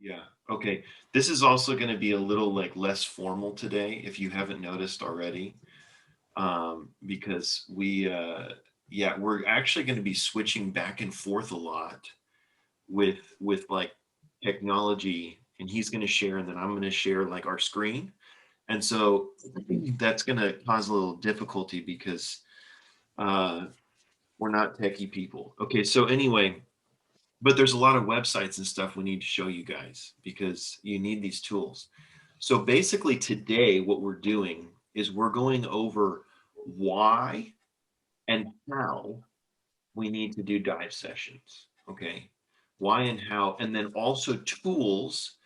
Yeah. Okay. This is also going to be a little like less formal today, if you haven't noticed already, because yeah, we're actually going to be switching back and forth a lot with like technology, and he's going to share, and then I'm going to share like our screen, and so that's going to cause a little difficulty because uh, we're not techie people. Okay. So anyway, but there's a lot of websites and stuff we need to show you guys because you need these tools. So basically today what we're doing is we're going over why and how we need to do dive sessions. Okay. Why and how, and then also tools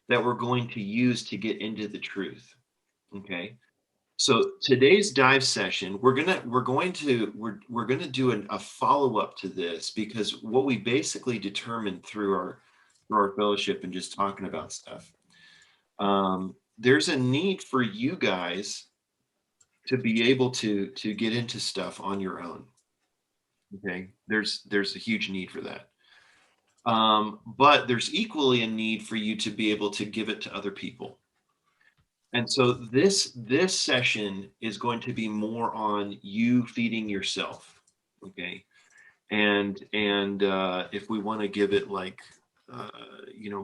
that we're going to use to get into the truth. Okay. So today's dive session, we're gonna do a follow up to this, because what we basically determined through our fellowship and just talking about stuff, there's a need for you guys to be able to get into stuff on your own. Okay, there's a huge need for that, but there's equally a need for you to be able to give it to other people. And so this session is going to be more on you feeding yourself, okay? And if we want to give it like uh,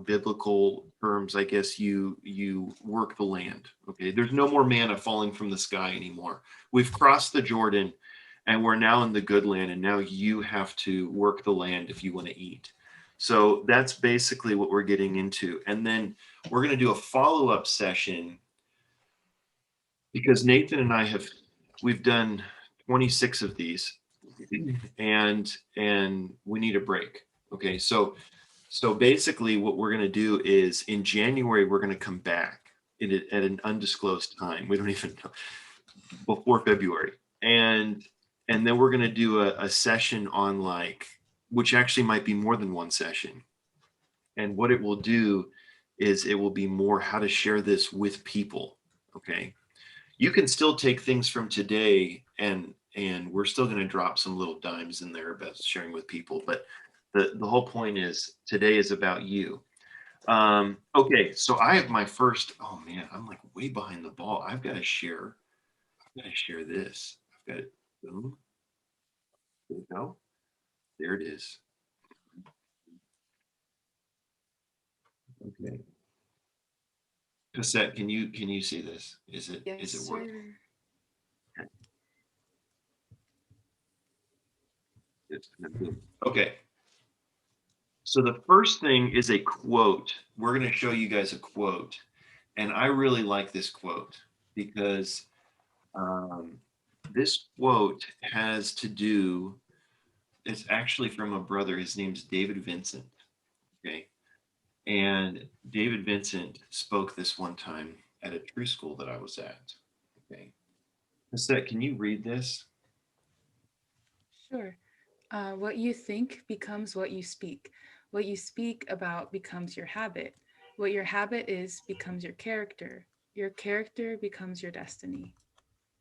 biblical terms, I guess you work the land. Okay, there's no more manna falling from the sky anymore. We've crossed the Jordan, and we're now in the good land, and now you have to work the land if you want to eat. So that's basically what we're getting into, and then we're going to do a follow-up session because Nathan and I we've done 26 of these, and we need a break. Okay, so basically what we're going to do is in January we're going to come back at an undisclosed time. We don't even know, before February, and then we're going to do a session on like, which actually might be more than one session. And what it will do is it will be more how to share this with people. Okay, you can still take things from today, and we're still going to drop some little dimes in there about sharing with people, but the whole point is today is about you. Okay, so I have my first. Oh man, I'm like way behind the ball. I've got to share this. I've got it. Boom. There we go. There it is. Okay, cassette, can you see this? Yes, Is it working? sir. Okay. It's gonna boom. Okay. So the first thing is a quote. We're going to show you guys a quote. And I really like this quote because um, this quote has to do, it's actually from a brother. His name's David Vincent. Okay. And David Vincent spoke this one time at a true school that I was at. Okay. Cassette, can you read this? Sure. What you think becomes what you speak. What you speak about becomes your habit. What your habit is becomes your character. Your character becomes your destiny.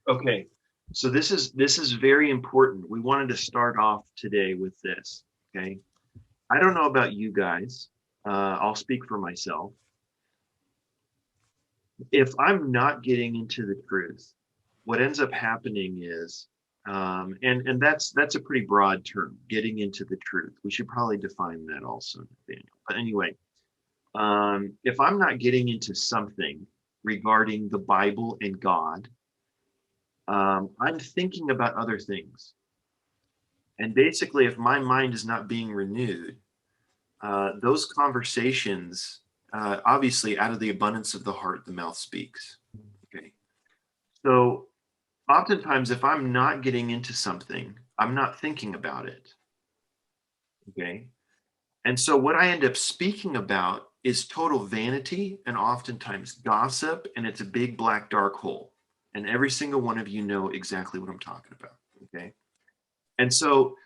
Okay. So this is very important. We wanted to start off today with this. Okay. I don't know about you guys. I'll speak for myself. If I'm not getting into the truth, what ends up happening is, and that's a pretty broad term, getting into the truth. We should probably define that also, Nathaniel. But anyway, if I'm not getting into something regarding the Bible and God, I'm thinking about other things. And basically, if my mind is not being renewed, those conversations, obviously, out of the abundance of the heart, the mouth speaks. Okay. So oftentimes, if I'm not getting into something, I'm not thinking about it. Okay. And so what I end up speaking about is total vanity and oftentimes gossip, and it's a big black dark hole. And every single one of you know exactly what I'm talking about. Okay. And so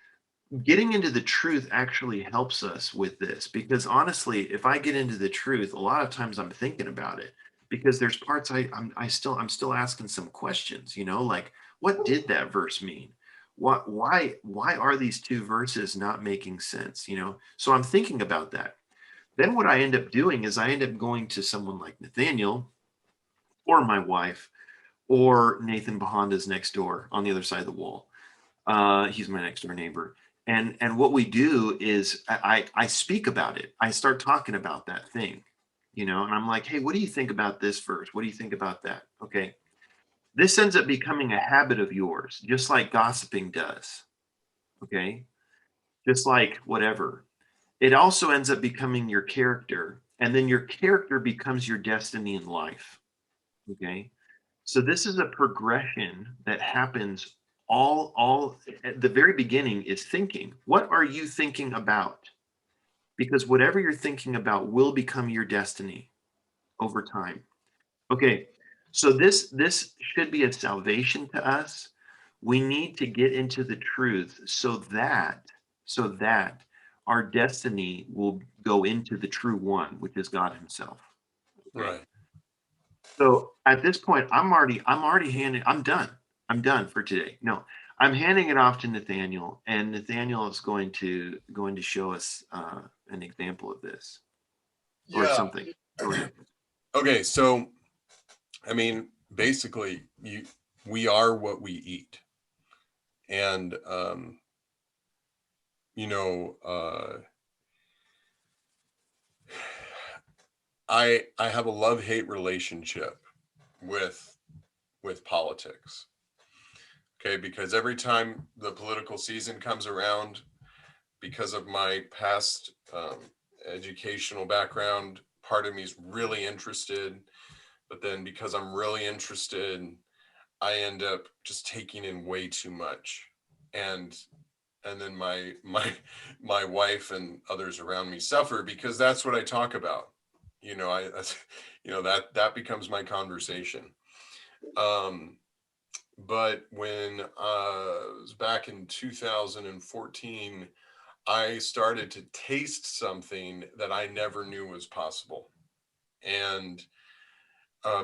getting into the truth actually helps us with this, because honestly, if I get into the truth, a lot of times I'm thinking about it, because there's parts I'm still asking some questions, like what did that verse mean? Why are these two verses not making sense? So I'm thinking about that. Then what I end up doing is I end up going to someone like Nathaniel or my wife or Nathan Bahanda's next door on the other side of the wall. He's my next door neighbor. And what we do is I speak about it. I start talking about that thing, and I'm like, hey, what do you think about this verse? What do you think about that? Okay. This ends up becoming a habit of yours, just like gossiping does. Okay. Just like whatever. It also ends up becoming your character. And then your character becomes your destiny in life. Okay. So this is a progression that happens all at the very beginning is thinking. What are you thinking about? Because whatever you're thinking about will become your destiny over time. Okay. So this should be a salvation to us. We need to get into the truth so that our destiny will go into the true one, which is God himself. Okay. Right. So at this point, I'm already handing, I'm done. I'm done for today. No, I'm handing it off to Nathaniel, and Nathaniel is going to show us an example of this or Yeah. something. Go ahead. Okay. So, I mean, basically, we are what we eat, and you know, I have a love-hate relationship with politics. Okay, because every time the political season comes around, because of my past educational background, part of me is really interested. But then because I'm really interested, I end up just taking in way too much. And then my wife and others around me suffer because that's what I talk about. That's, that becomes my conversation. Um, but when it was back in 2014, I started to taste something that I never knew was possible. And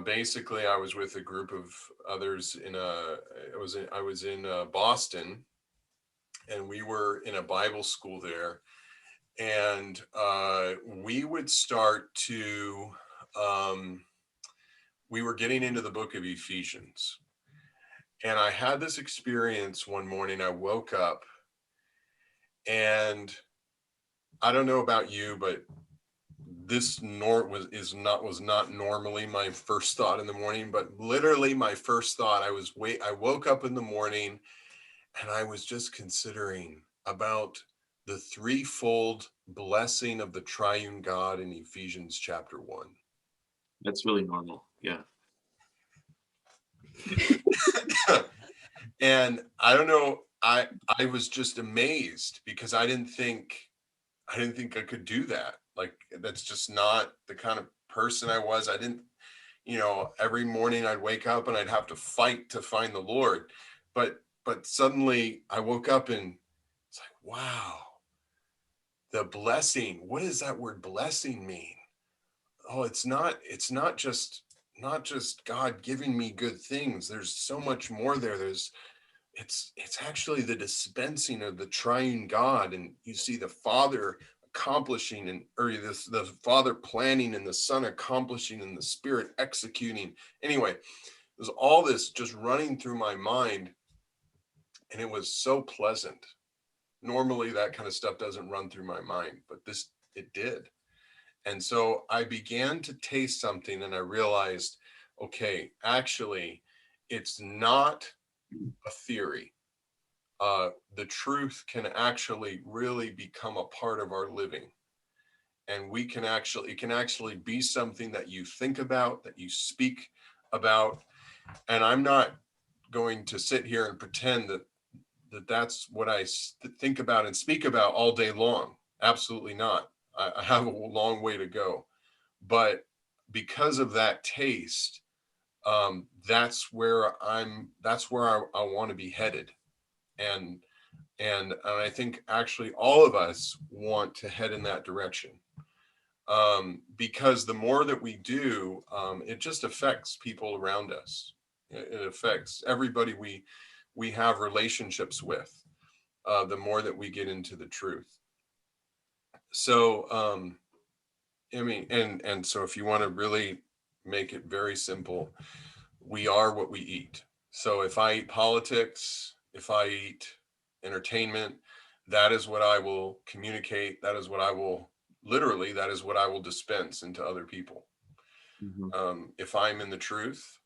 basically, I was with a group of others I was in Boston, and we were in a Bible school there, and we would start to we were getting into the book of Ephesians, and I had this experience one morning. I woke up, and I don't know about you, but this was not normally my first thought in the morning, but literally my first thought. I woke up in the morning, and I was just considering about the threefold blessing of the triune God in Ephesians chapter 1. That's really normal. Yeah. And I don't know, I was just amazed because I didn't think I could do that. Like, that's just not the kind of person I was. I didn't, every morning I'd wake up and I'd have to fight to find the Lord. But suddenly I woke up and it's like, wow, the blessing. What does that word blessing mean? Oh, it's not just God giving me good things. There's so much more there. It's actually the dispensing of the triune God, and you see the Father accomplishing, and or the Father planning, and the Son accomplishing, and the Spirit executing. Anyway, there's all this just running through my mind, and it was so pleasant. Normally that kind of stuff doesn't run through my mind, but this it did. And so I began to taste something, and I realized, okay, actually it's not a theory. The truth can actually really become a part of our living, and it can actually be something that you think about, that you speak about. And I'm not going to sit here and pretend that's what I think about and speak about all day long. Absolutely not. I have a long way to go, but because of that taste, that's where I want to be headed. And and I think actually all of us want to head in that direction, because the more that we do, it just affects people around us. It affects everybody we have relationships with. The more that we get into the truth. So I mean, and so if you want to really make it very simple, we are what we eat. So if I eat politics, if I eat entertainment, that is what I will communicate. That is what I will literally, that is what I will dispense into other people. Mhm. If I'm in the truth,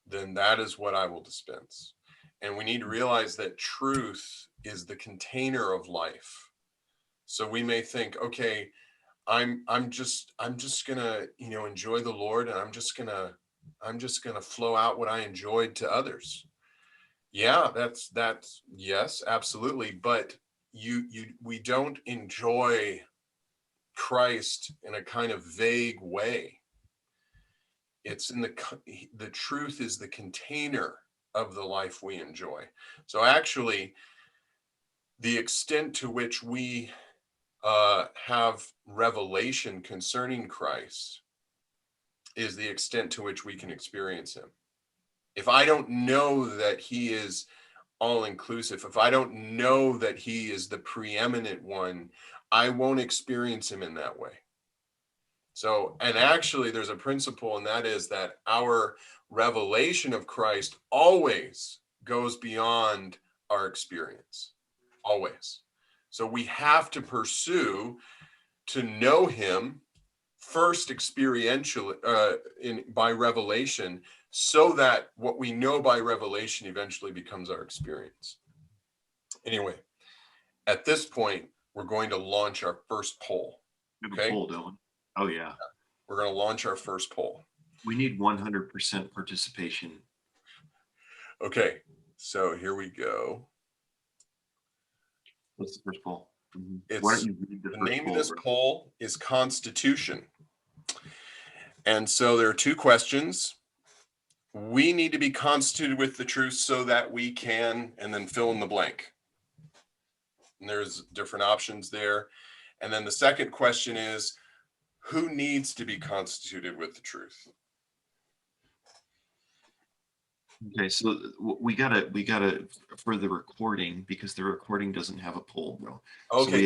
then that is what I will dispense. And we need to realize that truth is the container of life. So we may think, okay, I'm just gonna, enjoy the Lord, and I'm just gonna flow out what I enjoyed to others. Yeah, that's yes, absolutely. But we don't enjoy Christ in a kind of vague way. It's in the truth is the container of the life we enjoy. So actually, the extent to which we have revelation concerning Christ is the extent to which we can experience him. If I don't know that he is all inclusive, if I don't know that he is the preeminent one, I won't experience him in that way. So, and actually, there's a principle, and that is that our revelation of Christ always goes beyond our experience, always. So, we have to pursue to know him first experientially by revelation, so that what we know by revelation eventually becomes our experience. Anyway, at this point, we're going to launch our first poll. We have a Okay, poll, don't we? Oh yeah. we're going to launch our first poll. We need 100% participation. Okay, so here we go. What's the first poll? It's Why don't you read the the first name poll? of this poll is Constitution. And so there are two questions. We need to be constituted with the truth so that we can, and then fill in the blank. And there's different options there. And then the second question is, who needs to be constituted with the truth? Okay, so we gotta for the recording, because the recording doesn't have a poll, bro. So Okay,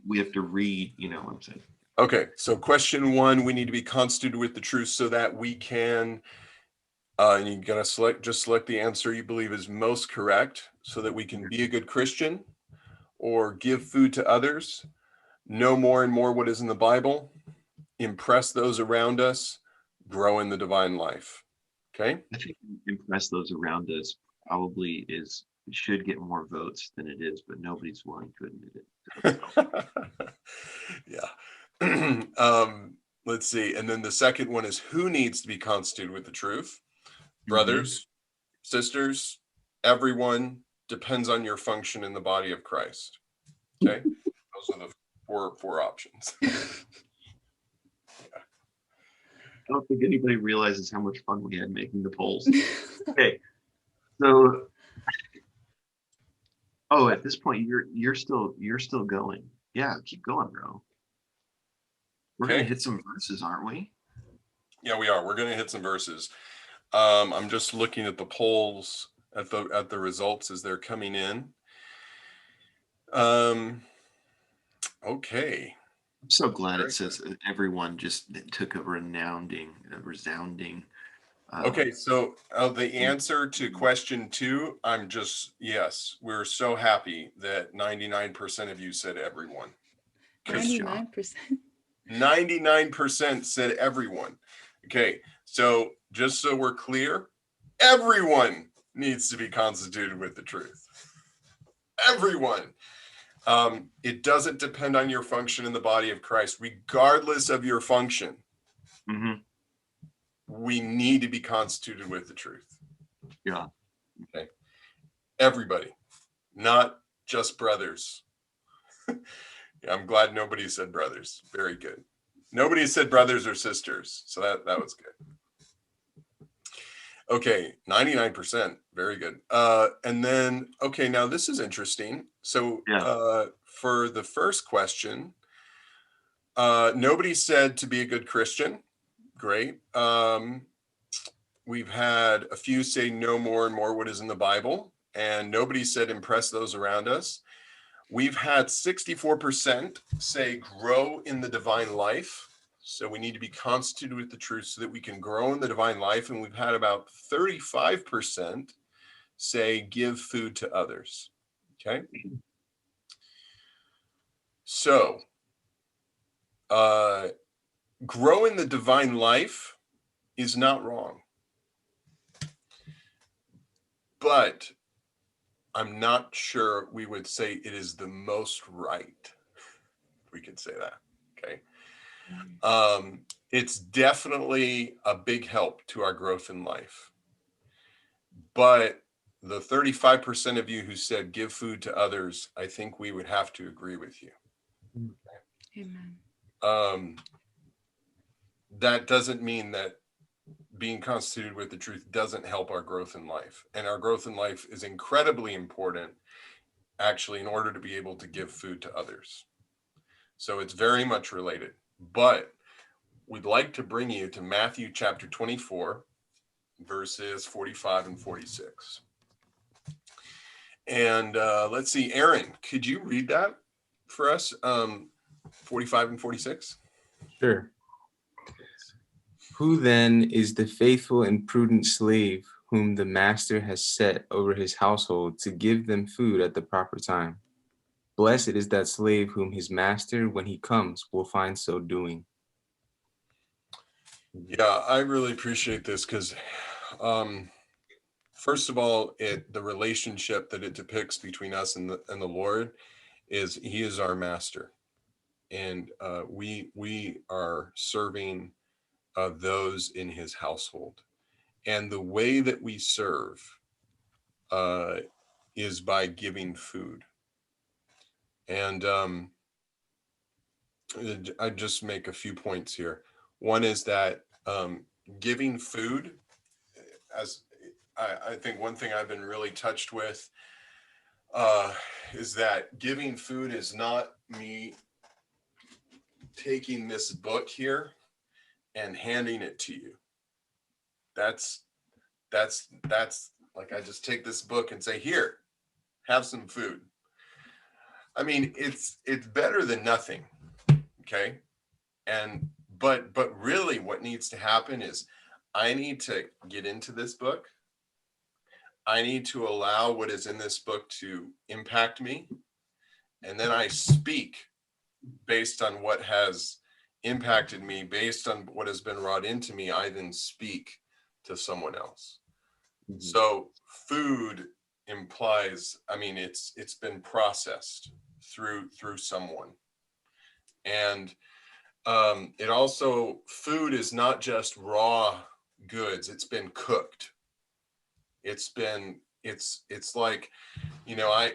we have to read, you know what I'm saying? okay. So question one, we need to be constituted with the truth so that we can, and you gotta select the answer you believe is most correct, so that we can be a good Christian, or give food to others, know more and more what is in the Bible, impress those around us, grow in the divine life. Okay. I think impress those around us probably should get more votes than it is, but nobody's willing to admit it. Yeah. Let's see. And then the second one is, who needs to be constituted with the truth? Brothers, sisters, everyone. Depends on your function in the body of Christ. Okay. Those are the four options. I don't think anybody realizes how much fun we had making the polls. Okay, so at this point you're still going. Yeah, keep going, bro. We're gonna Okay. hit some verses, aren't we? Yeah, we are. We're gonna hit some verses. I'm just looking at the polls at the results as they're coming in. Okay. I'm so glad it says everyone just took a resounding. Okay, so the answer to question two, yes, we're so happy that 99% of you said everyone. 99%. 99% said everyone. Okay, so just so we're clear, everyone needs to be constituted with the truth. Everyone. It doesn't depend on your function in the body of Christ, regardless of your function. We need to be constituted with the truth. Yeah. Okay. Everybody, not just brothers. I'm glad nobody said brothers. Very good. Nobody said brothers or sisters. So that was good. Okay, 99%. Very good. And then, okay, now this is interesting. So for the first question, nobody said to be a good Christian. Great. We've had a few say know more and more what is in the Bible, and nobody said impress those around us. We've had 64% say grow in the divine life. So we need to be constituted with the truth so that we can grow in the divine life. And we've had about 35% say give food to others. Okay. So grow in the divine life is not wrong. But I'm not sure we would say it is the most right. We could say that. Okay. It's definitely a big help to our growth in life. But the 35% of you who said give food to others, I think we would have to agree with you. Amen. That doesn't mean that being constituted with the truth doesn't help our growth in life. And our growth in life is incredibly important, actually, in order to be able to give food to others. So it's very much related. But we'd like to bring you to Matthew chapter 24, verses 45 and 46. And let's see, Aaron, could you read that for us? 45 and 46? Sure. Who then is the faithful and prudent slave whom the master has set over his household to give them food at the proper time? Blessed is that slave whom his master, when he comes, will find so doing. Yeah, I really appreciate this because, first of all, the relationship that it depicts between us and the Lord is He is our master, and we are serving those in His household, and the way that we serve is by giving food, and I just make a few points here. One is that giving food, as I think one thing I've been really touched with is that giving food is not me taking this book here and handing it to you. That's like I just take this book and say, here, have some food. I mean, it's better than nothing. Okay. But really what needs to happen is I need to get into this book. I need to allow what is in this book to impact me. And then I speak based on what has impacted me, based on what has been wrought into me. I then speak to someone else. Mm-hmm. So food implies, I mean, it's been processed through someone. And it also, food is not just raw goods, it's been cooked. It's like, you know, I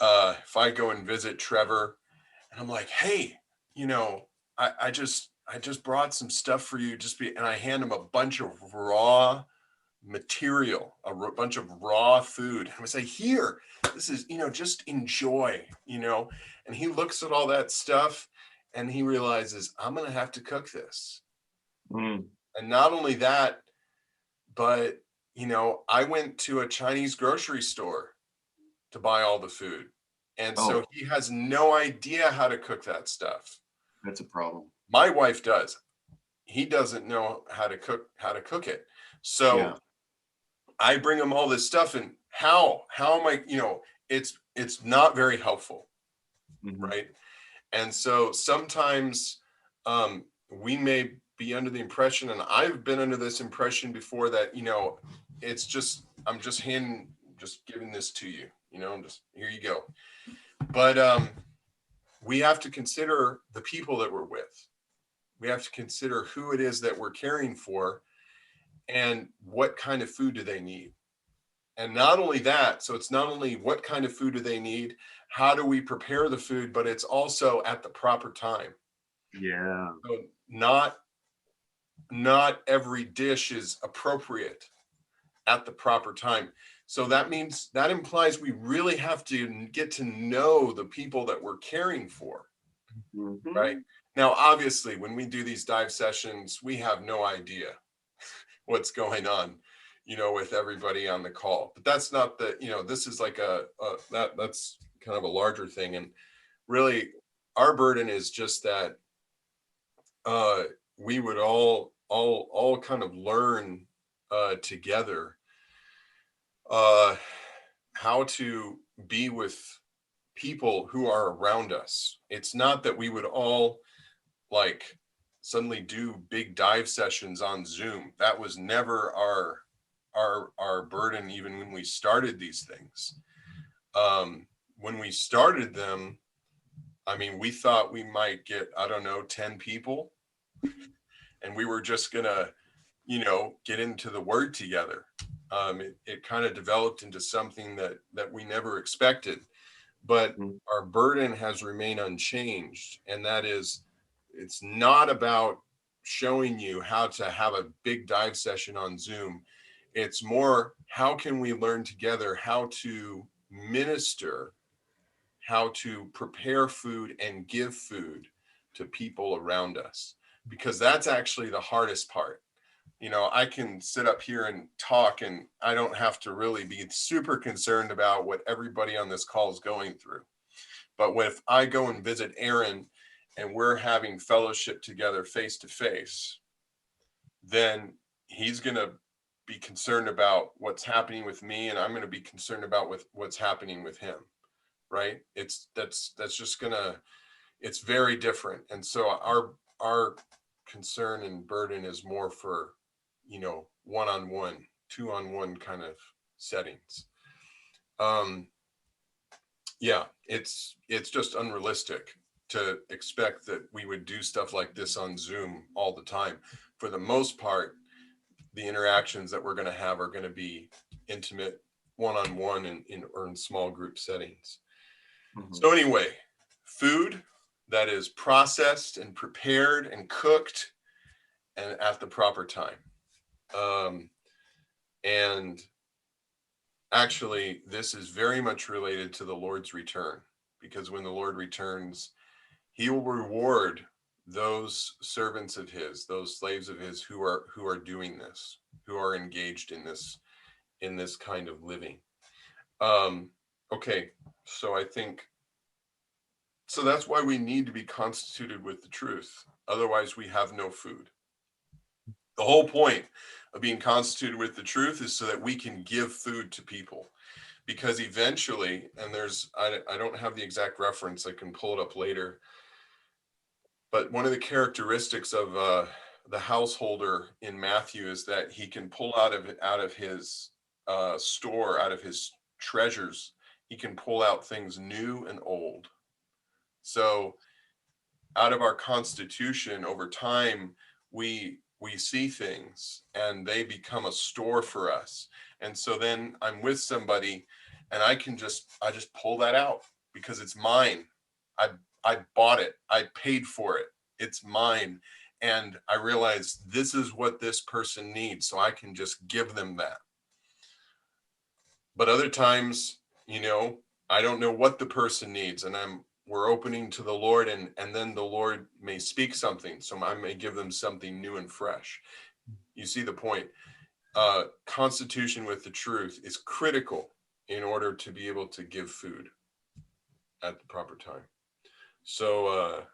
if I go and visit Trevor and I'm like, hey, you know, I just brought some stuff for you, and I hand him a bunch of raw material, bunch of raw food. And I say, here, this is, you know, just enjoy, you know. And he looks at all that stuff and he realizes I'm going to have to cook this. And not only that, but, you know, I went to a Chinese grocery store to buy all the food. And so he has no idea how to cook that stuff. That's a problem. My wife does. He doesn't know how to cook it. So yeah. I bring him all this stuff, and how am I, you know, it's not very helpful. Mm-hmm. Right. And so sometimes we may be under the impression, and I've been under this impression before, that, you know, it's just, I'm just giving this to you, you know, just here you go. But we have to consider the people that we're with. We have to consider who it is that we're caring for and what kind of food do they need. And not only that, so it's not only what kind of food do they need, how do we prepare the food, but it's also at the proper time. Yeah. So not every dish is appropriate at the proper time. So that implies we really have to get to know the people that we're caring for. Mm-hmm. Right? Now, obviously, when we do these dive sessions, we have no idea what's going on, you know, with everybody on the call. But that's not the, you know, this is like that's kind of a larger thing. And really, our burden is just that uh, we would all kind of learn together uh, how to be with people who are around us. It's not that we would all like suddenly do big dive sessions on Zoom. That was never our burden, even when we started these things. When we started them, I mean, we thought we might get, I don't know, 10 people, and we were just gonna, get into the word together. It kind of developed into something that we never expected, but Mhm. our burden has remained unchanged, and that is, it's not about showing you how to have a big dive session on Zoom. It's more, how can we learn together how to minister, how to prepare food and give food to people around us, because that's actually the hardest part. I can sit up here and talk, and I don't have to really be super concerned about what everybody on this call is going through. But if I go and visit Aaron and we're having fellowship together face to face, then he's going to be concerned about what's happening with me, and I'm going to be concerned about what's happening with him. Right? That's just gonna, it's very different. And so our concern and burden is more for, one-on-one, two-on-one kind of settings. um yeah, it's just unrealistic to expect that we would do stuff like this on Zoom all the time. For the most part, the interactions that we're going to have are going to be intimate, one-on-one, or in small group settings. Mhm. So anyway, food that is processed and prepared and cooked and at the proper time. Um, and actually, this is very much related to the Lord's return, because when the Lord returns, he will reward those servants of his, those slaves of his who are doing this, who are engaged in this kind of living. Um, okay, so I think, so that's why we need to be constituted with the truth. Otherwise, we have no food. The whole point of being constituted with the truth is so that we can give food to people. Because eventually, and I don't have the exact reference, I can pull it up later, but one of the characteristics of the householder in Matthew is that he can pull out of his store, out of his treasures, he can pull out things new and old. So out of our constitution over time, we see things and they become a store for us. And so then I'm with somebody and I just pull that out because it's mine. I bought it, I paid for it, it's mine. And I realize this is what this person needs, so I can just give them that. But other times, I don't know what the person needs, and we're opening to the Lord, and then the Lord may speak something, so I may give them something new and fresh. You see the point. Constitution with the truth is critical in order to be able to give food at the proper time. So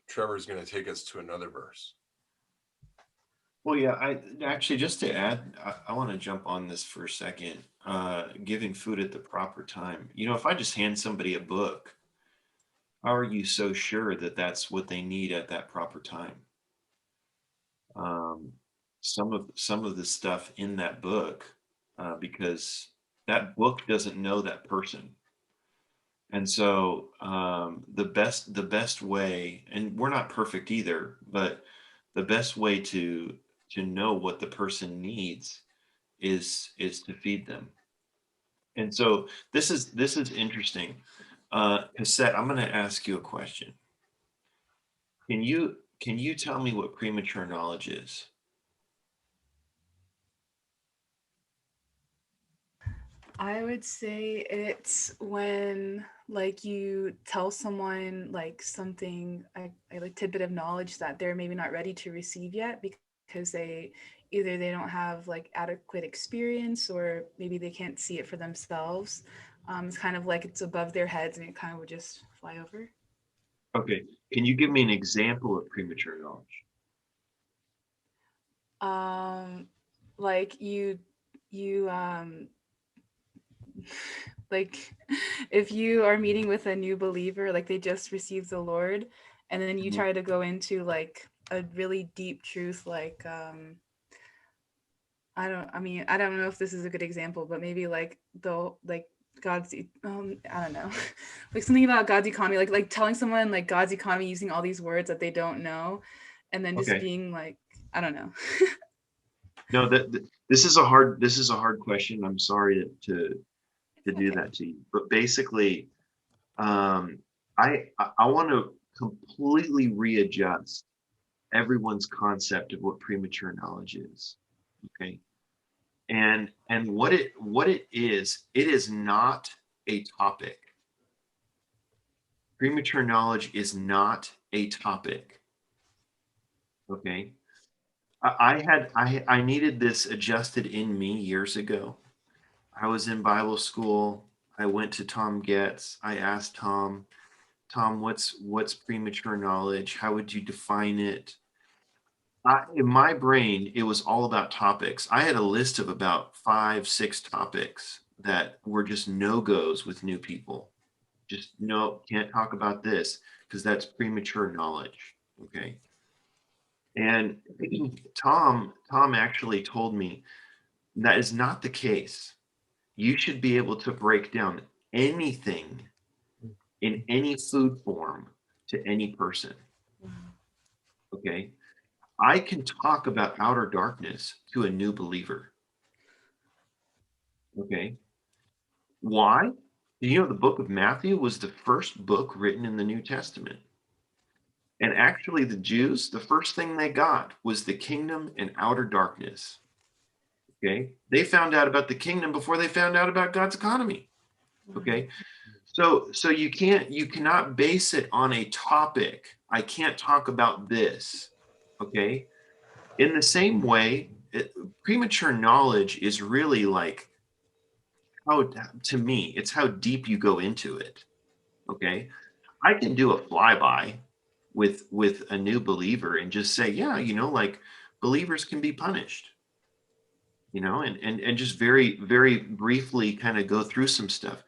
Trevor's going to take us to another verse. Well, yeah, I actually, just to add, I want to jump on this for a second. Giving food at the proper time. If I just hand somebody a book, how are you so sure that that's what they need at that proper time? Um, some of the stuff in that book, because that book doesn't know that person. And so the best way, and we're not perfect either, but the best way to know what the person needs is to feed them. And so this is interesting. Cassette, I'm going to ask you a question. Can you tell me what premature knowledge is? I would say it's when like you tell someone like something I like tidbit of knowledge that they're maybe not ready to receive yet because they don't have like adequate experience or maybe they can't see it for themselves. It's kind of like it's above their heads and it kind of would just fly over. Okay. Can you give me an example of premature knowledge? Like you like if you are meeting with a new believer, like they just received the Lord, and then you Mhm. try to go into like a really deep truth, like I don't know if this is a good example, but maybe like the like God's I don't know. Like something about God's economy, like telling someone like God's economy using all these words that they don't know, and then just Okay. being like, I don't know. No, this is a hard question. I'm sorry to It's do okay. that to you, but basically, um, I want to completely readjust everyone's concept of what premature knowledge is. Okay, and what it is not a topic. Premature knowledge is not a topic. Okay, I needed this adjusted in me years ago. I was in Bible school. I went to Tom Getz. I asked Tom, what's premature knowledge? How would you define it? In my brain, it was all about topics. I had a list of about 5, 6 topics that were just no goes with new people. Just no, can't talk about this because that's premature knowledge. Okay. And Tom actually told me that is not the case. You should be able to break down anything in any food form to any person. Wow. Okay. I can talk about outer darkness to a new believer. Okay. Why? You know, the book of Matthew was the first book written in the New Testament. And actually, the Jews, the first thing they got was the kingdom and outer darkness. Okay. They found out about the kingdom before they found out about God's economy. Wow. Okay. So you cannot base it on a topic. I can't talk about this. Okay. In the same way, premature knowledge is really like how, to me, it's how deep you go into it. Okay. I can do a flyby with a new believer and just say, yeah, like believers can be punished, and just very, very briefly kind of go through some stuff.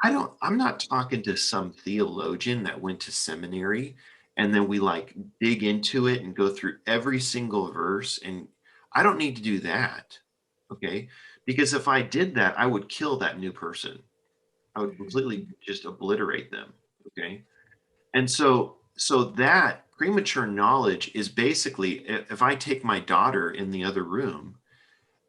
I'm not talking to some theologian that went to seminary and then we like dig into it and go through every single verse. And I don't need to do that. Okay. Because if I did that, I would kill that new person. I would Mhm. completely just obliterate them. Okay. And so that premature knowledge is basically, if I take my daughter in the other room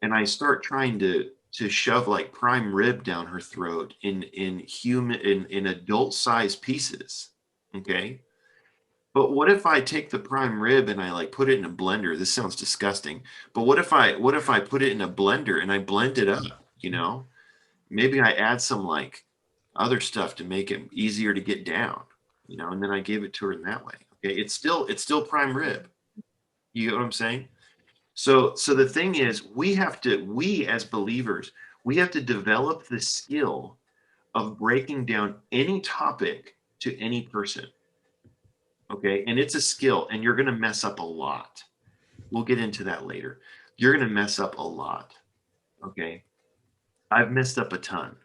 and I start trying to shove like prime rib down her throat in adult size pieces. Okay. But what if I take the prime rib and I like put it in a blender? This sounds disgusting. But what if I put it in a blender and I blend it up, you know? Maybe I add some like other stuff to make it easier to get down, and then I gave it to her in that way. Okay. It's still prime rib. You get what I'm saying? So the thing is, we as believers, we have to develop the skill of breaking down any topic to any person. Okay. And it's a skill, and you're going to mess up a lot. We'll get into that later. You're going to mess up a lot. Okay. I've messed up a ton.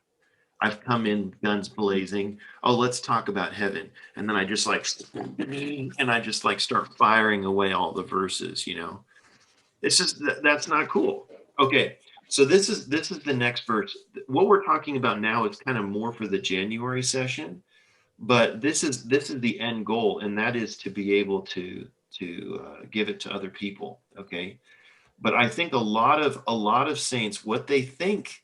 I've come in guns blazing. Oh, let's talk about heaven. And then I just like, and I just like start firing away all the verses. It's just that's not cool. Okay, so this is the next verse. What we're talking about now is kind of more for the January session, but this is the end goal, and that is to be able to give it to other people. Okay, but I think a lot of saints, what they think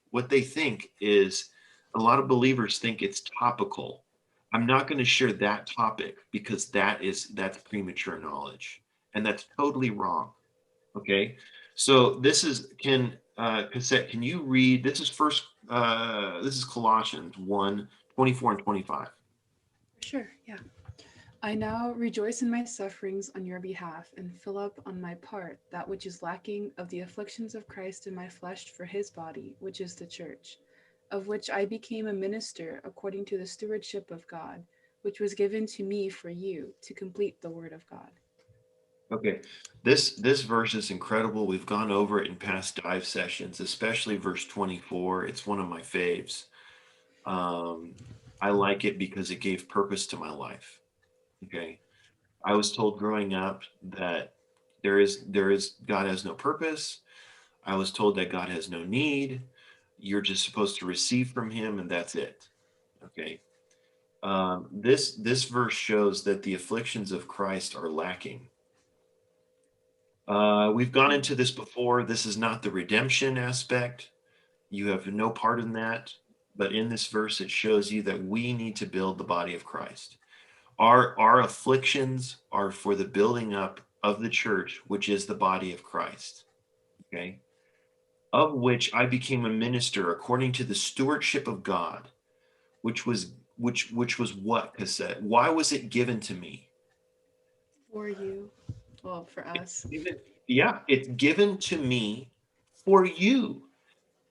is, a lot of believers think it's topical. I'm not going to share that topic because that's premature knowledge, and that's totally wrong. Okay. So this is Cassette, can you read, this is Colossians 1:24 and 25. Sure, yeah. I now rejoice in my sufferings on your behalf and fill up on my part that which is lacking of the afflictions of Christ in my flesh for his body, which is the church, of which I became a minister according to the stewardship of God, which was given to me for you to complete the word of God. Okay. This verse is incredible. We've gone over it in past dive sessions, especially verse 24. It's one of my faves. Um, I like it because it gave purpose to my life. Okay. I was told growing up that there is God has no purpose. I was told that God has no need. You're just supposed to receive from him and that's it. Okay. This verse shows that the afflictions of Christ are lacking. We've gone into this before. This is not the redemption aspect. You have no part in that. But in this verse, it shows you that we need to build the body of Christ. Our afflictions are for the building up of the church, which is the body of Christ. Okay. Of which I became a minister according to the stewardship of God, which was what, Cassette? Why was it given to me? For you, well, for It's us. given, yeah, it's given to me for you.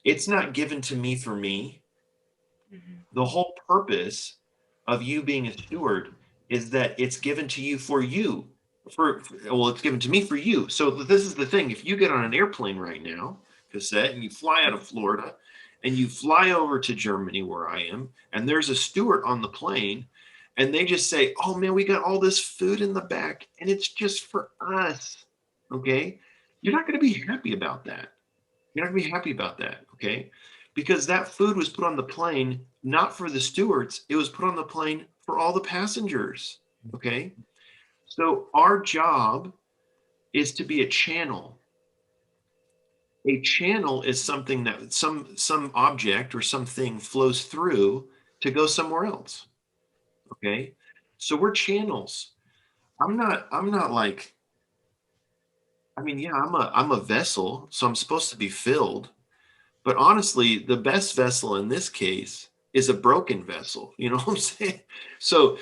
It's not given to me for me. Mhm. The whole purpose of you being a steward is that it's given to you for you. Well, it's given to me for you. So this is the thing. If you get on an airplane right now, Cassette, and you fly out of Florida and you fly over to Germany where I am, and there's a steward on the plane, and they just say, "Oh man, we got all this food in the back, and it's just for us." Okay? You're not going to be happy about that. You're not gonna be happy about that, okay? Because that food was put on the plane not for the stewards, it was put on the plane for all the passengers, okay? So our job is to be a channel. A channel is something that some object or something flows through to go somewhere else, okay? So we're channels. I'm not like, I mean, yeah, I'm a vessel, so I'm supposed to be filled. But honestly, the best vessel in this case is a broken vessel. You know what I'm saying? So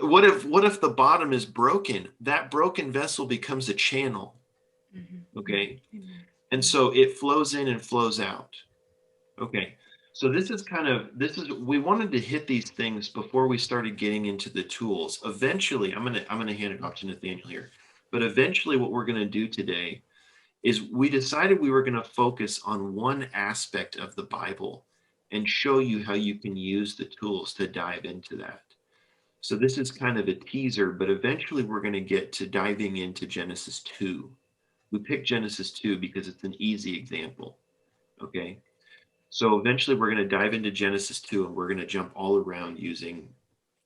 what if the bottom is broken? That broken vessel becomes a channel. Mhm. Okay. Amen. And so it flows in and flows out. Okay. So this is we wanted to hit these things before we started getting into the tools. Eventually, I'm gonna hand it off to Nathaniel here. But eventually what we're gonna do today is we decided we were going to focus on one aspect of the Bible and show you how you can use the tools to dive into that. So this is kind of a teaser, but eventually we're going to get to diving into Genesis 2. We picked Genesis 2 because it's an easy example. Okay. So eventually we're going to dive into Genesis 2 and we're going to jump all around using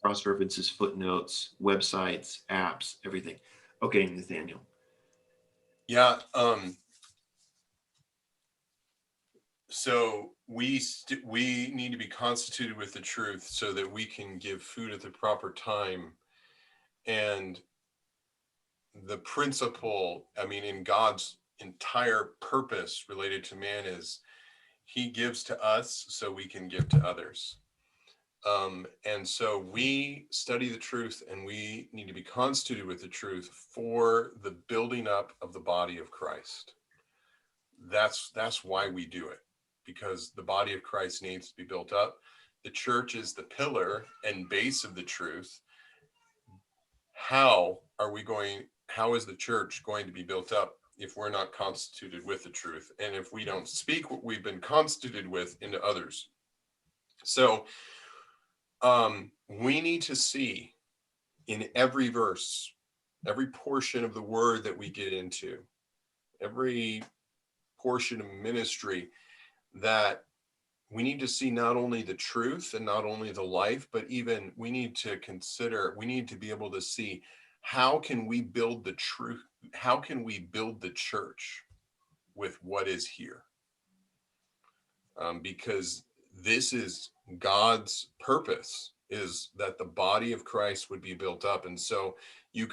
cross references, footnotes, websites, apps, everything. Okay, Nathaniel. Yeah. So we need to be constituted with the truth so that we can give food at the proper time. And the principle, I mean, in God's entire purpose related to man is he gives to us so we can give to others. And so we study the truth and we need to be constituted with the truth for the building up of the body of Christ. That's why we do it, because the body of Christ needs to be built up. The church is the pillar and base of the truth. How is the church going to be built up if we're not constituted with the truth and if we don't speak what we've been constituted with into others? So we need to see in every verse, every portion of the word that we get into, every portion of ministry, that we need to see not only the truth and not only the life, but even we need to be able to see how can we build the truth, how can we build the church with what is here, because this is God's purpose, is that the body of Christ would be built up. And so you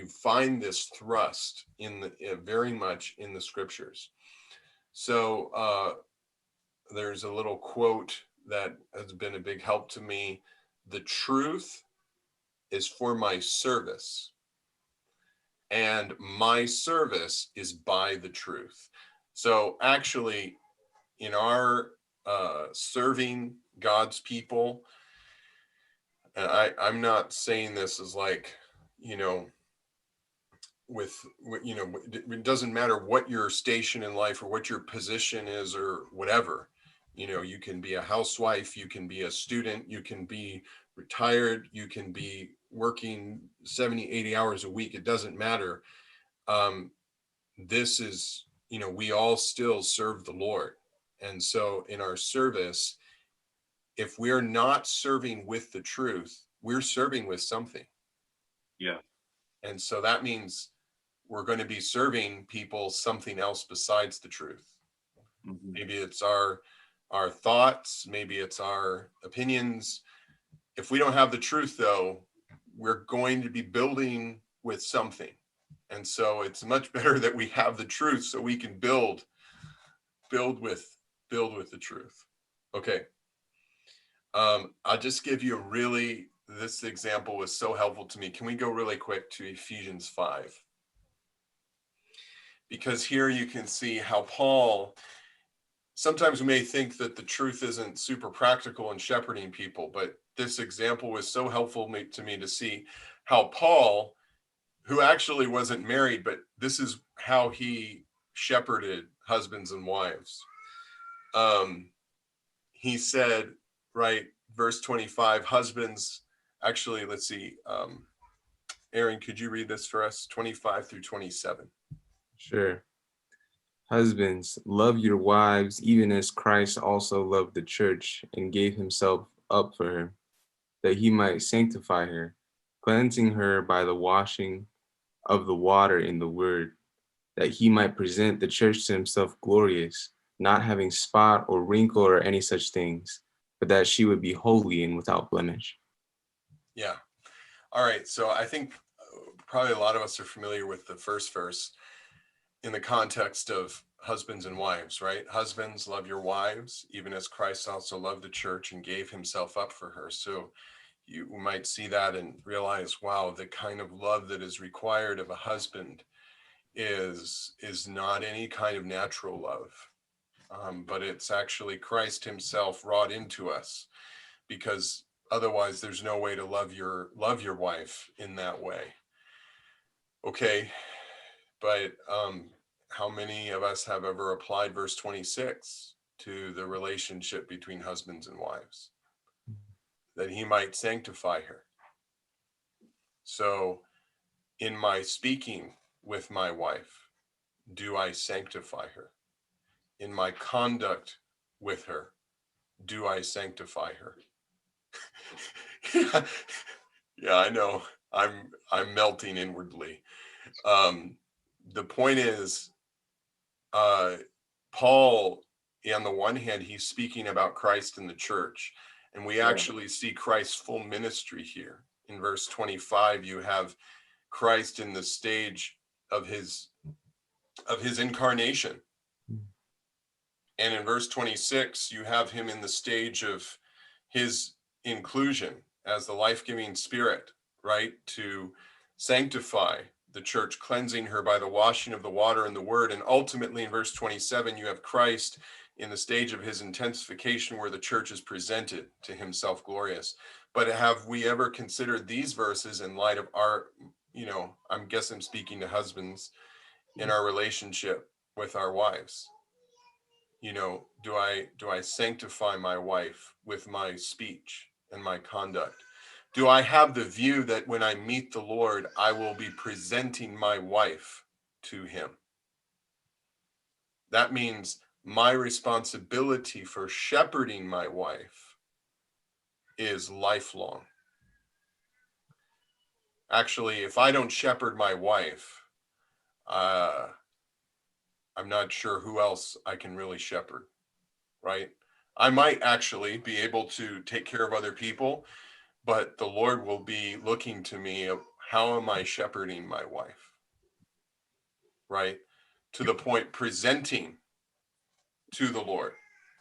find this thrust in the very much in the scriptures. So there's a little quote that has been a big help to me. The truth is for my service, and my service is by the truth. So actually, in our serving God's people, And I'm not saying this as like, you know, you know, it doesn't matter what your station in life or what your position is or whatever. You know, you can be a housewife, you can be a student, you can be retired, you can be working 70, 80 hours a week. It doesn't matter. This is, you know, we all still serve the Lord. And so in our service, if we're not serving with the truth, we're serving with something. Yeah. And so that means we're going to be serving people something else besides the truth. Mhm. Maybe it's our thoughts, maybe it's our opinions. If we don't have the truth, though, we're going to be building with something. And so it's much better that we have the truth so we can build with the truth. Okay. I'll just give you this example was so helpful to me. Can we go really quick to Ephesians 5? Because here you can see how Paul, sometimes we may think that the truth isn't super practical in shepherding people, but this example was so helpful to me to see how Paul, who actually wasn't married, but this is how he shepherded husbands and wives. He said, right, verse 25, husbands, actually, let's see, Aaron, could you read this for us? 25 through 27. Sure. Husbands, love your wives, even as Christ also loved the church and gave himself up for her, that he might sanctify her, cleansing her by the washing of the water in the word, that he might present the church to himself glorious, not having spot or wrinkle or any such things, but that she would be holy and without blemish. Yeah. All right. So I think probably a lot of us are familiar with the first verse in the context of husbands and wives, right? Husbands, love your wives, even as Christ also loved the church and gave himself up for her. So you might see that and realize, wow, the kind of love that is required of a husband is not any kind of natural love, but it's actually Christ himself wrought into us, because otherwise there's no way to love your wife in that way. Okay, but how many of us have ever applied verse 26 to the relationship between husbands and wives? That he might sanctify her. So in my speaking with my wife, do I sanctify her? In my conduct with her, do I sanctify her? Yeah, I know. I'm melting inwardly. The point is, Paul, on the one hand, he's speaking about Christ and the church, and we actually see Christ's full ministry here. In verse 25, you have Christ in the stage of his incarnation. And in verse 26, you have him in the stage of his inclusion as the life-giving spirit, right? To sanctify the church, cleansing her by the washing of the water and the word. And ultimately in verse 27, you have Christ in the stage of his intensification where the church is presented to himself glorious. But have we ever considered these verses in light of our, I guess I'm speaking to husbands, in our relationship with our wives? Do I sanctify my wife with my speech and my conduct? Do I have the view that when I meet the Lord, I will be presenting my wife to him? That means my responsibility for shepherding my wife is lifelong. Actually, if I don't shepherd my wife, I'm not sure who else I can really shepherd, right? I might actually be able to take care of other people, but the Lord will be looking to me of how am I shepherding my wife, right? To the point presenting to the Lord,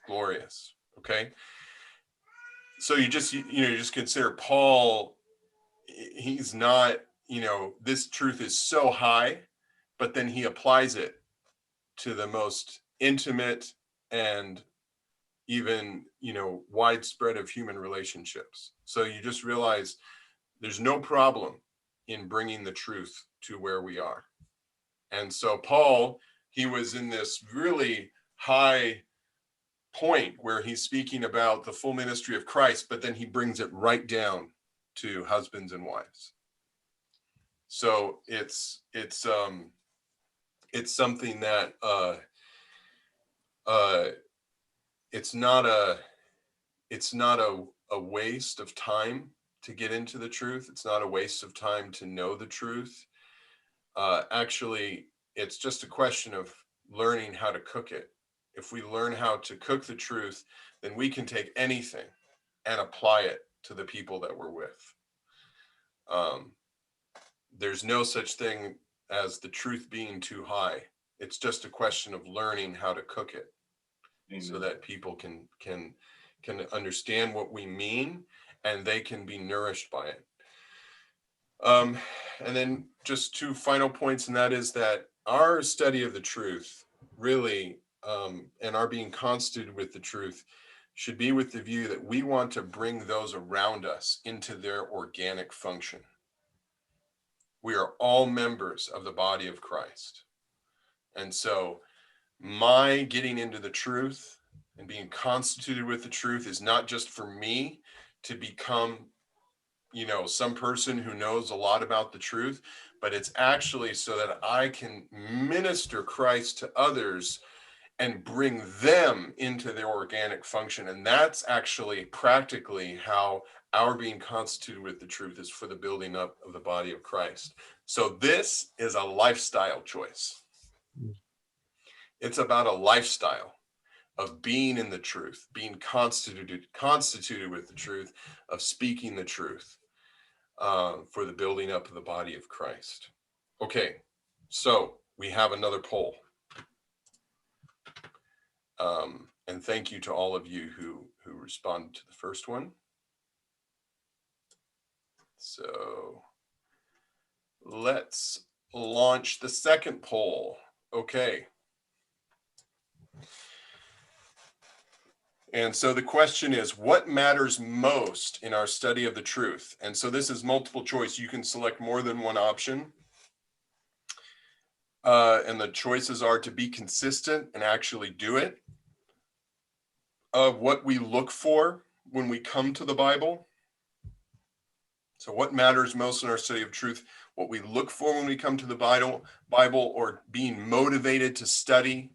glorious. Okay. So you just consider Paul, he's not, this truth is so high, but then he applies it to the most intimate and, even, widespread of human relationships. So you just realize there's no problem in bringing the truth to where we are. And so Paul, he was in this really high point where he's speaking about the full ministry of Christ, but then he brings it right down to husbands and wives. So it's something that it's not a waste of time to get into the truth. It's not a waste of time to know the truth. Actually, it's just a question of learning how to cook it. If we learn how to cook the truth, then we can take anything and apply it to the people that we're with. There's no such thing as the truth being too high. It's just a question of learning how to cook it. Amen. So that people can understand what we mean and they can be nourished by it. And then just two final points, and that is that our study of the truth really, and our being constituted with the truth, should be with the view that we want to bring those around us into their organic function. We are all members of the body of Christ. And so my getting into the truth and being constituted with the truth is not just for me to become, some person who knows a lot about the truth, but it's actually so that I can minister Christ to others and bring them into their organic function. And that's actually practically how our being constituted with the truth is for the building up of the body of Christ. So this is a lifestyle choice. It's about a lifestyle of being in the truth, being constituted with the truth, of speaking the truth for the building up of the body of Christ. Okay, so we have another poll. And thank you to all of you who responded to the first one. So let's launch the second poll. Okay. And so the question is, what matters most in our study of the truth? And so this is multiple choice. You can select more than one option. And the choices are to be consistent and actually do it. What we look for when we come to the Bible. So what matters most in our study of truth? What we look for when we come to the Bible, or being motivated to study.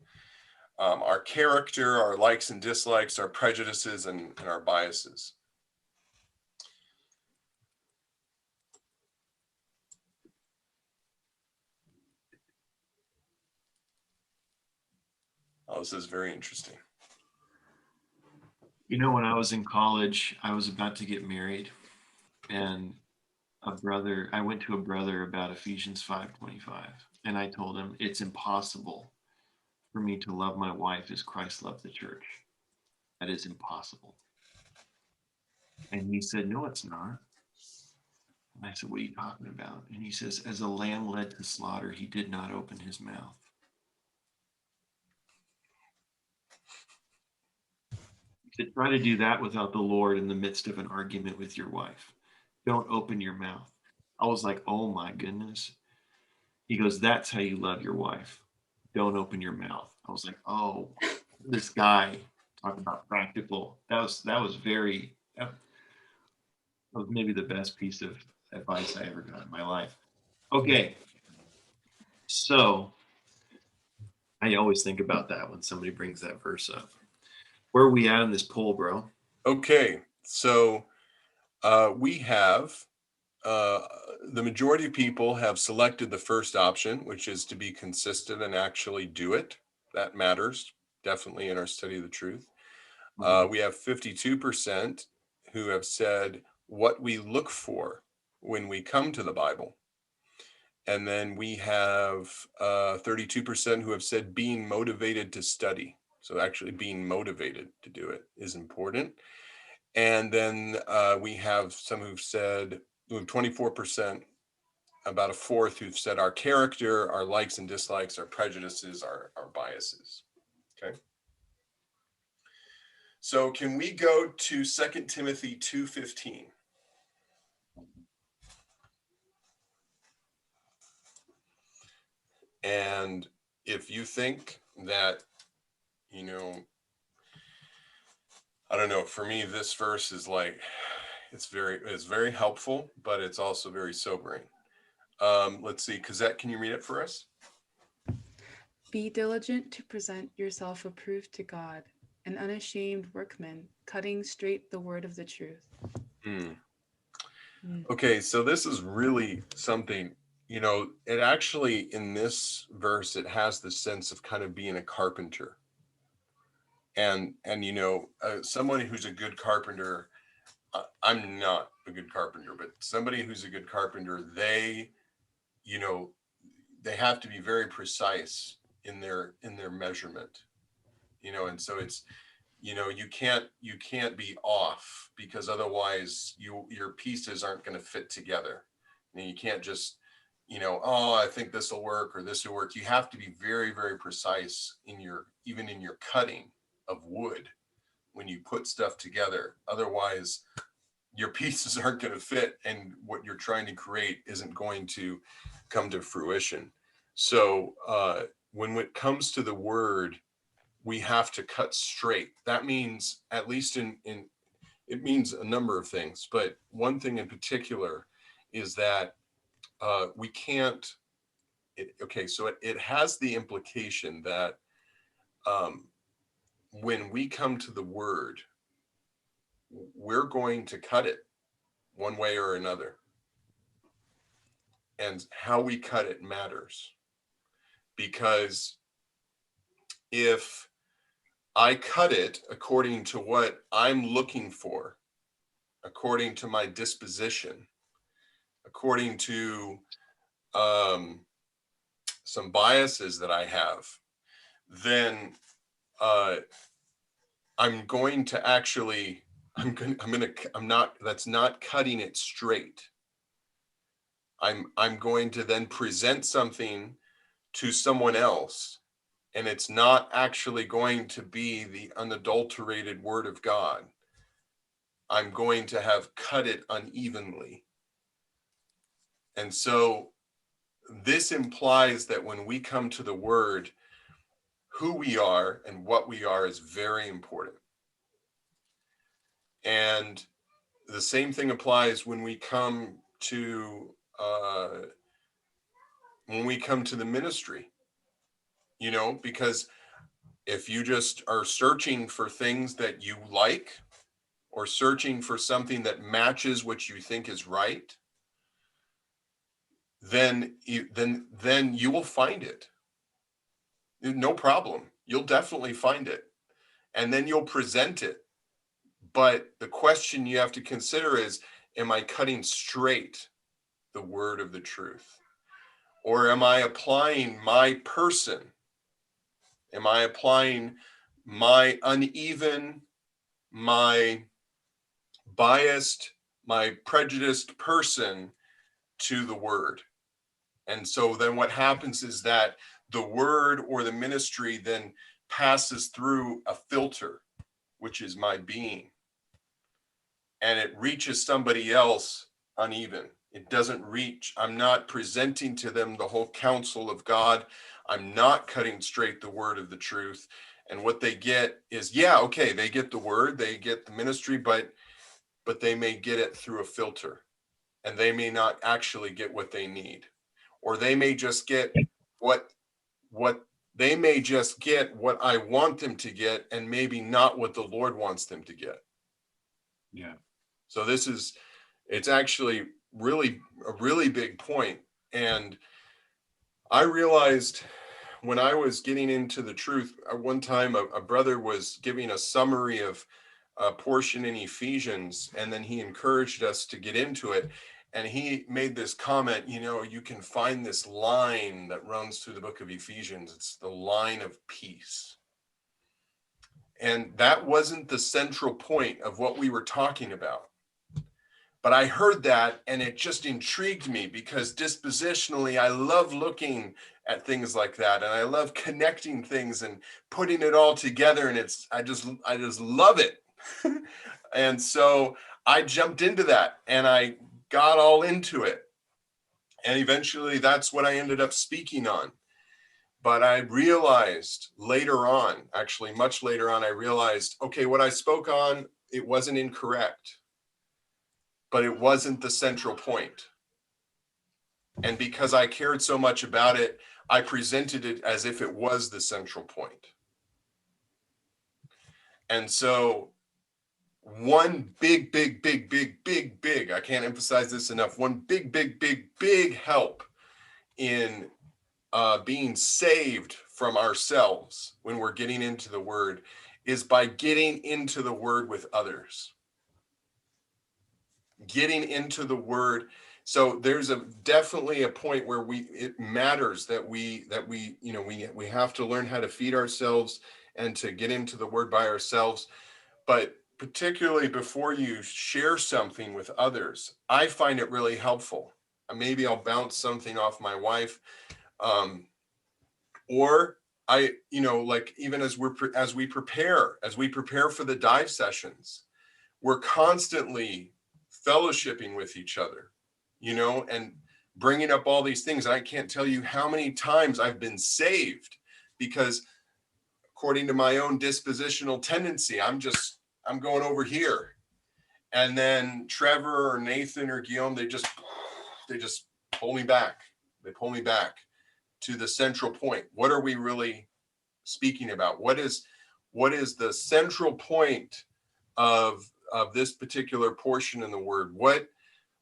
Our character, our likes and dislikes, our prejudices, and our biases. Oh, this is very interesting. When I was in college, I was about to get married, and I went to a brother about Ephesians 5:25, and I told him it's impossible for me to love my wife as Christ loved the church. That is impossible. And he said, no, it's not. And I said, what are you talking about? And he says, as a lamb led to slaughter, he did not open his mouth. He said, try to do that without the Lord in the midst of an argument with your wife. Don't open your mouth. I was like, oh my goodness. He goes, that's how you love your wife. Don't open your mouth. I was like, oh, this guy talking about practical. That was maybe the best piece of advice I ever got in my life. Okay. So I always think about that when somebody brings that verse up. Where are we at in this poll, bro? Okay. So we have the majority of people have selected the first option, which is to be consistent and actually do it. That matters definitely in our study of the truth. We have 52% who have said what we look for when we come to the Bible. And then we have 32% who have said being motivated to study. So actually being motivated to do it is important. And then we have some who've said, 24%, about a fourth who've said our character, our likes and dislikes, our prejudices, our biases. Okay. So can we go to 2 Timothy 2:15? And if you think that, you know, I don't know, for me, this verse is like, it's very helpful, but it's also very sobering. Let's see, Cosette, can you read it for us? Be diligent to present yourself approved to God, an unashamed workman, cutting straight the word of the truth. Mm. Mm. Okay, so this is really something, you know, it actually, in this verse, it has the sense of kind of being a carpenter. And you know, someone who's a good carpenter, I'm not a good carpenter, but somebody who's a good carpenter, they, you know, they have to be very precise in their measurement, you know, and so it's, you know, you can't be off, because otherwise your pieces aren't going to fit together. And you can't just, you know, oh, I think this will work or this will work. You have to be very, very precise in your, even in your cutting of wood when you put stuff together. Otherwise, your pieces aren't going to fit, and what you're trying to create isn't going to come to fruition. So when it comes to the word, we have to cut straight. That means, at least in it means a number of things, but one thing in particular is that we can't. Okay, so it has the implication that um, when we come to the word, we're going to cut it one way or another, and how we cut it matters. Because if I cut it according to what I'm looking for, according to my disposition, according to um, some biases that I have, then uh, I'm going to actually, I'm not, that's not cutting it straight. I'm going to then present something to someone else, and it's not actually going to be the unadulterated word of God. I'm going to have cut it unevenly. And so this implies that when we come to the word, who we are and what we are is very important. And the same thing applies when we come to the ministry, you know, because if you just are searching for things that you like, or searching for something that matches what you think is right, then you will find it. No problem. You'll definitely find it. And then you'll present it. But the question you have to consider is, am I cutting straight the word of the truth? Or am I applying my person? Am I applying my uneven, my biased, my prejudiced person to the word? And so then what happens is that the word or the ministry then passes through a filter, which is my being, and it reaches somebody else uneven. It doesn't reach, I'm not presenting to them the whole counsel of God. I'm not cutting straight the word of the truth. And what they get is, yeah, okay, they get the word, they get the ministry, but they may get it through a filter, and they may not actually get what they need. Or they may just get what they may just get what I want them to get, and maybe not what the Lord wants them to get. Yeah. So it's actually really a really big point. And I realized when I was getting into the truth, one time a brother was giving a summary of a portion in Ephesians, and then he encouraged us to get into it. And he made this comment, you know, you can find this line that runs through the book of Ephesians. It's the line of peace. And that wasn't the central point of what we were talking about. But I heard that and it just intrigued me because dispositionally, I love looking at things like that. And I love connecting things and putting it all together. And I just love it. And so I jumped into that and I got all into it. And eventually that's what I ended up speaking on. But I realized later on, actually much later on, I realized, okay, what I spoke on, it wasn't incorrect, but it wasn't the central point. And because I cared so much about it, I presented it as if it was the central point. And so one big, I can't emphasize this enough, one big help in being saved from ourselves when we're getting into the word is by getting into the word with others. Getting into the word. So there's definitely a point where it matters that we have to learn how to feed ourselves and to get into the word by ourselves. But particularly before you share something with others, I find it really helpful. Maybe I'll bounce something off my wife. Or like even as we prepare for the dive sessions, we're constantly fellowshipping with each other, and bringing up all these things. I can't tell you how many times I've been saved because according to my own dispositional tendency, I'm going over here. And then Trevor or Nathan or Guillaume, they just pull me back. They pull me back to the central point. What are we really speaking about? What is the central point of this particular portion in the word?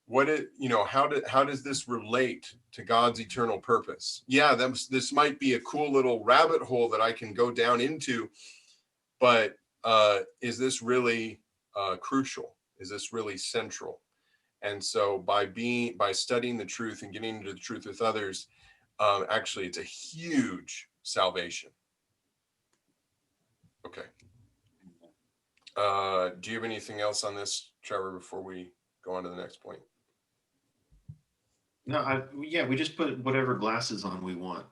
How does this relate to God's eternal purpose? Yeah, this might be a cool little rabbit hole that I can go down into, but is this really crucial? Is this really central? And so by studying the truth and getting into the truth with others, actually it's a huge salvation. Okay. Do you have anything else on this, Trevor, before we go on to the next point? No, we just put whatever glasses on we want.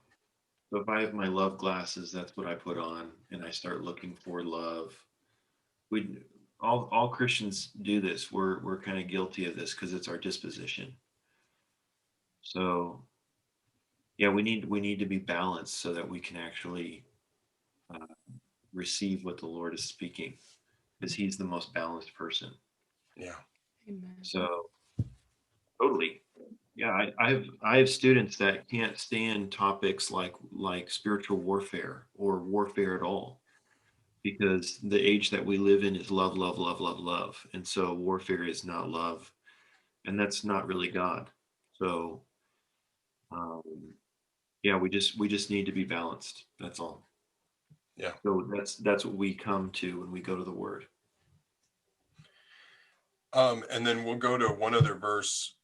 So if I have my love glasses, that's what I put on, and I start looking for love. All Christians do this. We're kind of guilty of this because it's our disposition. So yeah, we need to be balanced so that we can actually receive what the Lord is speaking, because He's the most balanced person. Yeah. Amen. So totally. Yeah, I have students that can't stand topics like spiritual warfare or warfare at all, because the age that we live in is love, love, love, love, love, and so warfare is not love, and that's not really God. So um, yeah, we just need to be balanced. That's all. Yeah. So that's what we come to when we go to the Word. And then we'll go to one other verse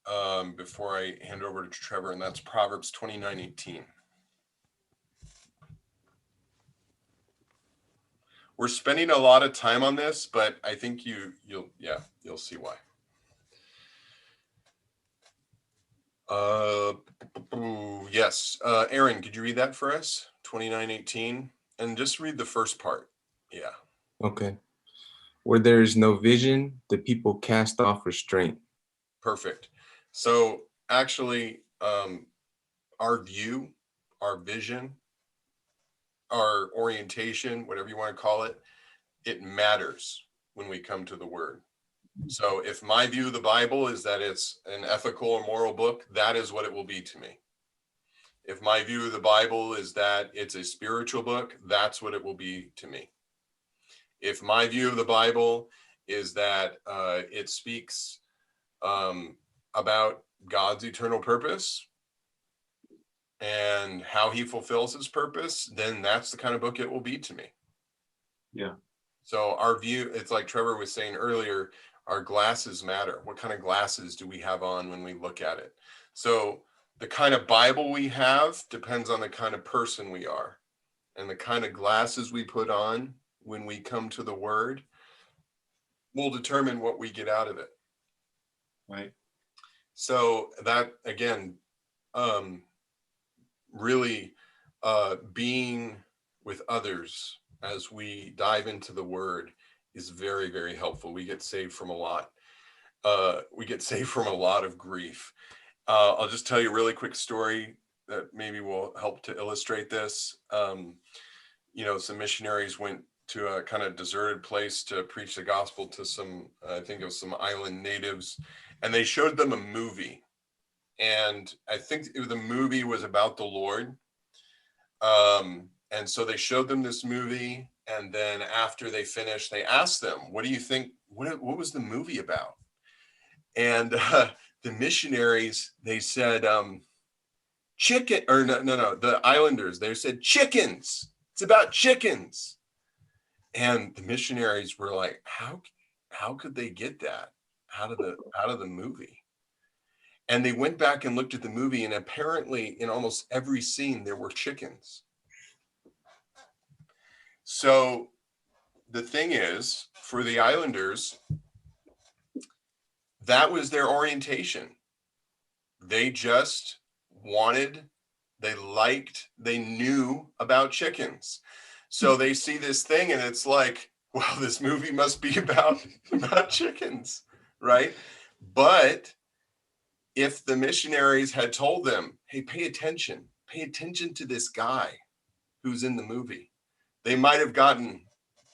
before I hand over to Trevor, and that's Proverbs 29:18. We're spending a lot of time on this, but I think you'll see why. Yes. Aaron, could you read that for us? 29:18, and just read the first part. Yeah. Okay. Where there is no vision, the people cast off restraint. Perfect. So actually, our view, our vision, our orientation, whatever you want to call it, it matters when we come to the word. So if my view of the Bible is that it's an ethical or moral book, that is what it will be to me. If my view of the Bible is that it's a spiritual book, that's what it will be to me. If my view of the Bible is that it speaks about God's eternal purpose and how He fulfills His purpose, then that's the kind of book it will be to me. Yeah. So our view, it's like Trevor was saying earlier, our glasses matter. What kind of glasses do we have on when we look at it? So the kind of Bible we have depends on the kind of person we are, and the kind of glasses we put on when we come to the word will determine what we get out of it. Right. So that again, really being with others as we dive into the word is very, very helpful. We get saved from a lot. We get saved from a lot of grief. I'll just tell you a really quick story that maybe will help to illustrate this. Some missionaries went to a kind of deserted place to preach the gospel to some, I think it was some island natives, and they showed them a movie. And I think the movie was about the Lord. And so they showed them this movie. And then after they finished, they asked them, what do you think? What was the movie about? And the missionaries, they said, chicken, or no, the islanders, they said chickens. It's about chickens. And the missionaries were like, how could they get that out of the movie? And they went back and looked at the movie, and apparently in almost every scene there were chickens. So the thing is, for the islanders, that was their orientation. They just they knew about chickens. So they see this thing and it's like, well, this movie must be about chickens, right? But if the missionaries had told them, hey, pay attention to this guy who's in the movie, they might have gotten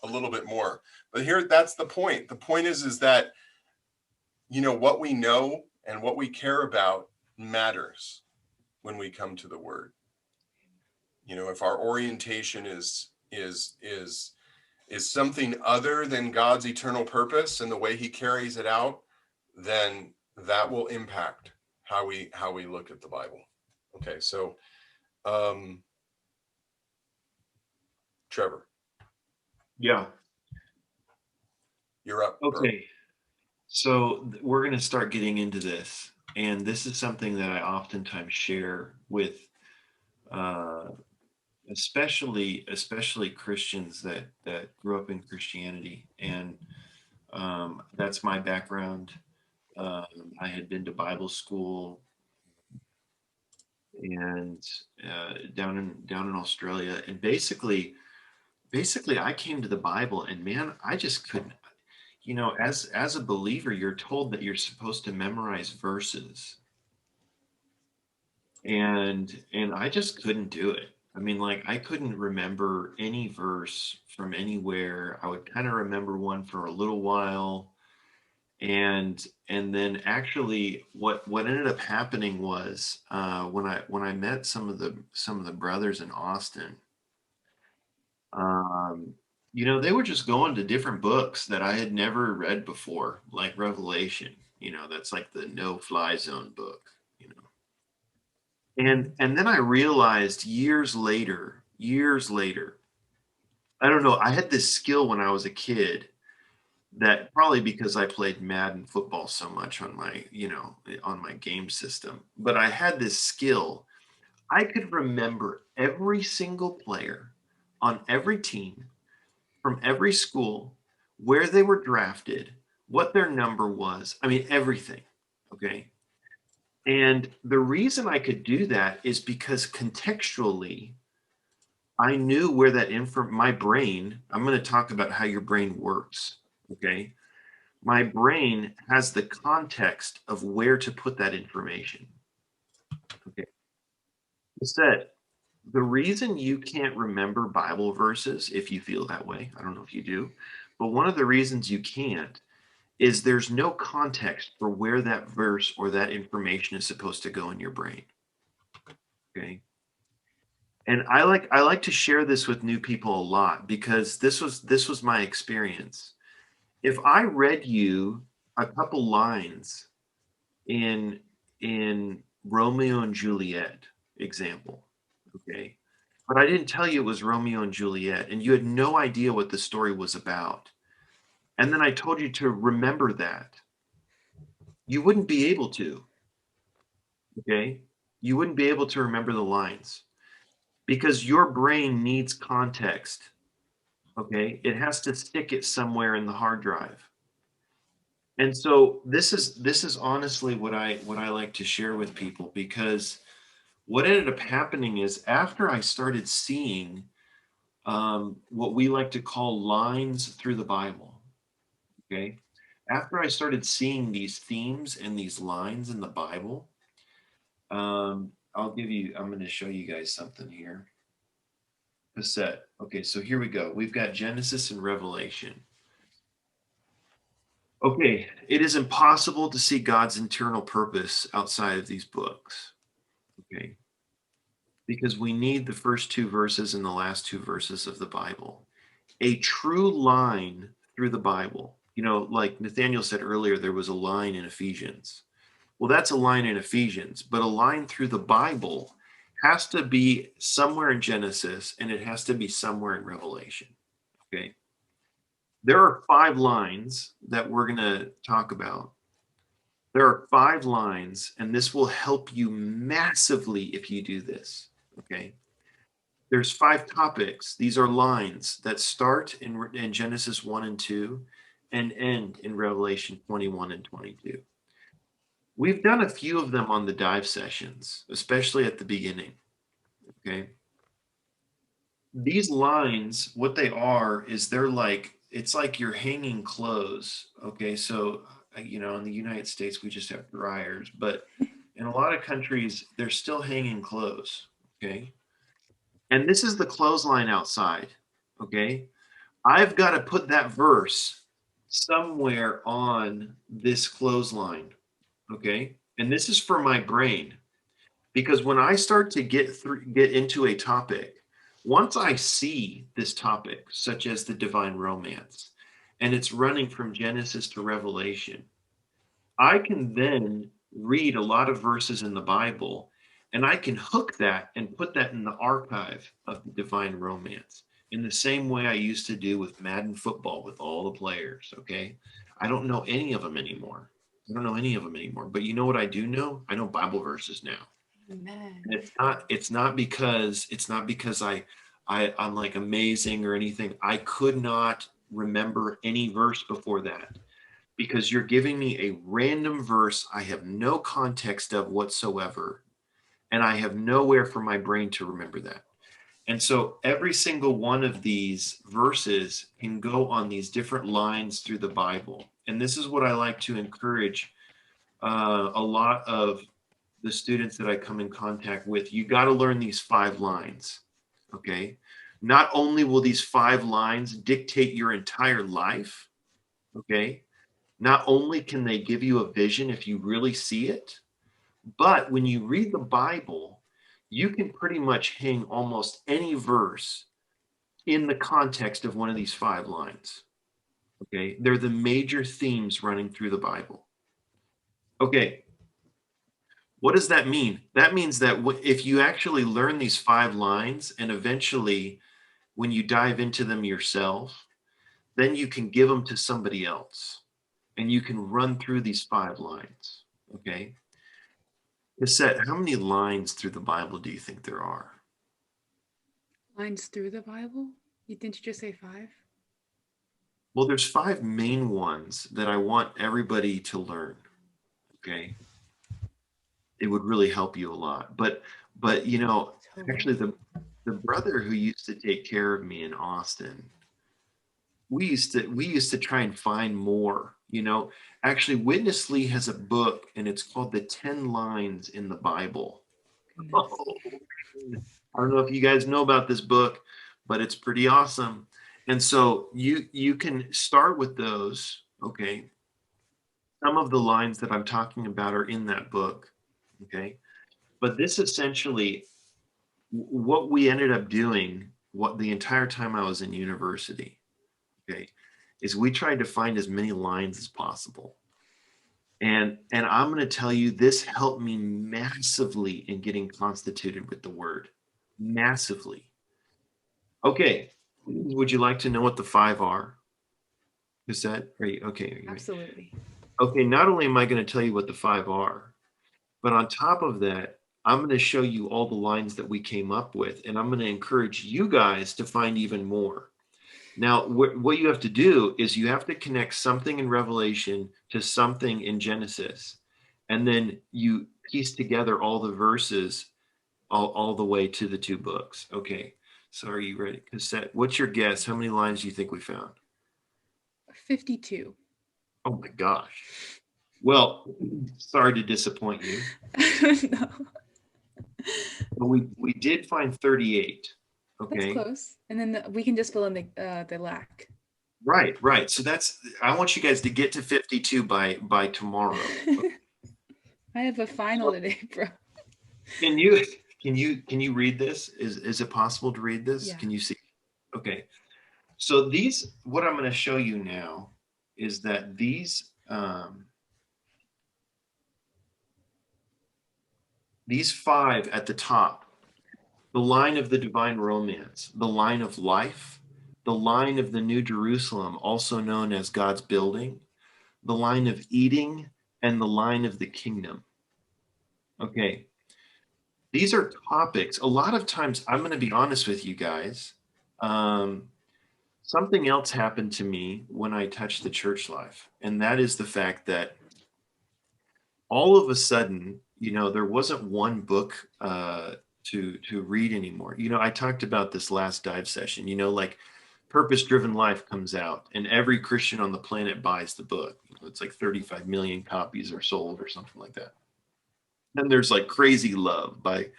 a little bit more. But here, that's the point. The point is that, what we know and what we care about matters when we come to the word. If our orientation is something other than God's eternal purpose and the way he carries it out, then that will impact how we look at the Bible. Okay, so Trevor. Yeah. You're up. Okay. Bro. So we're going to start getting into this. And this is something that I oftentimes share with especially Christians that grew up in Christianity. And that's my background. I had been to Bible school and down in Australia. And basically I came to the Bible and man, I just couldn't, as a believer, you're told that you're supposed to memorize verses. And I just couldn't do it. I mean, like I couldn't remember any verse from anywhere. I would kind of remember one for a little while. And then actually what ended up happening was when I met some of the brothers in Austin, um, they were just going to different books that I had never read before, like Revelation. That's like the no-fly zone book. And then I realized years later, I don't know, I had this skill when I was a kid that probably because I played Madden football so much on my game system, but I had this skill. I could remember every single player on every team from every school, where they were drafted, what their number was. I mean, everything. Okay. And the reason I could do that is because contextually, I knew where that my brain, I'm going to talk about how your brain works. Okay. My brain has the context of where to put that information. Okay. It's that the reason you can't remember Bible verses, if you feel that way, I don't know if you do, but one of the reasons you can't is there's no context for where that verse or that information is supposed to go in your brain. Okay. And I like to share this with new people a lot because this was my experience. If I read you a couple lines in Romeo and Juliet example, okay, but I didn't tell you it was Romeo and Juliet, and you had no idea what the story was about, and then I told you to remember that, you wouldn't be able to, okay? You wouldn't be able to remember the lines because your brain needs context, okay? It has to stick it somewhere in the hard drive. And so this is honestly what I like to share with people, because what ended up happening is after I started seeing what we like to call lines through the Bible. Okay. After I started seeing these themes and these lines in the Bible, I'm going to show you guys something here. Cassette. Okay, so here we go. We've got Genesis and Revelation. Okay, it is impossible to see God's internal purpose outside of these books. Okay, because we need the first two verses and the last two verses of the Bible. A true line through the Bible. You know, like Nathaniel said earlier, there was a line in Ephesians. Well, that's a line in Ephesians, but a line through the Bible has to be somewhere in Genesis and it has to be somewhere in Revelation. Okay. There are 5 lines that we're going to talk about. There are 5 lines, and this will help you massively if you do this. Okay. There's 5 topics. These are lines that start in Genesis 1 and 2 and end in Revelation 21 and 22. We've done a few of them on the dive sessions, especially at the beginning. Okay. These lines, what they are is they're like, it's like you're hanging clothes. Okay. So, in the United States, we just have dryers, but in a lot of countries, they're still hanging clothes. Okay. And this is the clothesline outside. Okay. I've got to put that verse somewhere on this clothesline. Okay. And this is for my brain, because when I start to get into a topic, once I see this topic, such as the divine romance, and it's running from Genesis to Revelation, I can then read a lot of verses in the Bible, and I can hook that and put that in the archive of the divine romance in the same way I used to do with Madden football with all the players. Okay. I don't know any of them anymore. I don't know any of them anymore. But you know what I do know? I know Bible verses now. Amen. And it's not because I'm like amazing or anything. I could not remember any verse before that, because you're giving me a random verse I have no context of whatsoever, and I have nowhere for my brain to remember that. And so every single one of these verses can go on these different lines through the Bible. And this is what I like to encourage a lot of the students that I come in contact with. You got to learn these 5 lines. Okay. Not only will these 5 lines dictate your entire life, okay, not only can they give you a vision if you really see it, but when you read the Bible, you can pretty much hang almost any verse in the context of one of these 5 lines. Okay. They're the major themes running through the Bible. Okay. What does that mean? That means that if you actually learn these 5 lines, and eventually when you dive into them yourself, then you can give them to somebody else and you can run through these 5 lines. Okay. Cassette, how many lines through the Bible do you think there are? Lines through the Bible? Didn't you just say 5? Well, there's 5 main ones that I want everybody to learn. Okay. It would really help you a lot. But actually Totally. the brother who used to take care of me in Austin, we used to try and find more. Actually, Witness Lee has a book, and it's called The 10 Lines in the Bible. Goodness. Oh, I don't know if you guys know about this book, but it's pretty awesome. And so you can start with those. Okay. Some of the lines that I'm talking about are in that book. Okay. But this essentially, what we ended up doing, what the entire time I was in university, okay, is we tried to find as many lines as possible. And I'm going to tell you, this helped me massively in getting constituted with the word. Massively. Okay. Would you like to know what the 5 are? Is that, are you okay? Absolutely. Okay. Not only am I going to tell you what the 5 are, but on top of that, I'm going to show you all the lines that we came up with, and I'm going to encourage you guys to find even more. Now, what you have to do is you have to connect something in Revelation to something in Genesis, and then you piece together all the verses all the way to the two books. Okay. So are you ready? Cassette, what's your guess? How many lines do you think we found? 52. Oh my gosh. Well, sorry to disappoint you, I don't know. but we did find 38. That's Okay. close. And then we can just fill in the lack. Right, right. So that's I want you guys to get to 52 by tomorrow. I have a final today, bro. Can you can you read this? Is it possible to read this? Yeah. Can you see? Okay. So these what I'm going to show you now is that these five at the top, the line of the divine romance, the line of life, the line of the New Jerusalem, also known as God's building, the line of eating, and the line of the kingdom. Okay. These are topics. A lot of times, I'm going to be honest with you guys. Um, Something else happened to me when I touched the church life, and that is the fact that all of a sudden, there wasn't one book to read anymore. I talked about this last dive session. Like Purpose Driven Life comes out, and every Christian on the planet buys the book. It's like 35 million copies are sold, or something like that. Then there's like Crazy Love by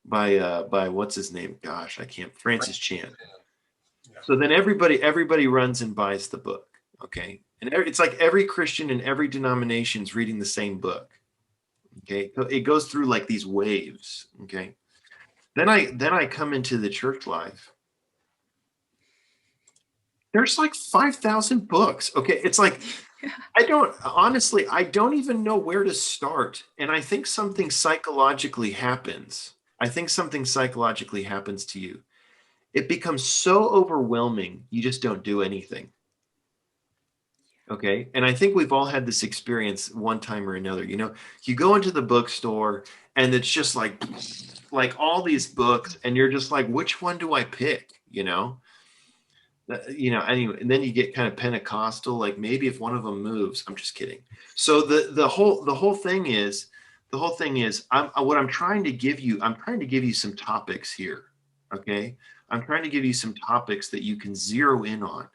what's his name? Gosh, I can't. Francis Chan. Yeah. So then everybody runs and buys the book. Okay, and it's like every Christian in every denomination is reading the same book. Okay, so it goes through like these waves. Okay, then I come into the church life. There's like 5,000 books. Okay, it's like I don't even know where to start. And I think something psychologically happens. I think something psychologically happens to you. It becomes so overwhelming, you just don't do anything. Okay. And I think we've all had this experience one time or another. You go into the bookstore and it's just like all these books, and you're just like, which one do I pick? Anyway, and then you get kind of Pentecostal, like maybe if one of them moves. I'm just kidding. So the whole thing is I'm trying to give you some topics here. Okay. I'm trying to give you some topics that you can zero in on.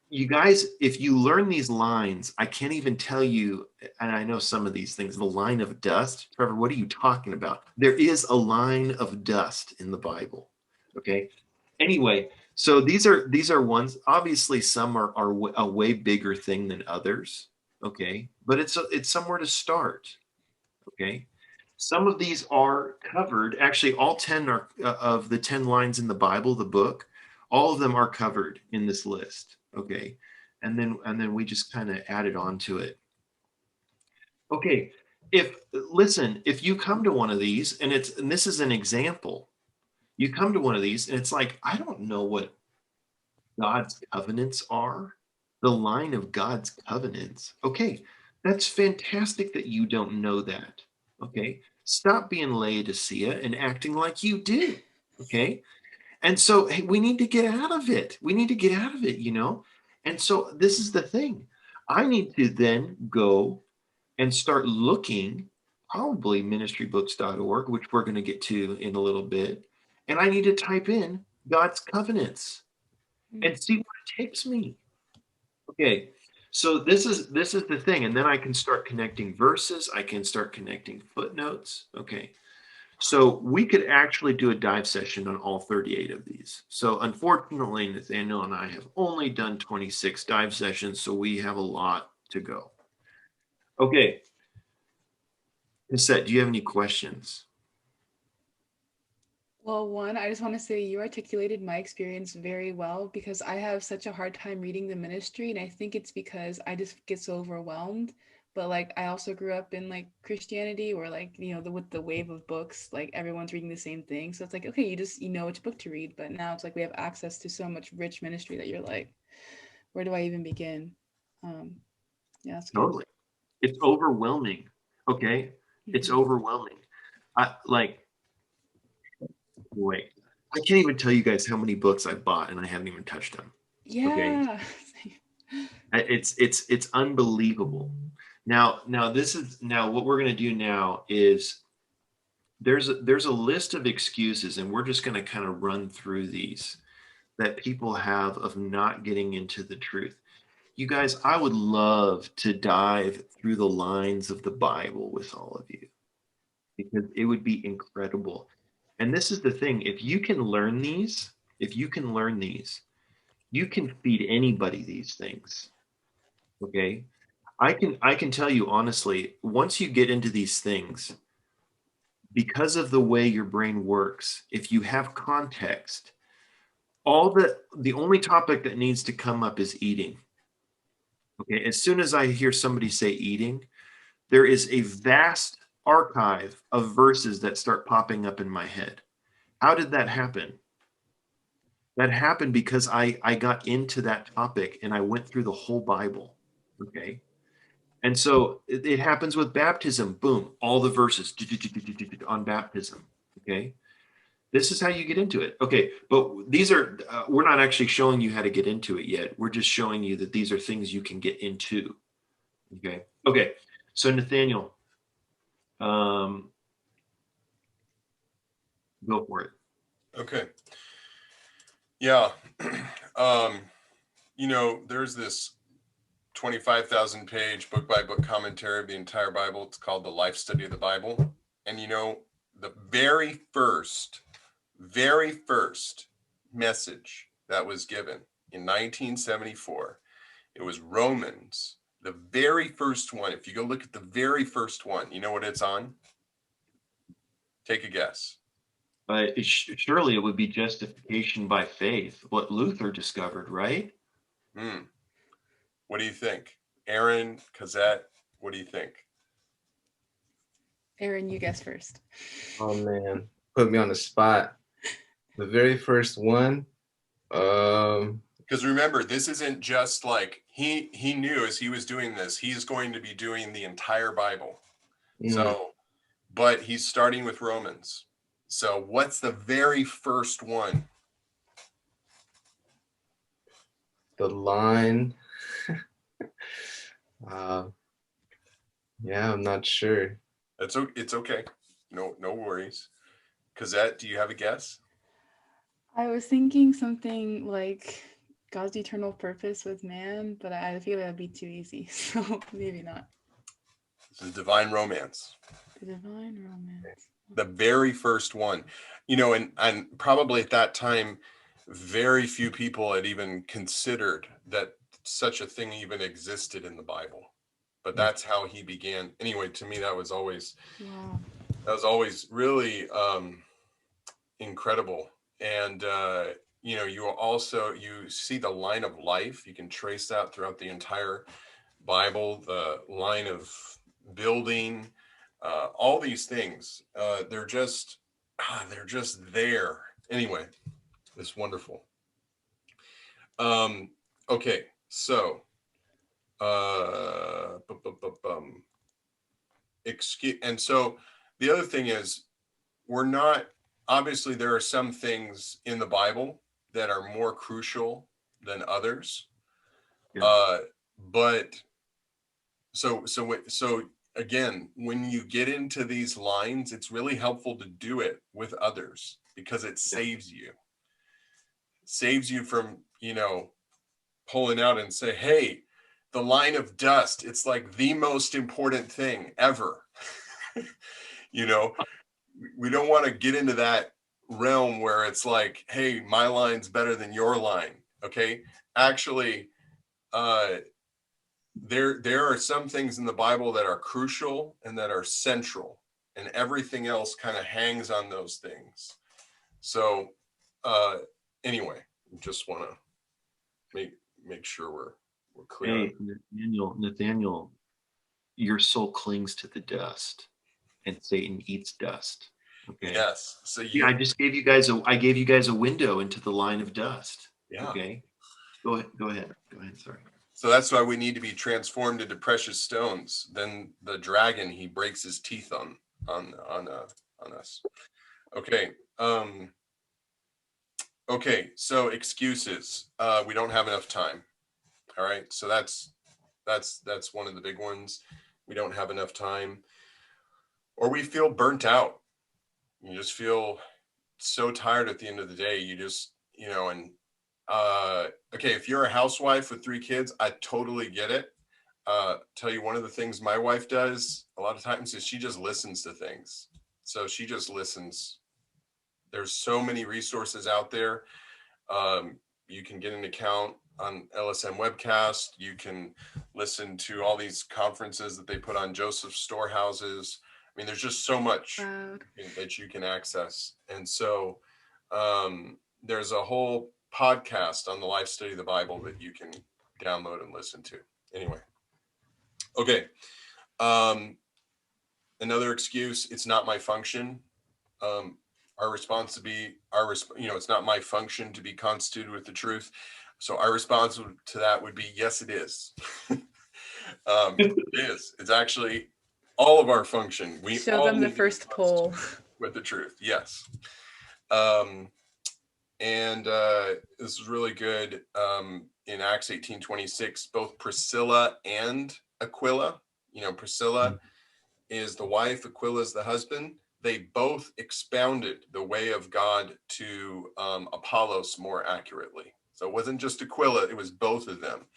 You guys, if you learn these lines, I can't even tell you, and I know some of these things, the line of dust. Trevor, what are you talking about? There is a line of dust in the Bible. Okay. Anyway, so these are ones. Obviously, some are a way bigger thing than others. Okay, but it's somewhere to start. Okay, some of these are covered. Actually, all 10 are of the 10 lines in the Bible, the book. All of them are covered in this list. Okay, and then we just kind of added on to it. Okay, if you come to one of these and this is an example, you come to one of these and it's like, I don't know what God's covenants are, the line of God's covenants. Okay, that's fantastic that you don't know that. Okay, stop being Laodicea and acting like you do. Okay, and so hey, we need to get out of it. We need to get out of it. And so this is the thing. I need to then go and start looking, probably ministrybooks.org, which we're going to get to in a little bit. And I need to type in God's covenants and see what it takes me. Okay. So this is the thing. And then I can start connecting verses. I can start connecting footnotes. Okay. So we could actually do a dive session on all 38 of these. So unfortunately, Nathaniel and I have only done 26 dive sessions, so we have a lot to go. Okay. Cassette, do you have any questions? Well, one, I just want to say you articulated my experience very well because I have such a hard time reading the ministry, and I think it's because I just get so overwhelmed. But like I also grew up in like Christianity where like, with the wave of books, like everyone's reading the same thing. So it's like, okay, you know which book to read, but now it's like we have access to so much rich ministry that you're like, where do I even begin? Um, yeah, that's good. Totally. It's overwhelming. Okay. It's Mhm. overwhelming. Wait, I can't even tell you guys how many books I bought and I haven't even touched them. Okay, Yeah. it's unbelievable. Now this is now what we're going to do now is there's a list of excuses, and we're just going to kind of run through these that people have of not getting into the truth. You guys, I would love to dive through the lines of the Bible with all of you because it would be incredible. And this is the thing, if you can learn these, if you can learn these, you can feed anybody these things. Okay? I can tell you honestly, once you get into these things, because of the way your brain works, if you have context, the only topic that needs to come up is eating. Okay, as soon as I hear somebody say eating, there is a vast archive of verses that start popping up in my head. How did that happen? That happened because I got into that topic and I went through the whole Bible. Okay. And so it happens with baptism. Boom, all the verses on baptism. Okay. This is how you get into it. Okay. But these are, we're not actually showing you how to get into it yet. We're just showing you that these are things you can get into. Okay. Okay. So, Nathaniel, um, go for it. Okay. Yeah. um, there's this 25,000 page book by book commentary of the entire Bible. It's called The Life Study of the Bible. And the very first message that was given in 1974, it was Romans, the very first one. If you go look at the very first one, you know what it's on? Take a guess. Surely it would be justification by faith, what Luther discovered, right? Hmm. What do you think? Aaron, Cosette, what do you think? Aaron, you guess first. Oh man, put me on the spot. The very first one. Because remember, this isn't just like he knew as he was doing this, he's going to be doing the entire Bible. So, but he's starting with Romans. So, what's the very first one? The line. Yeah, I'm not sure. It's okay. No worries. Cosette, do you have a guess? I was thinking something like God's eternal purpose with man, but I feel that'd be too easy, so maybe not. This is Divine Romance. The divine romance. The very first one. And probably at that time, very few people had even considered that such a thing even existed in the Bible. But that's how he began. Anyway, to me, that was always Wow. really incredible. And you see the line of life. You can trace that throughout the entire Bible, the line of building, all these things. They're just there. Anyway, it's wonderful. Okay, so excuse, and so the other thing is, we're not, obviously there are some things in the Bible that are more crucial than others. Yeah. But so again, when you get into these lines, it's really helpful to do it with others because it saves you from pulling out and say, hey, the line of dust, it's like the most important thing ever. you know we don't want to get into that realm where it's like, hey, my line's better than your line. Okay, actually, there are some things in the Bible that are crucial and that are central, and everything else kind of hangs on those things. So anyway, just want to make sure we're clear. Hey, Nathaniel, your soul clings to the dust, and Satan eats dust. Okay. Yes. So Yeah, I gave you guys a window into the line of dust. Yeah. Okay. Go ahead. Sorry. So that's why we need to be transformed into precious stones. Then the dragon, he breaks his teeth on us. Okay. Okay, so excuses. We don't have enough time. All right, so that's one of the big ones. We don't have enough time, or we feel burnt out. You just feel so tired at the end of the day. You just, and okay, if you're a housewife with 3 kids, I totally get it. Tell you one of the things my wife does a lot of times is she just listens to things. So she just listens. There's so many resources out there. You can get an account on LSM Webcast. You can listen to all these conferences that they put on Joseph Storehouses. I mean, there's just so much that you can access. And so there's a whole podcast on the life study of the Bible that you can download and listen to. Anyway. Okay. Another excuse, it's not my function. Our response to be it's not my function to be constituted with the truth. So our response to that would be, yes, it is. It is. It's actually all of our function. We show all them the need to be first poll with the truth. Yes. And this is really good. In Acts 18:26, both Priscilla and Aquila, Priscilla is the wife, Aquila is the husband. They both expounded the way of God to Apollos more accurately. So it wasn't just Aquila, it was both of them.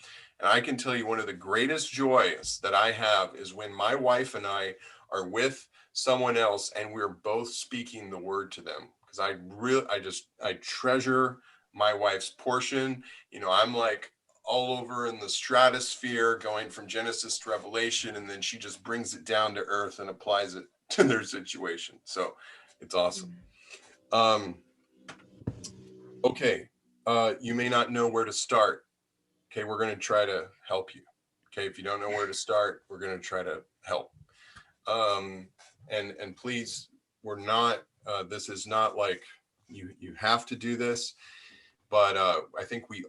And I can tell you one of the greatest joys that I have is when my wife and I are with someone else and we're both speaking the word to them. Because I treasure my wife's portion. I'm like all over in the stratosphere going from Genesis to Revelation, and then she just brings it down to earth and applies it to their situation. So it's awesome. Okay. You may not know where to start. Okay. We're going to try to help you. Okay. If you don't know where to start, we're going to try to help. And please, we're not, this is not like you have to do this, but I think we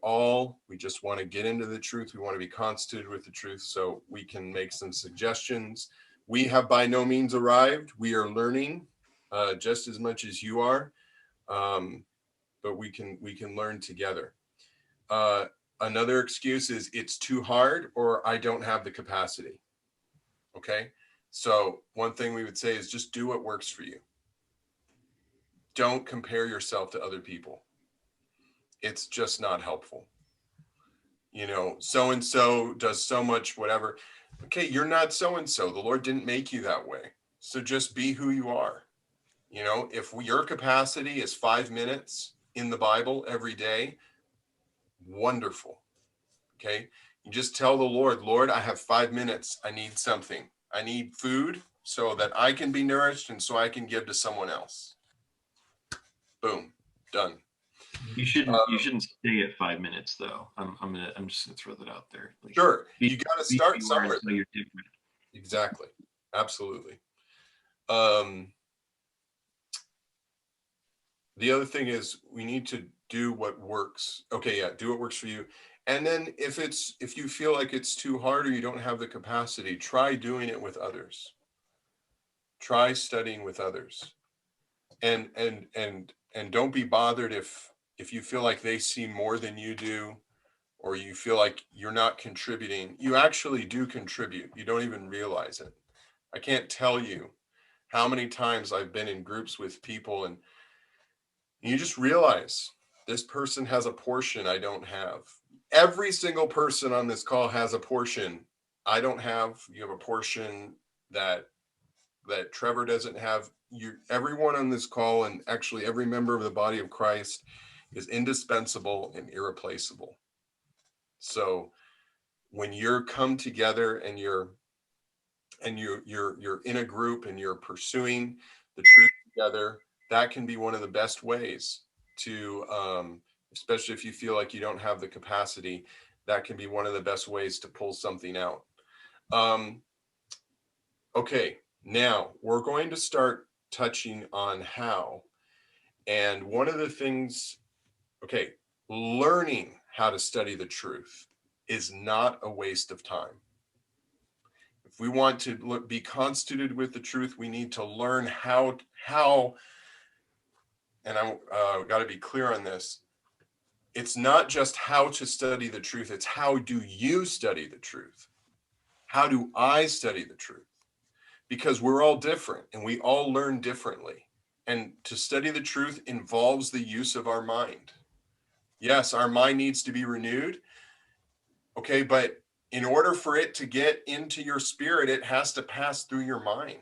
just want to get into the truth. We want to be constituted with the truth so we can make some suggestions. We have by no means arrived. We are learning just as much as you are, but we can learn together. Another excuse is it's too hard or I don't have the capacity. Okay. So one thing we would say is just do what works for you. Don't compare yourself to other people. It's just not helpful. So-and-so does so much, whatever. Okay, you're not so-and-so. The Lord didn't make you that way. So just be who you are. If your capacity is 5 minutes in the Bible every day, wonderful. Okay. You just tell the Lord, I have 5 minutes. I need something. I need food so that I can be nourished and so I can give to someone else. Boom, done. You shouldn't stay at 5 minutes though. I'm just gonna throw that out there. Like, sure, you got to start somewhere. So you're different. Exactly, absolutely. The other thing is we need to do what works. Okay, yeah, do what works for you. And then if you feel like it's too hard or you don't have the capacity, try doing it with others. Try studying with others. And don't be bothered if you feel like they see more than you do, or you feel like you're not contributing. You actually do contribute. You don't even realize it. I can't tell you how many times I've been in groups with people and you just realize this person has a portion I don't have. Every single person on this call has a portion I don't have. You have a portion that Trevor doesn't have. Everyone on this call, and actually every member of the body of Christ, is indispensable and irreplaceable. So when you're come together and you're in a group and you're pursuing the truth together, that can be one of the best ways to, especially if you feel like you don't have the capacity, that can be one of the best ways to pull something out. Okay, now we're going to start touching on how. And one of the things, okay, learning how to study the truth is not a waste of time. If we want to be constituted with the truth, we need to learn how, and I've got to be clear on this, it's not just how to study the truth, it's how do you study the truth? How do I study the truth? Because we're all different and we all learn differently. And to study the truth involves the use of our mind. Yes, our mind needs to be renewed. Okay, but in order for it to get into your spirit, it has to pass through your mind.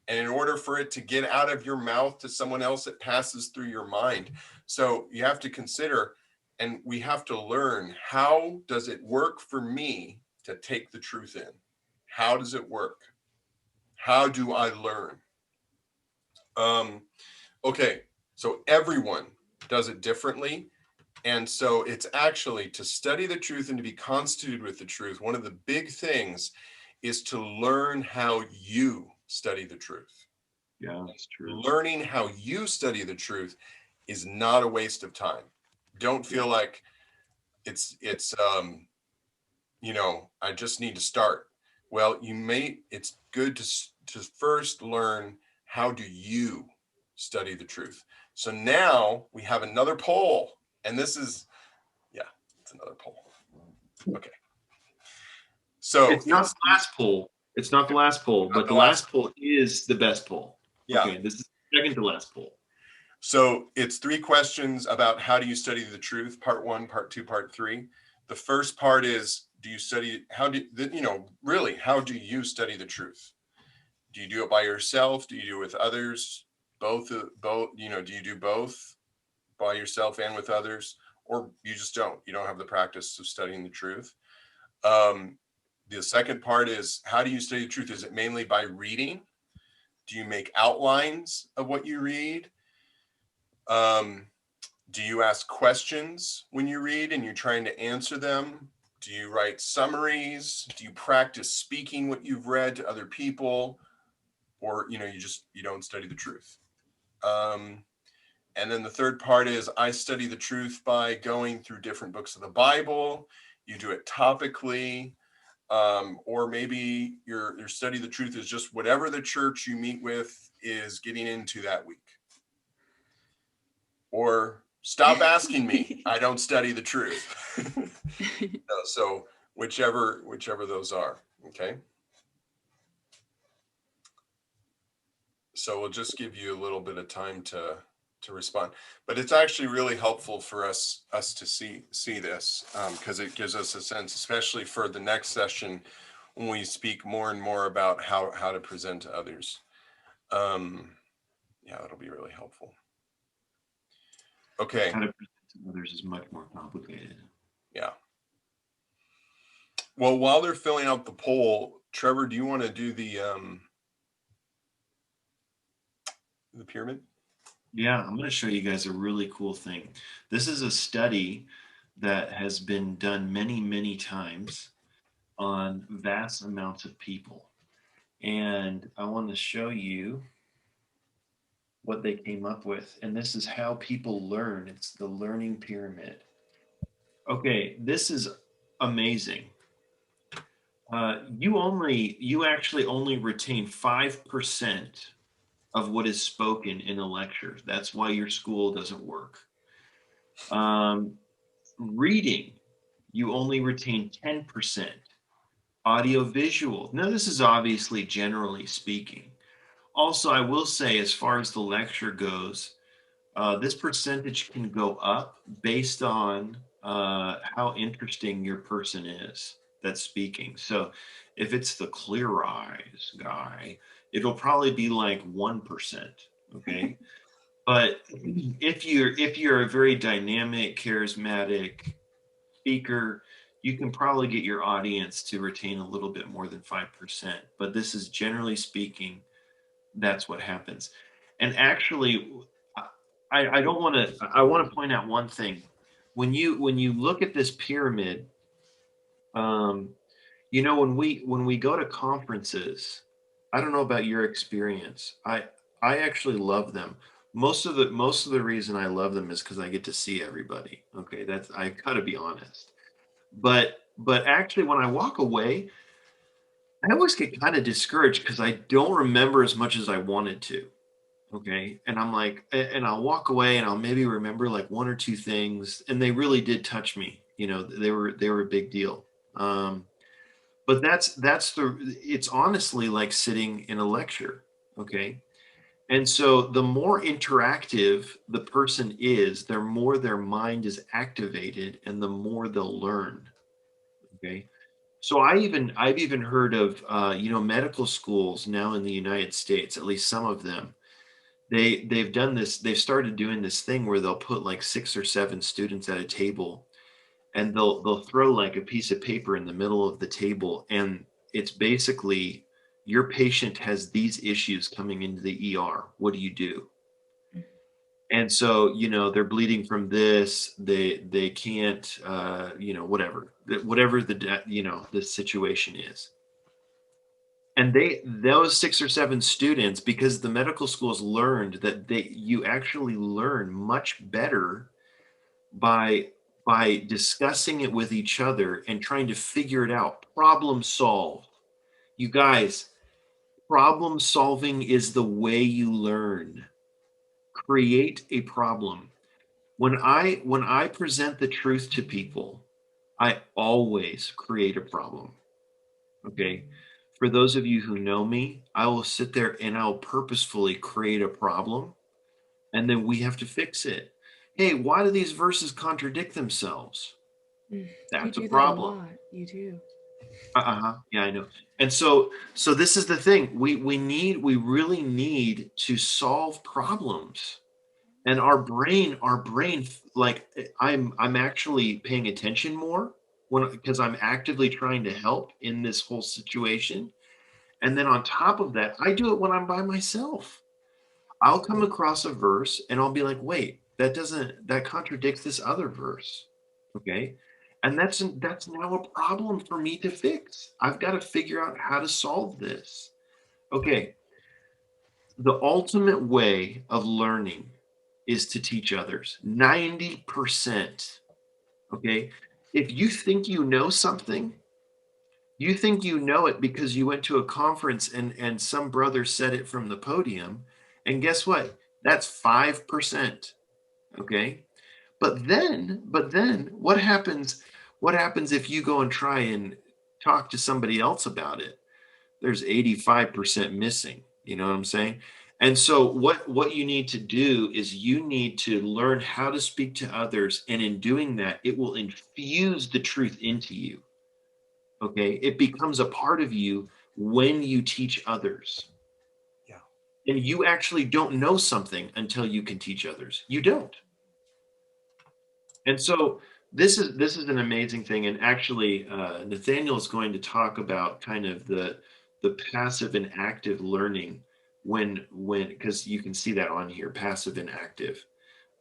And in order for it to get out of your mouth to someone else, it passes through your mind. So you have to consider, and we have to learn, how does it work for me to take the truth in? How does it work? How do I learn? Okay, so everyone does it differently. And so it's actually to study the truth and to be constituted with the truth. One of the big things is to learn how you study the truth. Yeah, that's true. Learning how you study the truth is not a waste of time. Don't feel like it's I just need to start. Well, it's good to first learn, how do you study the truth? So now we have another poll, and this is, it's another poll. Okay. So It's not the last poll. It's not the last poll, but the last poll is the best poll. Yeah. Okay, this is the second to last poll. So it's 3 questions about how do you study the truth, part 1, part 2, part 3. The first part is, do you study, really, how do you study the truth? Do you do it by yourself? Do you do it with others? Both, do you do both by yourself and with others? Or you just don't? You don't have the practice of studying the truth. The second part is, how do you study the truth? Is it mainly by reading? Do you make outlines of what you read? Do you ask questions when you read and you're trying to answer them? Do you write summaries? Do you practice speaking what you've read to other people? Or, you don't study the truth. And then the third part is, I study the truth by going through different books of the Bible. You do it topically. Or maybe your study of the truth is just whatever the church you meet with is getting into that week. Or stop asking me, I don't study the truth. So whichever those are. Okay. So we'll just give you a little bit of time to respond, but it's actually really helpful for us to see this, because it gives us a sense, especially for the next session when we speak more and more about how to present to others. That'll be really helpful. Okay. How to present to others is much more complicated. Yeah. Well, while they're filling out the poll, Trevor, do you want to do the pyramid? Yeah, I'm going to show you guys a really cool thing. This is a study that has been done many, many times on vast amounts of people. And I want to show you what they came up with. And this is how people learn. It's the learning pyramid. Okay, this is amazing. You actually only retain 5% of what is spoken in a lecture. That's why your school doesn't work. Reading, you only retain 10%. Audiovisual, now this is obviously generally speaking. Also, I will say, as far as the lecture goes, this percentage can go up based on how interesting your person is that's speaking. So if it's the clear eyes guy, it'll probably be like 1%. Okay. But if you're a very dynamic, charismatic speaker, you can probably get your audience to retain a little bit more than 5%. But this is generally speaking, that's what happens. And actually, I don't want to. I want to point out one thing. When you look at this pyramid, when we go to conferences, I don't know about your experience. I actually love them. Most of the reason I love them is because I get to see everybody. Okay, that's, I gotta be honest. But actually, when I walk away, I always get kind of discouraged because I don't remember as much as I wanted to. Okay. And I'm like, and I'll walk away and I'll maybe remember like one or two things. And they really did touch me. They were a big deal. But it's honestly like sitting in a lecture. Okay. And so the more interactive the person is, the more their mind is activated and the more they'll learn. Okay. So I've even heard of medical schools now in the United States, at least some of them. They've started doing this thing where they'll put like 6 or 7 students at a table, and they'll throw like a piece of paper in the middle of the table, and it's basically your patient has these issues coming into the ER. What do you do? And so, they're bleeding from this, they can't, whatever the situation is. And those 6 or 7 students, because the medical schools learned that you actually learn much better by discussing it with each other and trying to figure it out, problem solve. You guys, problem solving is the way you learn. Create a problem. When I present the truth to people, I always create a problem. Okay. For those of you who know me, I will sit there and I'll purposefully create a problem, and then we have to fix it. Hey, why do these verses contradict themselves? You That's a do that a problem. lot. You do. Uh-huh. Yeah, I know. And so this is the thing. We really need to solve problems. And our brain, like, I'm actually paying attention more because I'm actively trying to help in this whole situation. And then on top of that, I do it when I'm by myself. I'll come across a verse and I'll be like, wait, that contradicts this other verse. Okay. And that's now a problem for me to fix. I've got to figure out how to solve this. Okay. The ultimate way of learning is to teach others. 90%. Okay. If you think you know something, you think you know it because you went to a conference and some brother said it from the podium. And guess what? That's 5%. Okay. But then what happens if you go and try and talk to somebody else about it? There's 85% missing. You know what I'm saying? And so what you need to do is you need to learn how to speak to others. And in doing that, it will infuse the truth into you. Okay. It becomes a part of you when you teach others. Yeah. And you actually don't know something until you can teach others. You don't. And so this is an amazing thing. And actually, Nathaniel is going to talk about kind of the passive and active learning when because you can see that on here, passive and active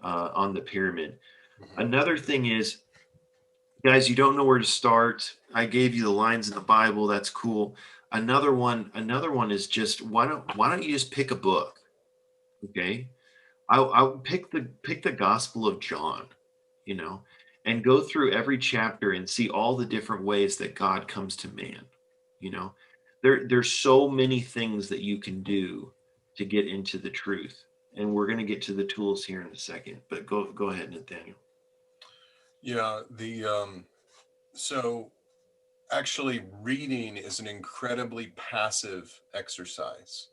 on the pyramid. Mhm. Another thing is, guys, you don't know where to start. I gave you the lines in the Bible. That's cool. Another one is just why don't you just pick a book? Okay. I'll pick the Gospel of John, you know, and go through every chapter and see all the different ways that God comes to man. You know, there's so many things that you can do to get into the truth, and we're going to get to the tools here in a second. But go ahead, Nathaniel. Yeah, so actually reading is an incredibly passive exercise.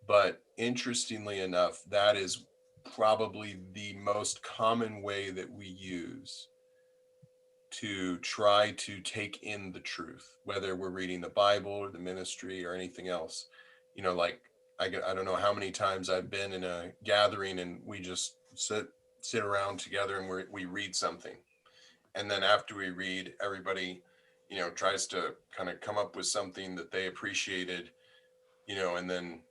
But interestingly enough, that is probably the most common way that we use to try to take in the truth, whether we're reading the Bible or the ministry or anything else. Like I don't know how many times I've been in a gathering and we just sit around together and we read something. And then after we read, everybody, tries to kind of come up with something that they appreciated, and then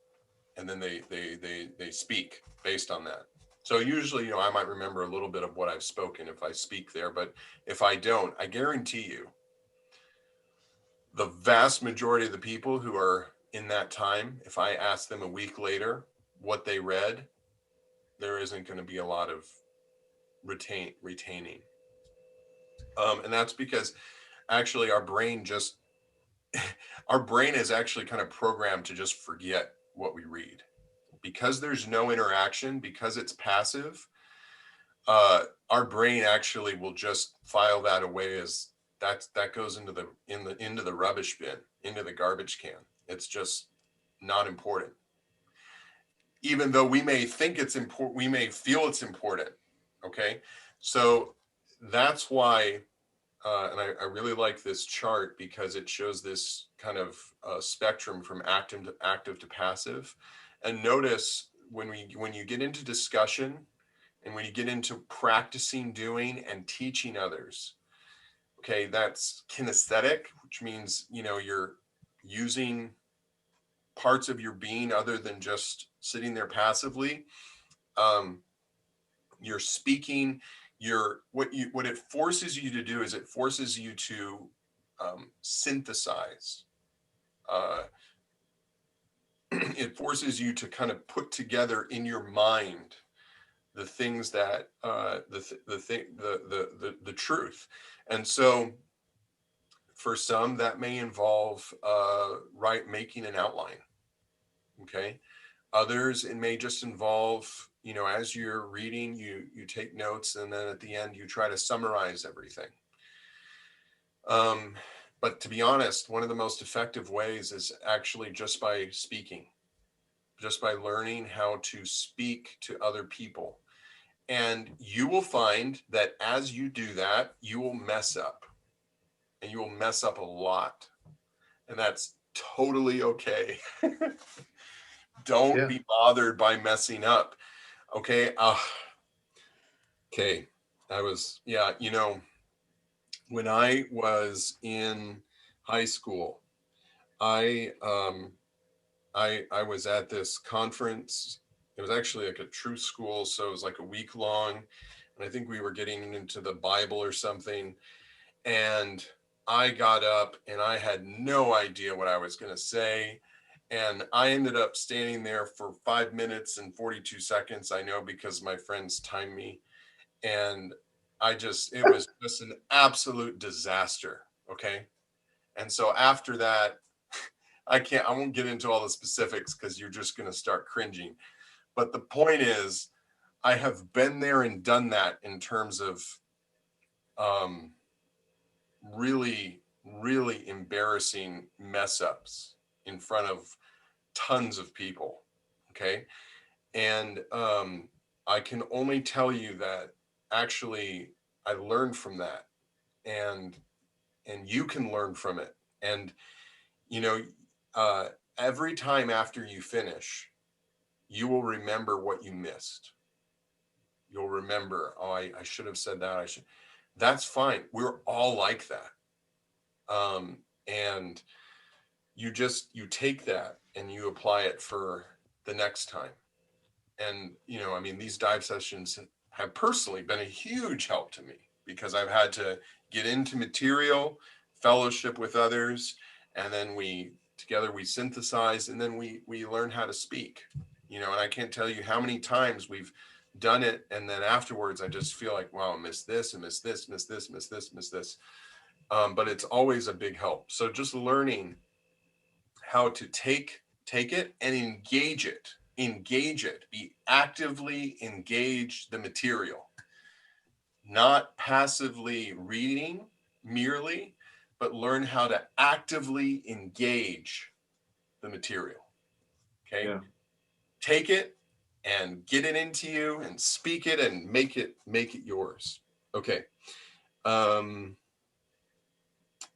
they speak based on that. So usually, I might remember a little bit of what I've spoken if I speak there, but if I don't, I guarantee you the vast majority of the people who are in that time, if I ask them a week later what they read, there isn't going to be a lot of retaining. And that's because actually our brain is actually kind of programmed to just forget what we read because there's no interaction, because it's passive, our brain actually will just file that away as that goes into the rubbish bin, into the garbage can. It's just not important. Even though we may think it's important, we may feel it's important. Okay. So that's why, and I really like this chart because it shows this kind of spectrum from active to passive. And notice when you get into discussion and when you get into practicing doing and teaching others, okay, that's kinesthetic, which means, you're using parts of your being other than just sitting there passively. You're speaking. What it forces you to do is it forces you to synthesize. Uh, it forces you to kind of put together in your mind the things that the truth. And so for some that may involve making an outline. Okay. Others, it may just involve, as you're reading, you take notes, and then at the end you try to summarize everything. But to be honest, one of the most effective ways is actually just by speaking, just by learning how to speak to other people. And you will find that as you do that, you will mess up, and you will mess up a lot. And that's totally okay. Don't be bothered by messing up. Okay. Okay. When I was in high school, I was at this conference. It was actually like a truth school, so it was like a week long, and I think we were getting into the Bible or something. And I got up and I had no idea what I was going to say. And I ended up standing there for 5 minutes and 42 seconds. I know because my friends timed me. And it was just an absolute disaster. Okay. And so after that, I won't get into all the specifics because you're just going to start cringing. But the point is, I have been there and done that in terms of really, really embarrassing mess ups in front of tons of people. Okay. And I can only tell you that actually I learned from that, and you can learn from it. And, you know, uh, every time after you finish, you will remember what you missed. You'll remember, oh, I should have said that. That's fine. We're all like that. And you take that and you apply it for the next time. And, these dive sessions have personally been a huge help to me because I've had to get into material, fellowship with others, and then we synthesize, and then we learn how to speak, and I can't tell you how many times we've done it. And then afterwards, I just feel like, wow, I missed this and missed this, missed this, missed this, missed this. But it's always a big help. So just learning how to take it and engage it, be actively engage the material, not passively reading merely, but learn how to actively engage the material. Okay. Yeah. Take it and get it into you and speak it and make it yours. Okay.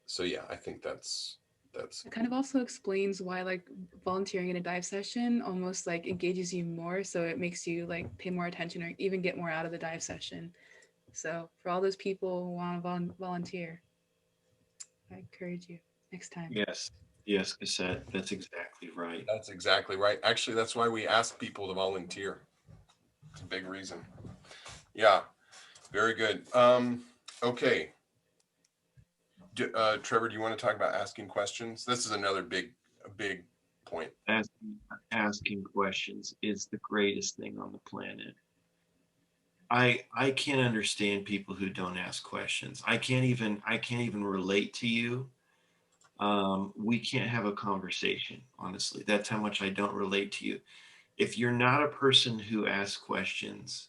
So yeah, I think that's It kind of also explains why like volunteering in a dive session almost like engages you more, so it makes you like pay more attention or even get more out of the dive session. So for all those people who want to volunteer, I encourage you next time. Yes, Cassette. That's exactly right. That's exactly right. Actually, that's why we ask people to volunteer. It's a big reason. Yeah, very good. Okay. Trevor, do you want to talk about asking questions? This is another big point. Asking questions is the greatest thing on the planet. I can't understand people who don't ask questions. I can't even relate to you. We can't have a conversation, honestly. That's how much I don't relate to you. if you're not a person who asks questions,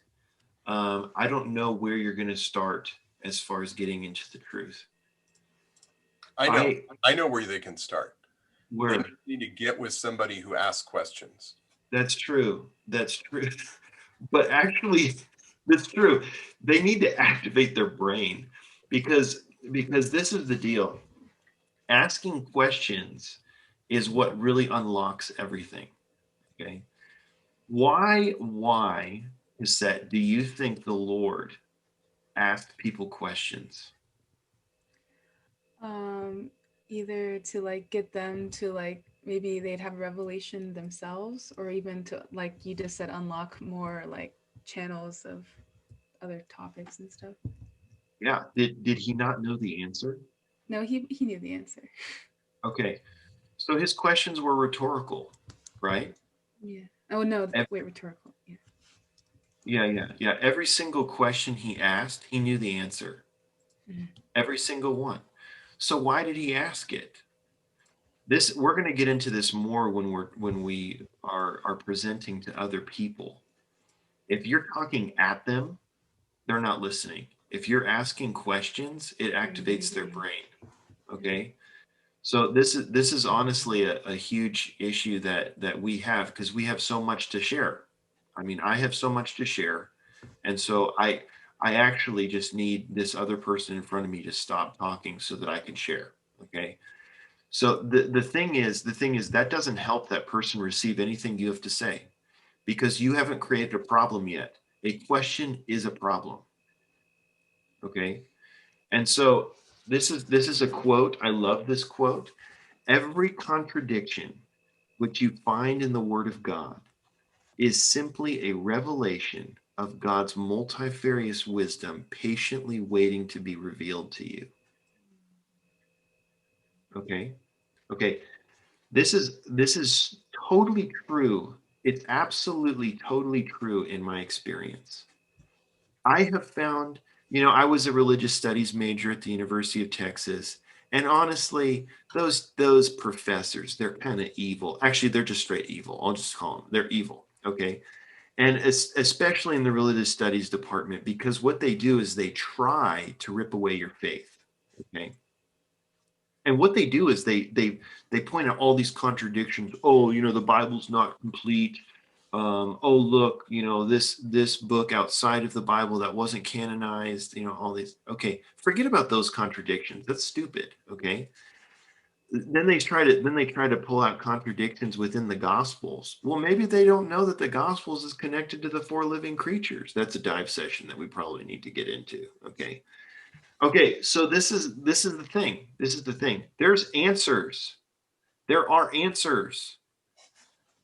I don't know where you're going to start as far as getting into the truth. I know. I I know where they can start. They where need to get with somebody who asks questions. That's true. That's true. But actually, that's true. They need to activate their brain because this is the deal. Asking questions is what really unlocks everything. Okay. Why is that? Do you think the Lord asked people questions? Um, Either to like get them to like maybe they'd have a revelation themselves, or even to like you just said, unlock more like channels of other topics and stuff. Yeah. Did he not know the answer? No, he knew the answer. Okay. So his questions were rhetorical, right? Yeah. Oh no, Ev- wait, rhetorical. Yeah. yeah. Every single question he asked, he knew the answer. Mhm. Every single one. So why did he ask it? This we're going to get into this more when we are presenting to other people. If you're talking at them, they're not listening. If you're asking questions, it They're activates their engaging. brain. Okay. So this is honestly a huge issue that we have because we have so much to share. I mean, I have so much to share, and so I actually just need this other person in front of me to stop talking so that I can share. Okay. So the thing is that doesn't help that person receive anything you have to say because you haven't created a problem yet. A question is a problem. Okay. And so this is a quote. I love this quote. Every contradiction which you find in the Word of God is simply a revelation of God's multifarious wisdom patiently waiting to be revealed to you. Okay? Okay. This is totally true. It's absolutely totally true in my experience. I have found, I was a religious studies major at the University of Texas, and honestly, those professors, they're kind of evil. Actually, they're just straight evil. I'll just call them. They're evil. Okay. And especially in the religious studies department, because what they do is they try to rip away your faith. Okay. And what they do is they point out all these contradictions. Oh, the Bible's not complete. Oh, look, this book outside of the Bible that wasn't canonized. All these. Okay, forget about those contradictions. That's stupid. Okay. Then they try to pull out contradictions within the Gospels. Well, maybe they don't know that the Gospels is connected to the four living creatures. That's a dive session that we probably need to get into. Okay. Okay, so this is the thing. This is the thing. There's answers. There are answers.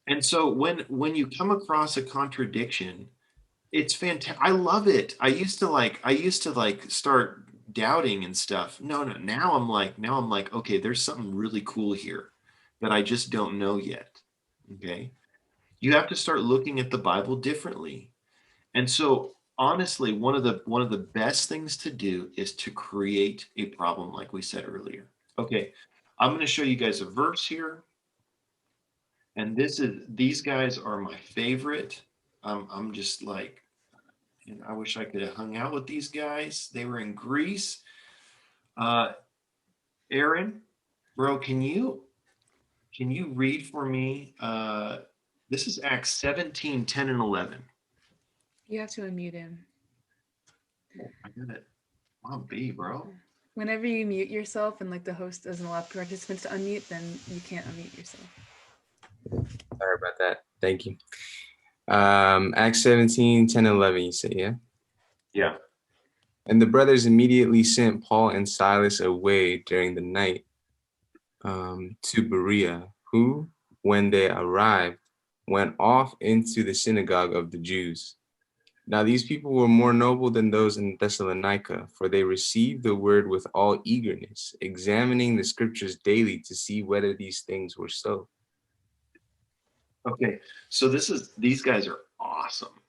And so when you come across a contradiction, it's fantastic. I love it. I used to like start doubting and stuff. No, no. Now I'm like, okay, there's something really cool here that I just don't know yet. Okay. You have to start looking at the Bible differently. And so honestly, one of the best things to do is to create a problem like we said earlier. Okay. I'm going to show you guys a verse here, and these guys are my favorite. I'm just like, and I wish I could have hung out with these guys. They were in Greece. Uh Aaron, bro, can you read for me? This is Acts 17, 10, and 11. You have to unmute him. I got it. Wow, B, bro. Whenever you mute yourself and like the host doesn't allow participants to unmute, then you can't unmute yourself. Sorry about that. Thank you. Acts 17, 10, 11, you say, yeah? Yeah. And the brothers immediately sent Paul and Silas away during the night to Berea, who, when they arrived, went off into the synagogue of the Jews. Now these people were more noble than those in Thessalonica, for they received the word with all eagerness, examining the scriptures daily to see whether these things were so. Okay, so these guys are awesome.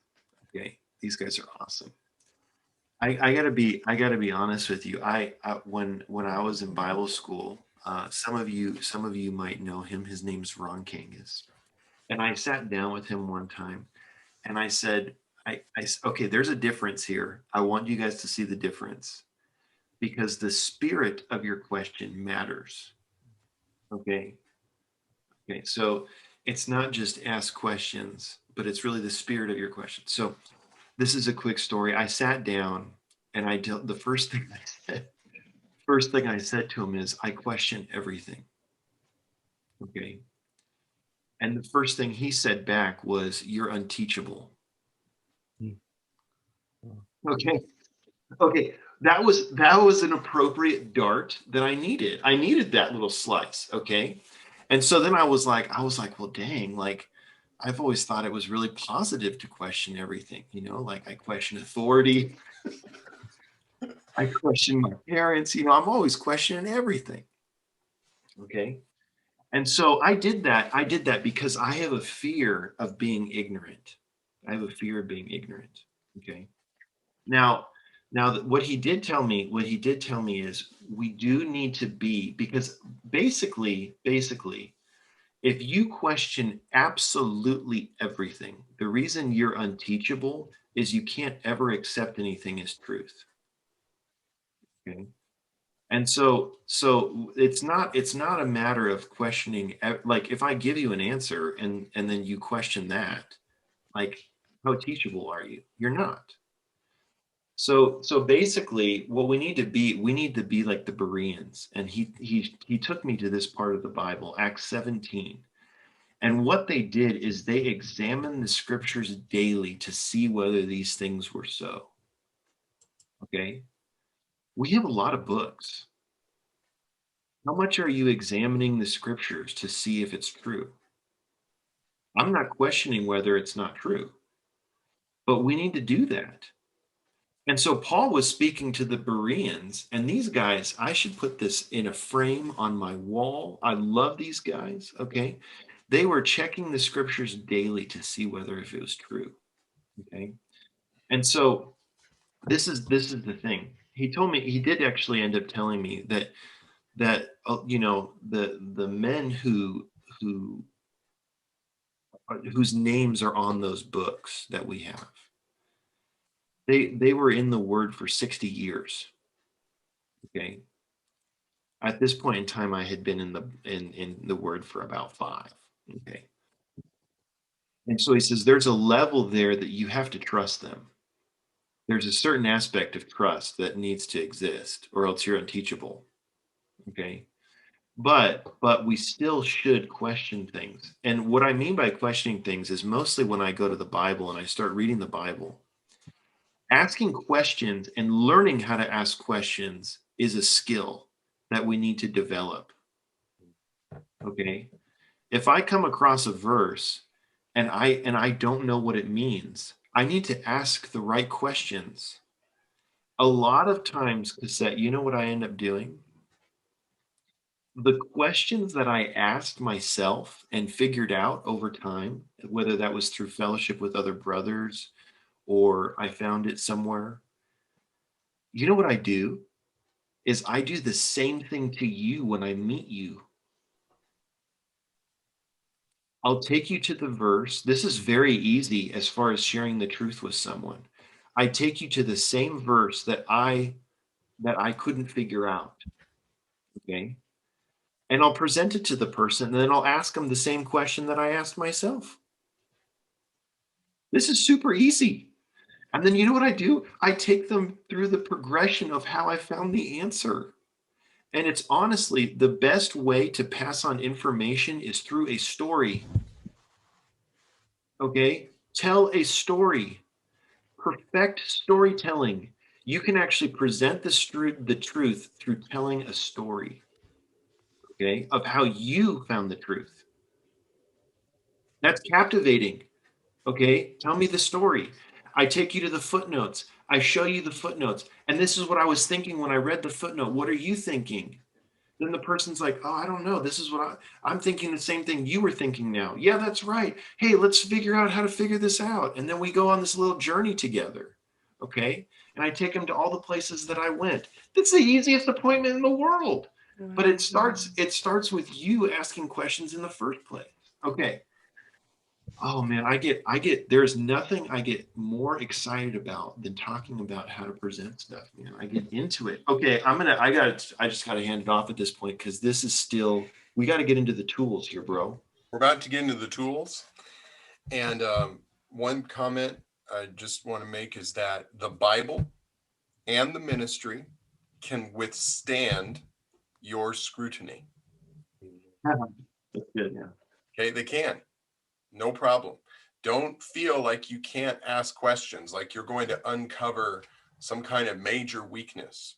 Okay, these guys are awesome. I gotta be honest with you. When I was in Bible school, some of you might know him. His name's Ron Kangas. And I sat down with him one time and I said, okay, there's a difference here. I want you guys to see the difference because the spirit of your question matters. Okay. Okay. So it's not just ask questions, but it's really the spirit of your question. So this is a quick story. I sat down and the first thing I said to him is, I question everything. Okay. And the first thing he said back was, you're unteachable. Okay. Okay. That was an appropriate dart that I needed. I needed that little slice. Okay. And so then I was like, well, dang, like I've always thought it was really positive to question everything, like I question authority. I question my parents, I'm always questioning everything. Okay. And so I did that. I did that because I have a fear of being ignorant. I have a fear of being ignorant. Okay. Now, what he did tell me is we do need to be, because basically, if you question absolutely everything, the reason you're unteachable is you can't ever accept anything as truth. Okay. And so it's not a matter of questioning, like if I give you an answer and then you question that, like how teachable are you? You're not. So basically what we need to be like the Bereans. And he took me to this part of the Bible, Acts 17. And what they did is they examined the scriptures daily to see whether these things were so. Okay? We have a lot of books. How much are you examining the scriptures to see if it's true? I'm not questioning whether it's not true, but we need to do that. And so Paul was speaking to the Bereans, and these guys, I should put this in a frame on my wall. I love these guys. Okay. They were checking the scriptures daily to see whether if it was true. Okay. And so this is the thing. He told me, he did actually end up telling me that the men who whose names are on those books that we have, they were in the word for 60 years. Okay. At this point in time, I had been in the word for about 5. Okay. And so he says there's a level there that you have to trust them. There's a certain aspect of trust that needs to exist, or else you're unteachable. Okay. But we still should question things. And what I mean by questioning things is mostly when I go to the Bible and I start reading the Bible, asking questions and learning how to ask questions is a skill that we need to develop. Okay. If I come across a verse and I don't know what it means, I need to ask the right questions. A lot of times, Cassette, you know what I end up doing? The questions that I asked myself and figured out over time, whether that was through fellowship with other brothers or I found it somewhere, you know what I do? Is I do the same thing to you when I meet you. I'll take you to the verse. This is very easy as far as sharing the truth with someone. I take you to the same verse that I couldn't figure out. Okay. And I'll present it to the person, and then I'll ask them the same question that I asked myself. This is super easy. And then you know what I do? I take them through the progression of how I found the answer. And it's honestly the best way to pass on information is through a story. Okay? Tell a story. Perfect storytelling. You can actually present the truth through telling a story, okay, of how you found the truth. That's captivating. Okay, tell me the story. I take you to the footnotes. I show you the footnotes. And this is what I was thinking when I read the footnote. What are you thinking? Then the person's like, oh, I don't know. This is what I'm thinking the same thing you were thinking now. Yeah, that's right. Hey, let's figure out how to figure this out. And then we go on this little journey together. Okay. And I take them to all the places that I went. That's the easiest appointment in the world. But it starts with you asking questions in the first place. Okay. Oh man, there's nothing I get more excited about than talking about how to present stuff. Man, I get into it. Okay, I just gotta hand it off at this point because this is still, we got to get into the tools here, bro. We're about to get into the tools. And one comment I just want to make is that the Bible and the ministry can withstand your scrutiny. That's good, yeah. Okay, they can. No problem. Don't feel like you can't ask questions, like you're going to uncover some kind of major weakness.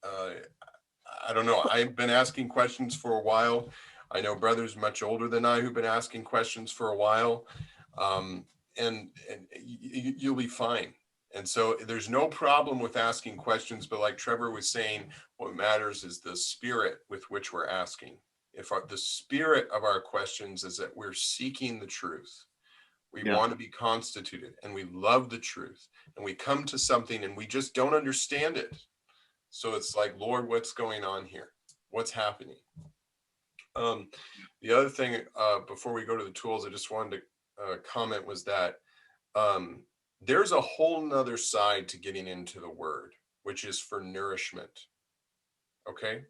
I don't know. I've been asking questions for a while. I know brothers much older than I who've been asking questions for a while, and you'll be fine. And so there's no problem with asking questions, but like Trevor was saying, what matters is the spirit with which we're asking. If the spirit of our questions is that we're seeking the truth, we Yeah. want to be constituted, and we love the truth, and we come to something and we just don't understand it. So it's like, Lord, what's going on here? What's happening? The other thing, before we go to the tools, I just wanted to comment was that there's a whole nother side to getting into the word, which is for nourishment. Okay.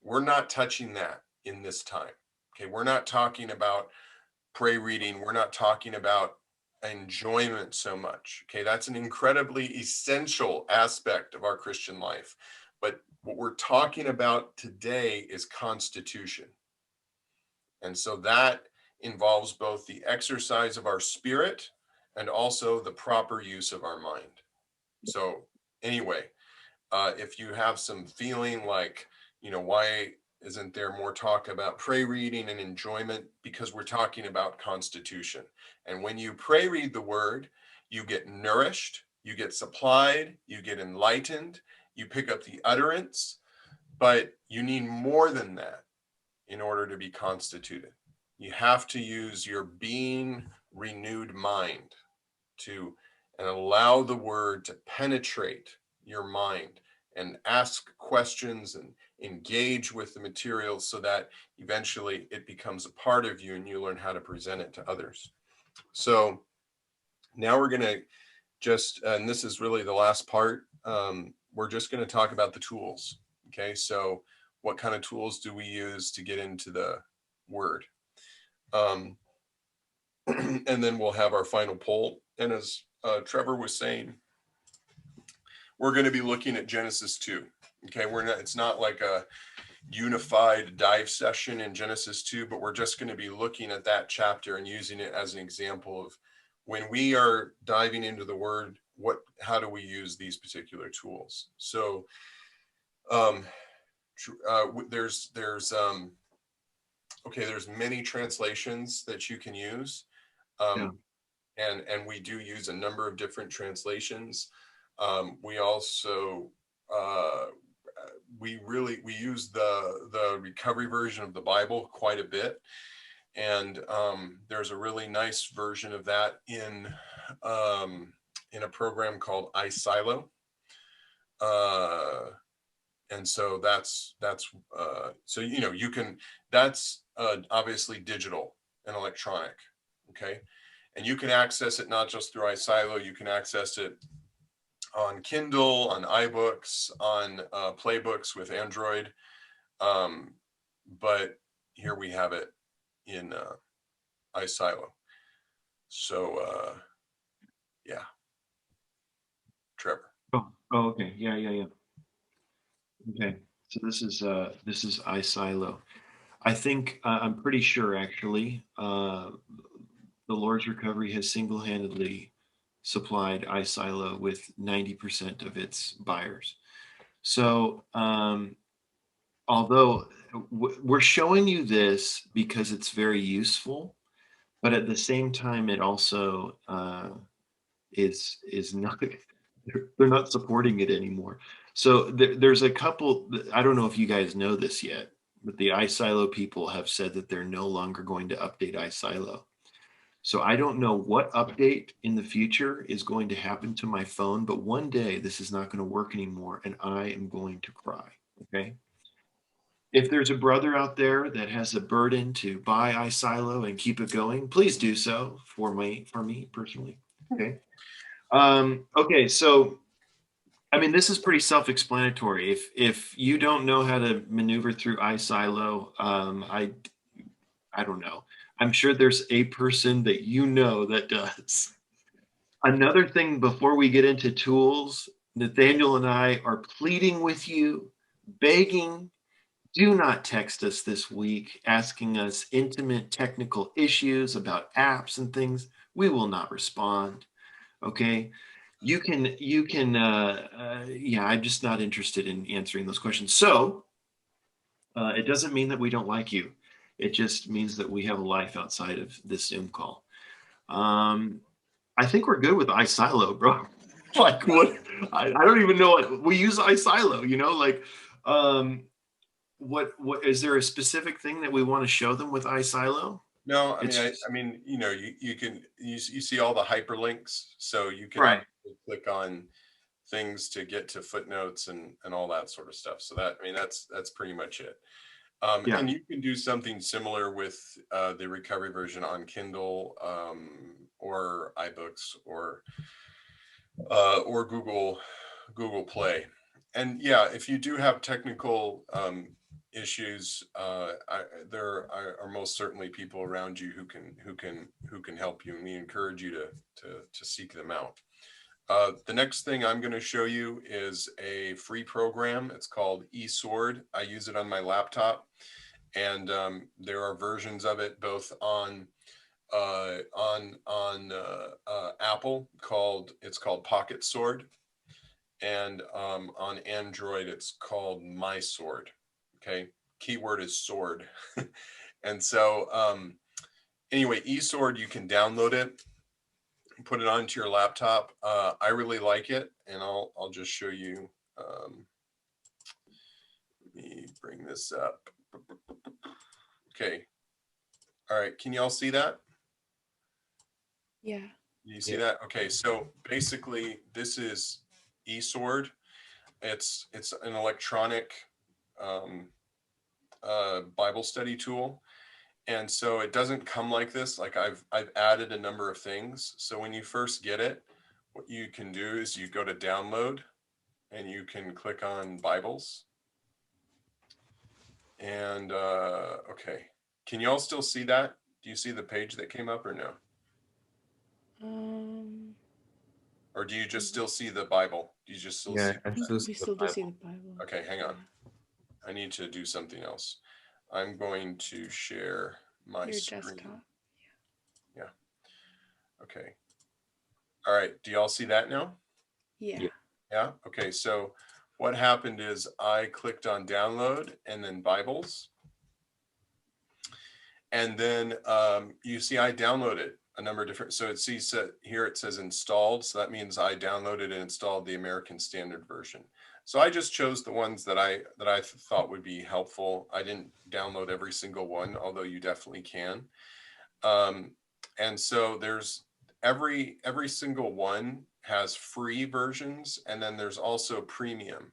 We're not touching that in this time. Okay. We're not talking about pray reading. We're not talking about enjoyment so much. Okay. That's an incredibly essential aspect of our Christian life. But what we're talking about today is constitution. And so that involves both the exercise of our spirit and also the proper use of our mind. So anyway, if you have some feeling like, why isn't there more talk about pray reading and enjoyment? Because we're talking about constitution. And when you pray read the word, you get nourished, you get supplied, you get enlightened, you pick up the utterance, but you need more than that in order to be constituted. You have to use your being renewed mind to and allow the word to penetrate your mind and ask questions and engage with the material so that eventually it becomes a part of you and you learn how to present it to others. So now we're going to just, and this is really the last part, we're just going to talk about the tools. Okay, so what kind of tools do we use to get into the word? And then we'll have our final poll. And as Trevor was saying, we're going to be looking at Genesis 2. Okay, it's not like a unified dive session in Genesis 2, but we're just going to be looking at that chapter and using it as an example of when we are diving into the word, how do we use these particular tools? So there's many translations that you can use. Yeah. And we do use a number of different translations. We also we use the recovery version of the Bible quite a bit, and there's a really nice version of that in a program called iSilo. And so that's so you can, that's obviously digital and electronic. Okay, and you can access it not just through iSilo, you can access it on Kindle, on iBooks, on Playbooks with Android. But here we have it in iSilo. So yeah, Trevor. Oh, okay. Yeah. Okay. So this is iSilo. I think I'm pretty sure actually the Lord's Recovery has single-handedly supplied iSilo with 90% of its buyers. So although we're showing you this because it's very useful, but at the same time it also is not, they're not supporting it anymore. So there's a couple, I don't know if you guys know this yet, but the iSilo people have said that they're no longer going to update iSilo. So I don't know what update in the future is going to happen to my phone, but one day this is not going to work anymore and I am going to cry. Okay. If there's a brother out there that has a burden to buy iSilo and keep it going, please do so for me personally. Okay. Okay. So, I mean, this is pretty self-explanatory. If you don't know how to maneuver through iSilo, I don't know. I'm sure there's a person that you know that does. Another thing before we get into tools, Nathaniel and I are pleading with you, begging, do not text us this week asking us intimate technical issues about apps and things. We will not respond. Okay. Yeah, I'm just not interested in answering those questions. So it doesn't mean that we don't like you. It just means that we have a life outside of this Zoom call. Um, I think we're good with iSilo, bro. Like what? I don't even know what we use iSilo, like, um, what is there a specific thing that we want to show them with iSilo? No, I mean, It's I mean, you see all the hyperlinks, so you can right. obviously click on things to get to footnotes and all that sort of stuff. So that, I mean, that's pretty much it. Yeah. And you can do something similar with the recovery version on Kindle or iBooks or Google Play. And yeah, if you do have technical issues, there are most certainly people around you who can help you, and we encourage you to seek them out. The next thing I'm going to show you is a free program. It's called eSword. I use it on my laptop, and there are versions of it both on Apple it's called Pocket Sword, and on Android it's called My Sword. Okay, keyword is sword. And so anyway, eSword, you can download it, put it onto your laptop. I really like it, and I'll just show you. Let me bring this up. Okay. All right. Can you all see that? Yeah. You see that? Okay. So basically, this is eSword. It's an electronic um, Bible study tool. And so it doesn't come like this. Like I've added a number of things. So when you first get it, what you can do is you go to download and you can click on Bibles. And okay, can you all still see that? Do you see the page that came up or no? Um, Or do you just still see the Bible? Do you just still Yeah, see? I I think still see we the still do see Bible. the Bible. Okay, hang on. Yeah. I need to do something else. I'm going to share my Your screen. desktop. Yeah. Okay. All right. Do y'all see that now? Yeah. Yeah. Yeah. Okay. So what happened is I clicked on download and then Bibles. And then you see I downloaded a number of different, so it sees here it says installed. So that means I downloaded and installed the American Standard Version. So I just chose the ones that I thought would be helpful. I didn't download every single one, although you definitely can. And so there's every single one has free versions, and then there's also premium.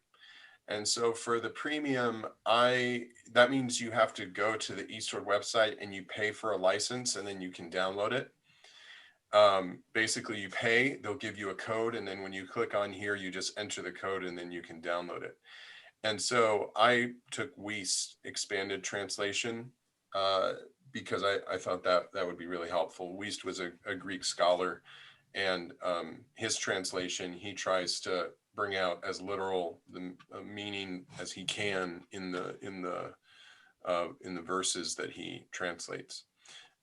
And so for the premium, that means you have to go to the eSword website and you pay for a license, and then you can download it. Basically, you pay, they'll give you a code, and then when you click on here, you just enter the code, and then you can download it. And so I took Weiss expanded translation because I thought that would be really helpful. Weiss was a Greek scholar, and his translation, he tries to bring out as literal the meaning as he can in the verses that he translates.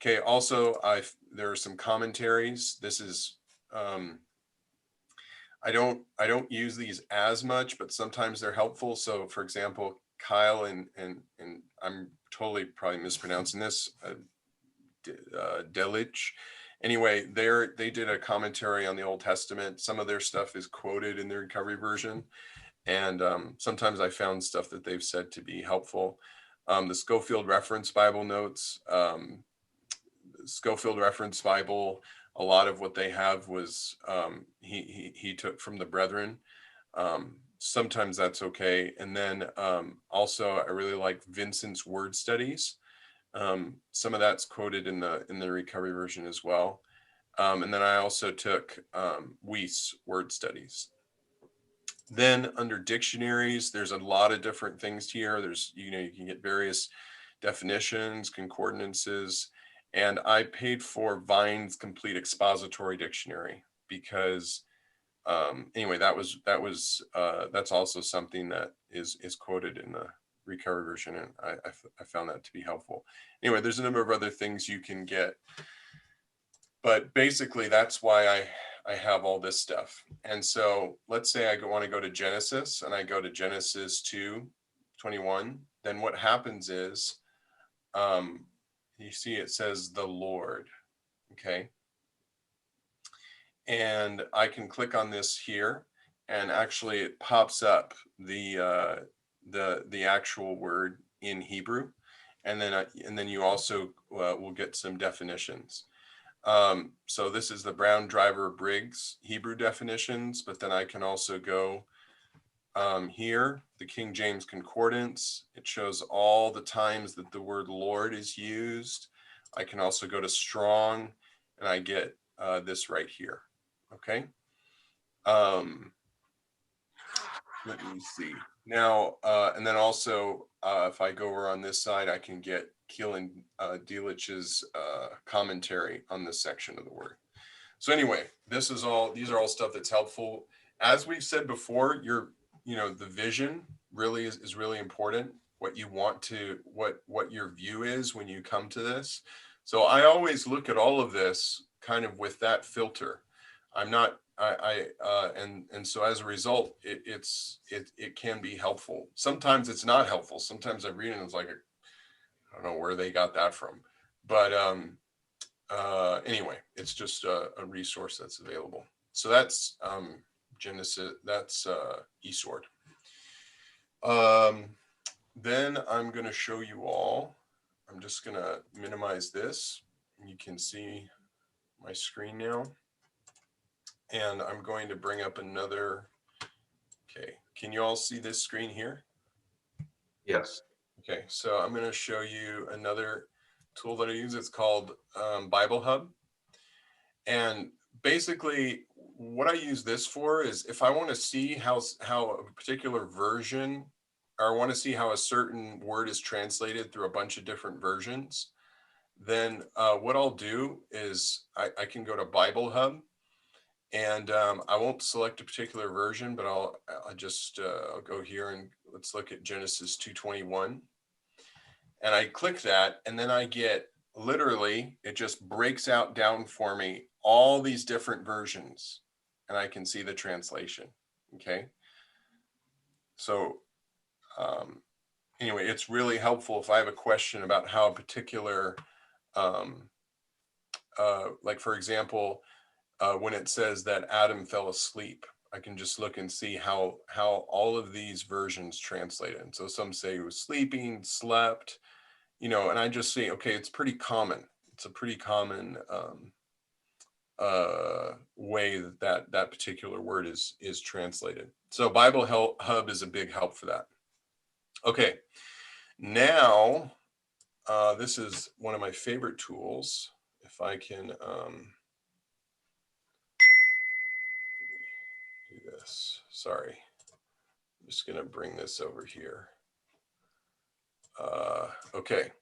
Okay. Also, there are some commentaries. This is I don't use these as much, but sometimes they're helpful. So, for example, Kyle and I'm totally probably mispronouncing this, Delich. Anyway, they did a commentary on the Old Testament. Some of their stuff is quoted in the recovery version, and sometimes I found stuff that they've said to be helpful. The Schofield Reference Bible Notes, Schofield Reference Bible. A lot of what they have was he took from the Brethren. sometimes that's okay. And then also I really like Vincent's word studies. Some of that's quoted in the recovery version as well. And then I also took Weiss word studies. Then under dictionaries, there's a lot of different things here. There's, you can get various definitions, concordances, and I paid for Vine's Complete Expository Dictionary because anyway, that's also something that is quoted in the recovery version, and I found that to be helpful. Anyway, there's a number of other things you can get, but basically that's why I have all this stuff. And so let's say I want to go to Genesis, and I go to Genesis 2:21. Then what happens is, you see it says the Lord, okay? And I can click on this here, and actually it pops up the actual word in Hebrew, and then you also will get some definitions. So this is the Brown Driver Briggs Hebrew definitions, but then I can also go here, the King James Concordance. It shows all the times that the word Lord is used. I can also go to Strong, and I get this right here. Okay. Let me see now. And then also, if I go over on this side, I can get Keelan Delitzsch's commentary on this section of the word. So anyway, these are all stuff that's helpful. As we've said before, the vision really is really important. What you want to, what your view is when you come to this. So I always look at all of this kind of with that filter. I'm not, and so as a result, it can be helpful. Sometimes it's not helpful. Sometimes I read it and it's like, I don't know where they got that from, but anyway, it's just a resource that's available. So that's Genesis, that's eSword. Then I'm going to show you all. I'm just going to minimize this. You can see my screen now. And I'm going to bring up another. Okay, can you all see this screen here? Yes. Okay, so I'm going to show you another tool that I use. It's called Bible Hub. And basically what I use this for is if I want to see how a particular version, or I want to see how a certain word is translated through a bunch of different versions, then what I'll do is I can go to Bible Hub, and I won't select a particular version, but I'll go here and let's look at Genesis 2:21. And I click that, and then I get literally, it just breaks out down for me all these different versions, and I can see the translation. Okay. So anyway, it's really helpful if I have a question about how a particular, like for example, when it says that Adam fell asleep, I can just look and see how all of these versions translate it. And so some say he was sleeping, slept, and I just say, okay, it's pretty common. It's a pretty common way that particular word is translated. So Bible Hub is a big help for that. Okay, now this is one of my favorite tools. If I can do this, sorry, I'm just gonna bring this over here. Okay,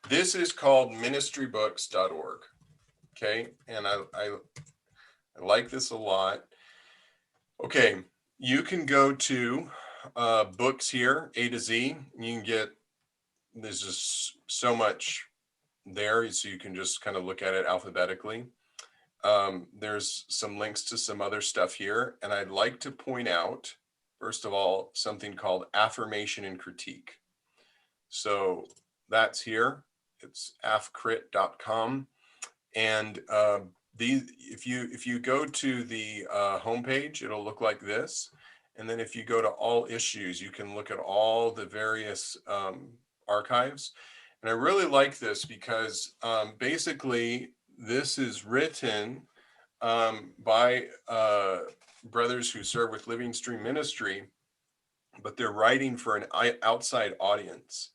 this is called ministrybooks.org. Okay, and I like this a lot. Okay, you can go to books here, A to Z. You can get, there's just so much there, so you can just kind of look at it alphabetically. There's some links to some other stuff here, and I'd like to point out, first of all, something called Affirmation and Critique. So that's here. It's affcrit.com, and if you go to the homepage, it'll look like this. And then if you go to all issues, you can look at all the various archives. And I really like this because basically this is written by brothers who serve with Living Stream Ministry, but they're writing for an outside audience.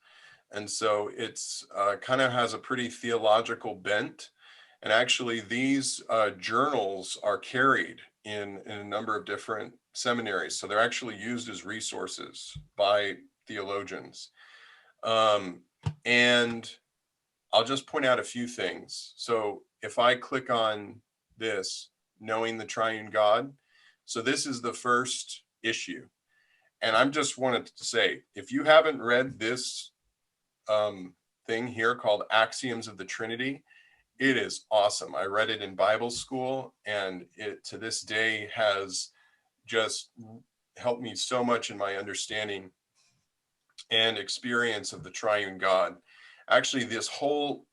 And so it's kind of has a pretty theological bent. And actually, these journals are carried in a number of different seminaries. So they're actually used as resources by theologians. And I'll just point out a few things. So if I click on this, Knowing the Triune God, so this is the first issue. And I'm just wanted to say, if you haven't read this thing here called Axioms of the Trinity, it is awesome. I read it in Bible school, and it to this day has just helped me so much in my understanding and experience of the triune God. Actually, this whole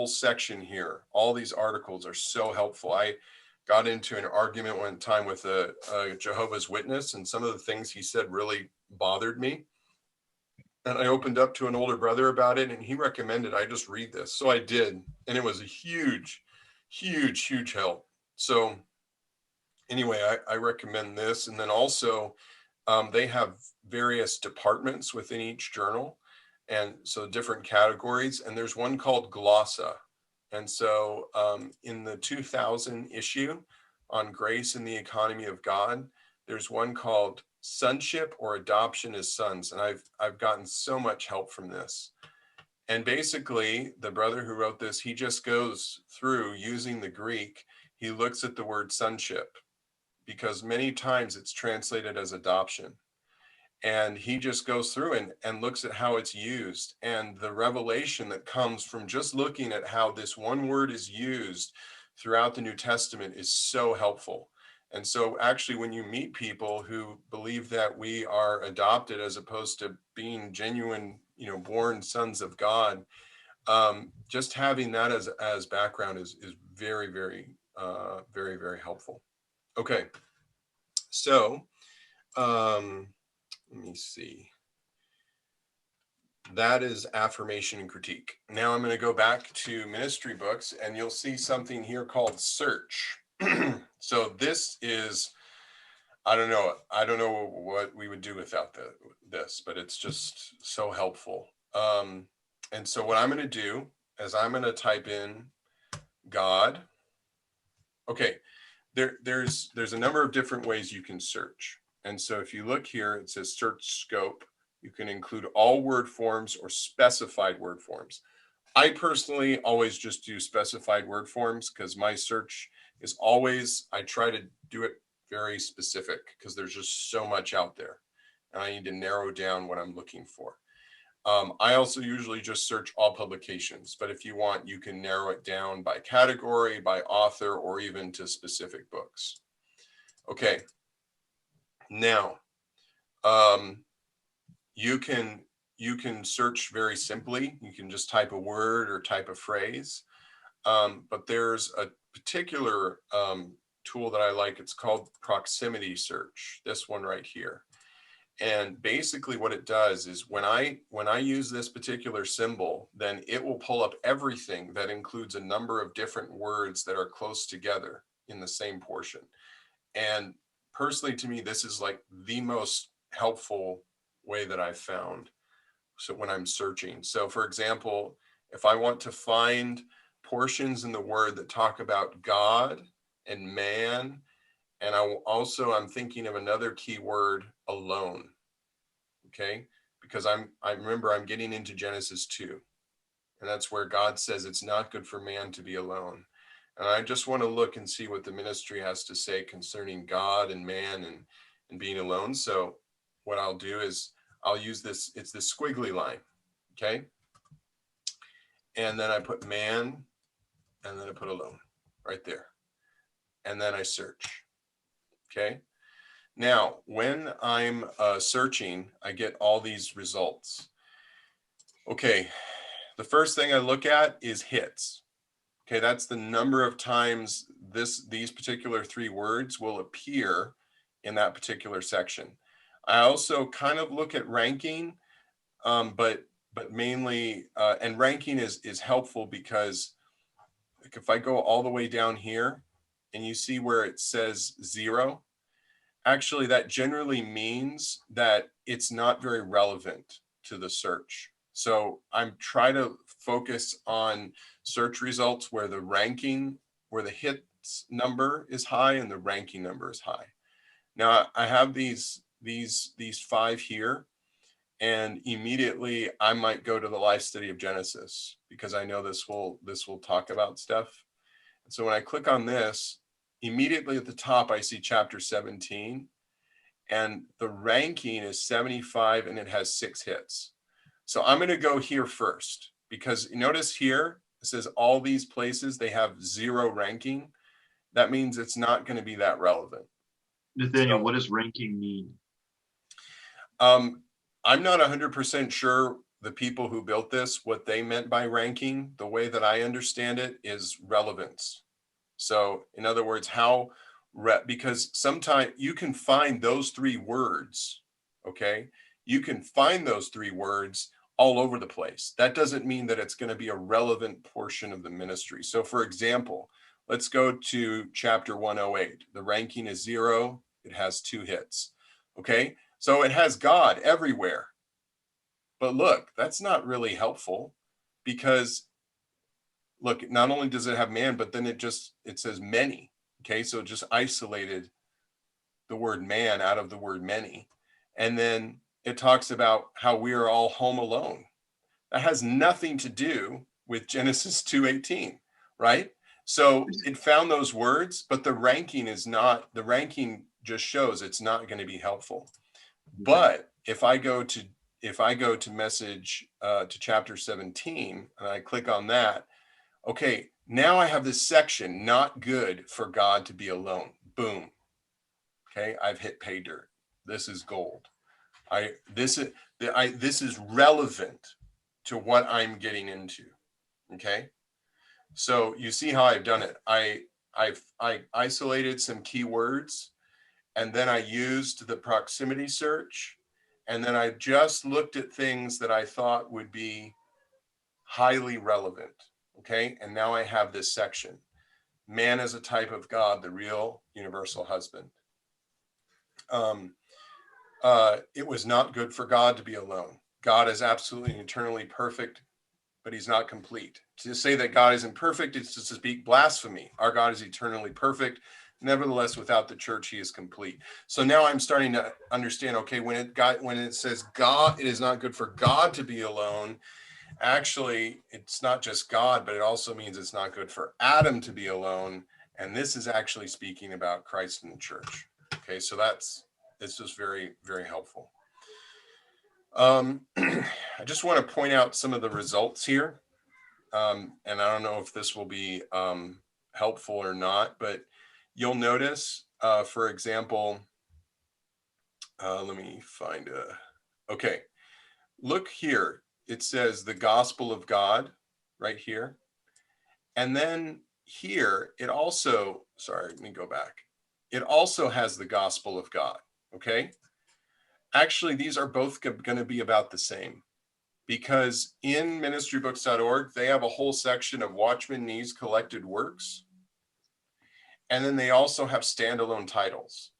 section here, all these articles are so helpful. I got into an argument one time with a Jehovah's Witness, and some of the things he said really bothered me. And I opened up to an older brother about it, and he recommended I just read this. So I did, and it was a huge, huge, huge help. So anyway, I recommend this. And then also, they have various departments within each journal, and so different categories. And there's one called Glossa. And so in the 2000 issue on Grace and the Economy of God, there's one called Sonship or Adoption as Sons. And I've gotten so much help from this. And basically, the brother who wrote this, he just goes through using the Greek. He looks at the word sonship because many times it's translated as adoption. And he just goes through and looks at how it's used, and the revelation that comes from just looking at how this one word is used throughout the New Testament is so helpful. And so actually, when you meet people who believe that we are adopted as opposed to being genuine, born sons of God, just having that as background is very, very, very, very helpful. Okay, so let me see. That is affirmation and critique. Now I'm going to go back to ministry books, and you'll see something here called search. So this is, I don't know what we would do without this, but it's just so helpful. And so what I'm going to do is I'm going to type in God. Okay, there's a number of different ways you can search. And so if you look here, it says search scope. You can include all word forms or specified word forms. I personally always just do specified word forms because my search is always, I try to do it very specific because there's just so much out there. And I need to narrow down what I'm looking for. I also usually just search all publications, but if you want, you can narrow it down by category, by author, or even to specific books. Okay. Now, you can search very simply. You can just type a word or type a phrase. But there's a particular tool that I like. It's called proximity search. This one right here. And basically what it does is when I use this particular symbol, then it will pull up everything that includes a number of different words that are close together in the same portion. And personally, to me, this is like the most helpful way that I've found. So when I'm searching, so for example, if I want to find portions in the word that talk about God and man, and I'm thinking of another key word, alone. Okay, because I remember I'm getting into Genesis 2, and that's where God says it's not good for man to be alone. And I just want to look and see what the ministry has to say concerning God and man and being alone. So what I'll do is I'll use this, it's this squiggly line, okay? And then I put man, and then I put alone right there. And then I search, okay? Now, when I'm searching, I get all these results. Okay, the first thing I look at is hits. Okay, that's the number of times these particular 3 words will appear in that particular section. I also kind of look at ranking, but mainly, and ranking is helpful because like if I go all the way down here and you see where it says 0, actually that generally means that it's not very relevant to the search. So I'm trying to focus on search results where the ranking, where the hits number is high and the ranking number is high. Now I have these 5 here, and immediately I might go to the life study of Genesis because I know this will talk about stuff. And so when I click on this, immediately at the top I see chapter 17, and the ranking is 75 and it has 6 hits. So I'm going to go here first because notice here it says all these places they have 0 ranking. That means it's not going to be that relevant. Nathaniel, what does ranking mean? I'm not 100% sure the people who built this, what they meant by ranking. The way that I understand it is relevance. So in other words, because sometimes you can find those 3 words, okay? You can find those 3 words all over the place. That doesn't mean that it's going to be a relevant portion of the ministry. So for example, let's go to chapter 108. The ranking is 0. It has 2 hits, okay? So it has God everywhere. But look, that's not really helpful because look, not only does it have man, but then it says many. Okay, so it just isolated the word man out of the word many. And then it talks about how we are all home alone. That has nothing to do with Genesis 2:18, right? So it found those words, but the ranking just shows it's not going to be helpful. But if I go to message to chapter 17 and I click on that, okay, now I have this section, not good for God to be alone. Boom. Okay, I've hit pay dirt. This is gold. This is relevant to what I'm getting into. Okay, so you see how I've done it. I isolated some keywords, and then I used the proximity search, and then I just looked at things that I thought would be highly relevant. Okay, and now I have this section. Man as a type of God, the real universal husband. It was not good for God to be alone. God is absolutely and eternally perfect, but he's not complete. To say that God isn't perfect is to speak blasphemy. Our God is eternally perfect. Nevertheless, without the church, he is complete. So now I'm starting to understand, okay, when it says God, it is not good for God to be alone. Actually, it's not just God, but it also means it's not good for Adam to be alone. And this is actually speaking about Christ and the church. Okay, so this is very, very helpful. I just want to point out some of the results here. And I don't know if this will be helpful or not, but you'll notice, for example, let me find okay, look here. It says the gospel of God right here. And then here, it also, sorry, let me go back. It also has the gospel of God, okay? Actually, these are both going to be about the same because in ministrybooks.org, they have a whole section of Watchman Nee's collected works. And then they also have standalone titles.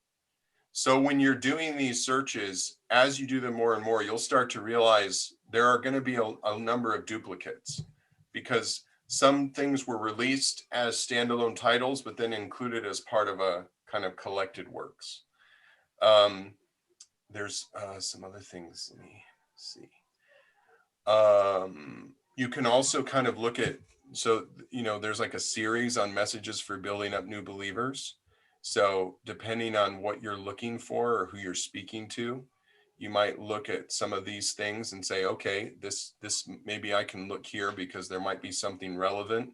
So when you're doing these searches, as you do them more and more, you'll start to realize there are going to be a number of duplicates because some things were released as standalone titles, but then included as part of a kind of collected works. There's some other things. Let me see. You can also kind of look at, so, there's like a series on messages for building up new believers. So depending on what you're looking for or who you're speaking to, you might look at some of these things and say, okay, this maybe I can look here because there might be something relevant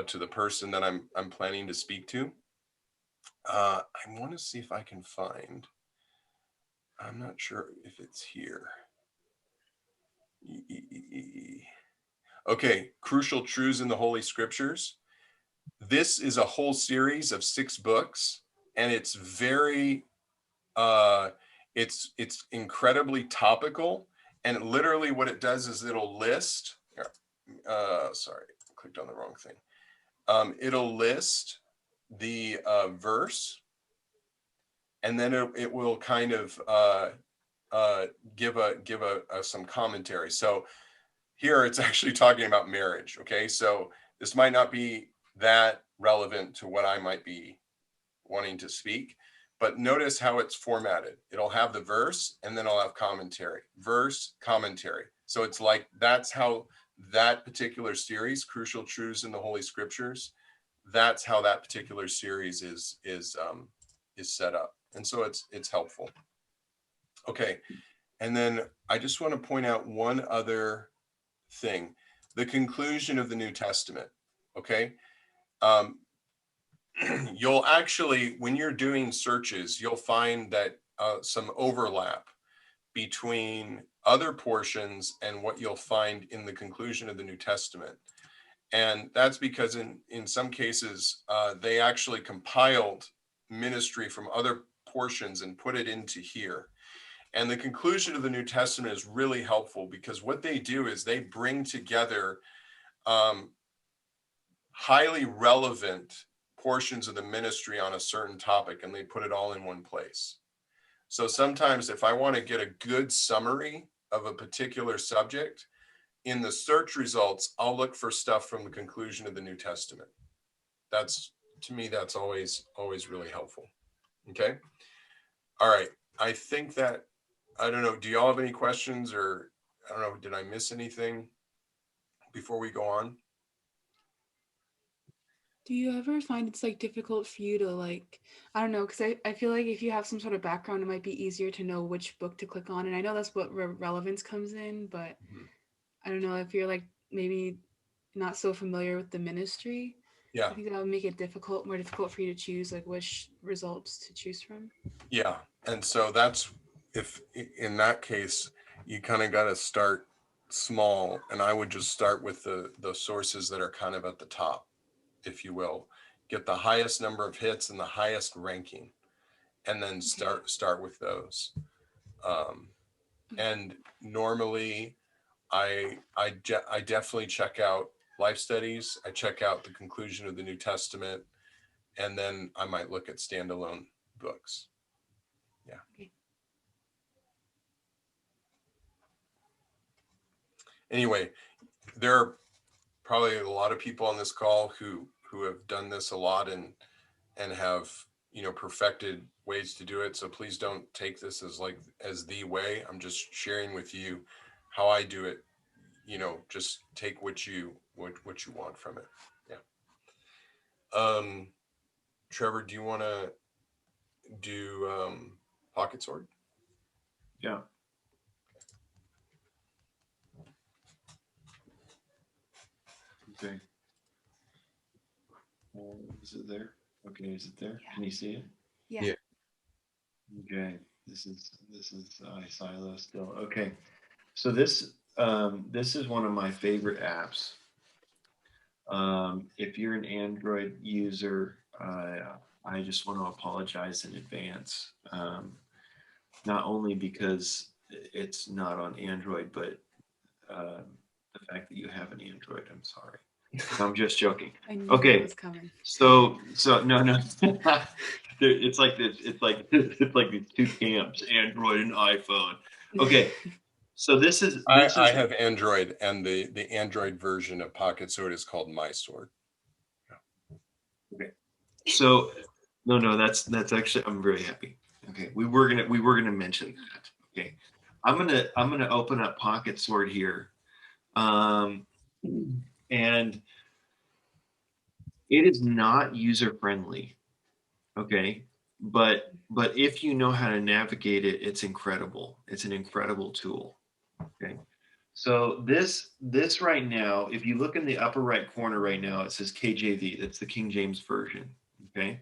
to the person that I'm planning to speak to. I want to see if I can find, I'm not sure if it's here. Okay, Crucial Truths in the Holy Scriptures. This is a whole series of 6 books, and it's very, it's incredibly topical. And literally what it does is it'll list, sorry, I clicked on the wrong thing. It'll list the verse, and then it will kind of give some commentary. So here it's actually talking about marriage. Okay, so this might not be that relevant to what I might be wanting to speak, but notice how it's formatted. It'll have the verse and then I'll have commentary, verse, commentary. So it's like, that's how that particular series, Crucial Truths in the Holy Scriptures, that's how that particular series is set up. And so it's helpful. Okay. And then I just want to point out one other thing, the conclusion of the New Testament. Okay. You'll actually, when you're doing searches, you'll find that some overlap between other portions and what you'll find in the conclusion of the New Testament. And that's because in some cases, they actually compiled ministry from other portions and put it into here. And the conclusion of the New Testament is really helpful because what they do is they bring together highly relevant portions of the ministry on a certain topic, and they put it all in one place. So sometimes if I want to get a good summary of a particular subject, in the search results, I'll look for stuff from the conclusion of the New Testament. That's, to me, that's always really helpful. Okay. All right. I think that, I don't know, do y'all have any questions, or I don't know, did I miss anything before we go on? Do you ever find it's like difficult for you to like, I don't know, because I feel like if you have some sort of background, it might be easier to know which book to click on. And I know that's what relevance comes in, but I don't know if you're like maybe not so familiar with the ministry. Yeah. I think that would make it more difficult for you to choose like which results to choose from. Yeah. And so that's, if in that case, you kind of got to start small, and I would just start with the sources that are kind of at the top, if you will, get the highest number of hits and the highest ranking, and then start with those. And normally I definitely check out life studies. I check out the conclusion of the New Testament, and then I might look at standalone books. Yeah. Okay. Anyway, there are probably a lot of people on this call who have done this a lot and have, you know, perfected ways to do it. So please don't take this as the way. I'm just sharing with you how I do it. You know, just take what you want from it. Yeah. Trevor, do you want to do Pocket Sword? Yeah. Okay. Is it there? Okay, is it there? Yeah. Can you see it? Yeah. Yeah. Okay. This is iSilo still. Okay. So this is one of my favorite apps. If you're an Android user, I just want to apologize in advance. Not only because it's not on Android, but the fact that you have an Android. I'm sorry. I'm just joking. I knew Okay. that was coming. So no. It's like this. It's like these two camps: Android and iPhone. Okay. So this is. I have Android, and the Android version of Pocket Sword is called My Sword. Okay. So no, that's actually, I'm very happy. Okay. We were gonna mention that. Okay. I'm gonna open up Pocket Sword here. And it is not user friendly. Okay. But if you know how to navigate it, it's incredible. It's an incredible tool. Okay. So this right now, if you look in the upper right corner right now, it says KJV. That's the King James Version. Okay.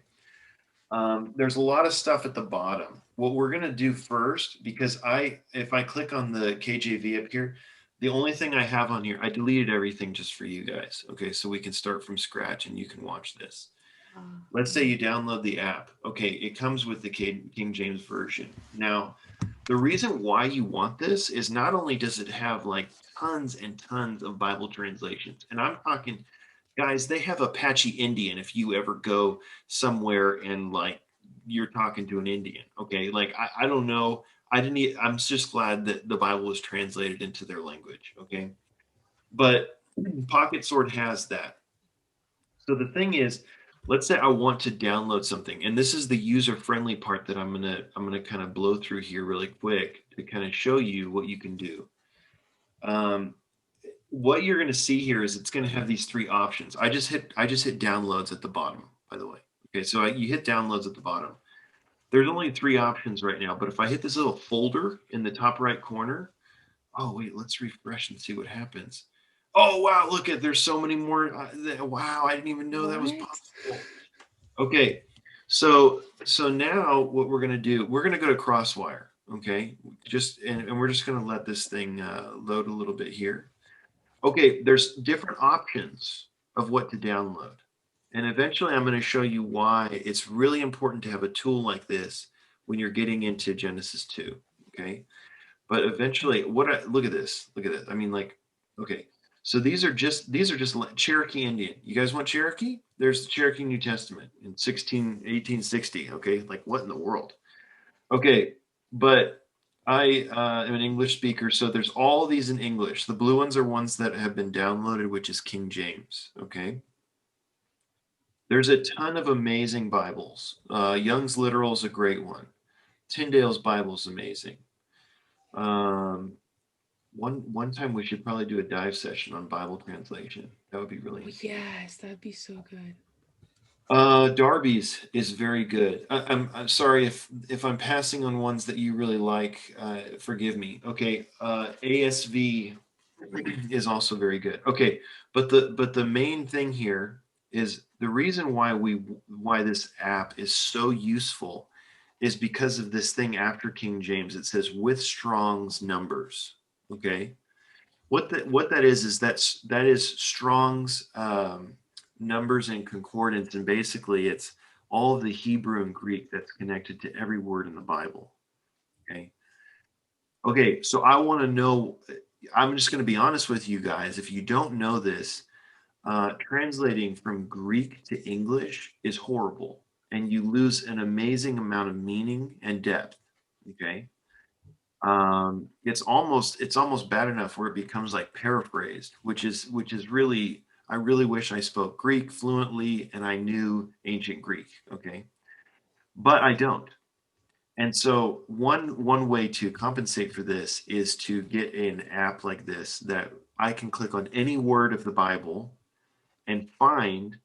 There's a lot of stuff at the bottom. What we're gonna do first, because if I click on the KJV up here, the only thing I have on here, I deleted everything just for you guys. Okay, so we can start from scratch and you can watch this. Let's say you download the app. Okay, it comes with the King James Version. Now, the reason why you want this is not only does it have like tons and tons of Bible translations, and I'm talking, guys, they have Apache Indian if you ever go somewhere and like you're talking to an Indian. Okay, like I don't know. I didn't. I'm just glad that the Bible was translated into their language. Okay, but Pocket Sword has that. So the thing is, let's say I want to download something, and this is the user-friendly part that I'm gonna kind of blow through here really quick to kind of show you what you can do. Um, what you're going to see here is it's going to have these three options. I just hit downloads at the bottom, by the way. Okay, so you hit downloads at the bottom. There's only three options right now, but if I hit this little folder in the top right corner, oh wait, let's refresh and see what happens. Oh wow, look at there's so many more. Wow, I didn't even know that was What? possible. Okay, so now what we're gonna do, we're gonna go to Crosswire. Okay, just and we're just gonna let this thing load a little bit here. Okay, there's different options of what to download. And eventually I'm going to show you why it's really important to have a tool like this when you're getting into Genesis 2. Okay. But eventually, look at this. Look at this. I mean, like, okay. So these are just Cherokee Indian. You guys want Cherokee? There's the Cherokee New Testament in 1860. Okay. Like what in the world? Okay, but I am an English speaker, so there's all these in English. The blue ones are ones that have been downloaded, which is King James. Okay, there's a ton of amazing Bibles. Young's Literal is a great one. Tyndale's Bible is amazing. Um, one time we should probably do a dive session on Bible translation. That would be really Oh, interesting. yes, that'd be so good. Darby's is very good. I'm sorry if I'm passing on ones that you really like. Forgive me. Okay. ASV is also very good. Okay, but the main thing here is the reason why this app is so useful is because of this thing after King James. It says with Strong's numbers. Okay, what that is that is Strong's numbers and concordance, and basically it's all of the Hebrew and Greek that's connected to every word in the Bible. Okay. Okay, so I want to know. I'm just going to be honest with you guys. If you don't know this, translating from Greek to English is horrible, and you lose an amazing amount of meaning and depth. Okay, it's almost bad enough where it becomes like paraphrased, which is really, I really wish I spoke Greek fluently and I knew ancient Greek. Okay, but I don't. And so one way to compensate for this is to get an app like this that I can click on any word of the Bible and find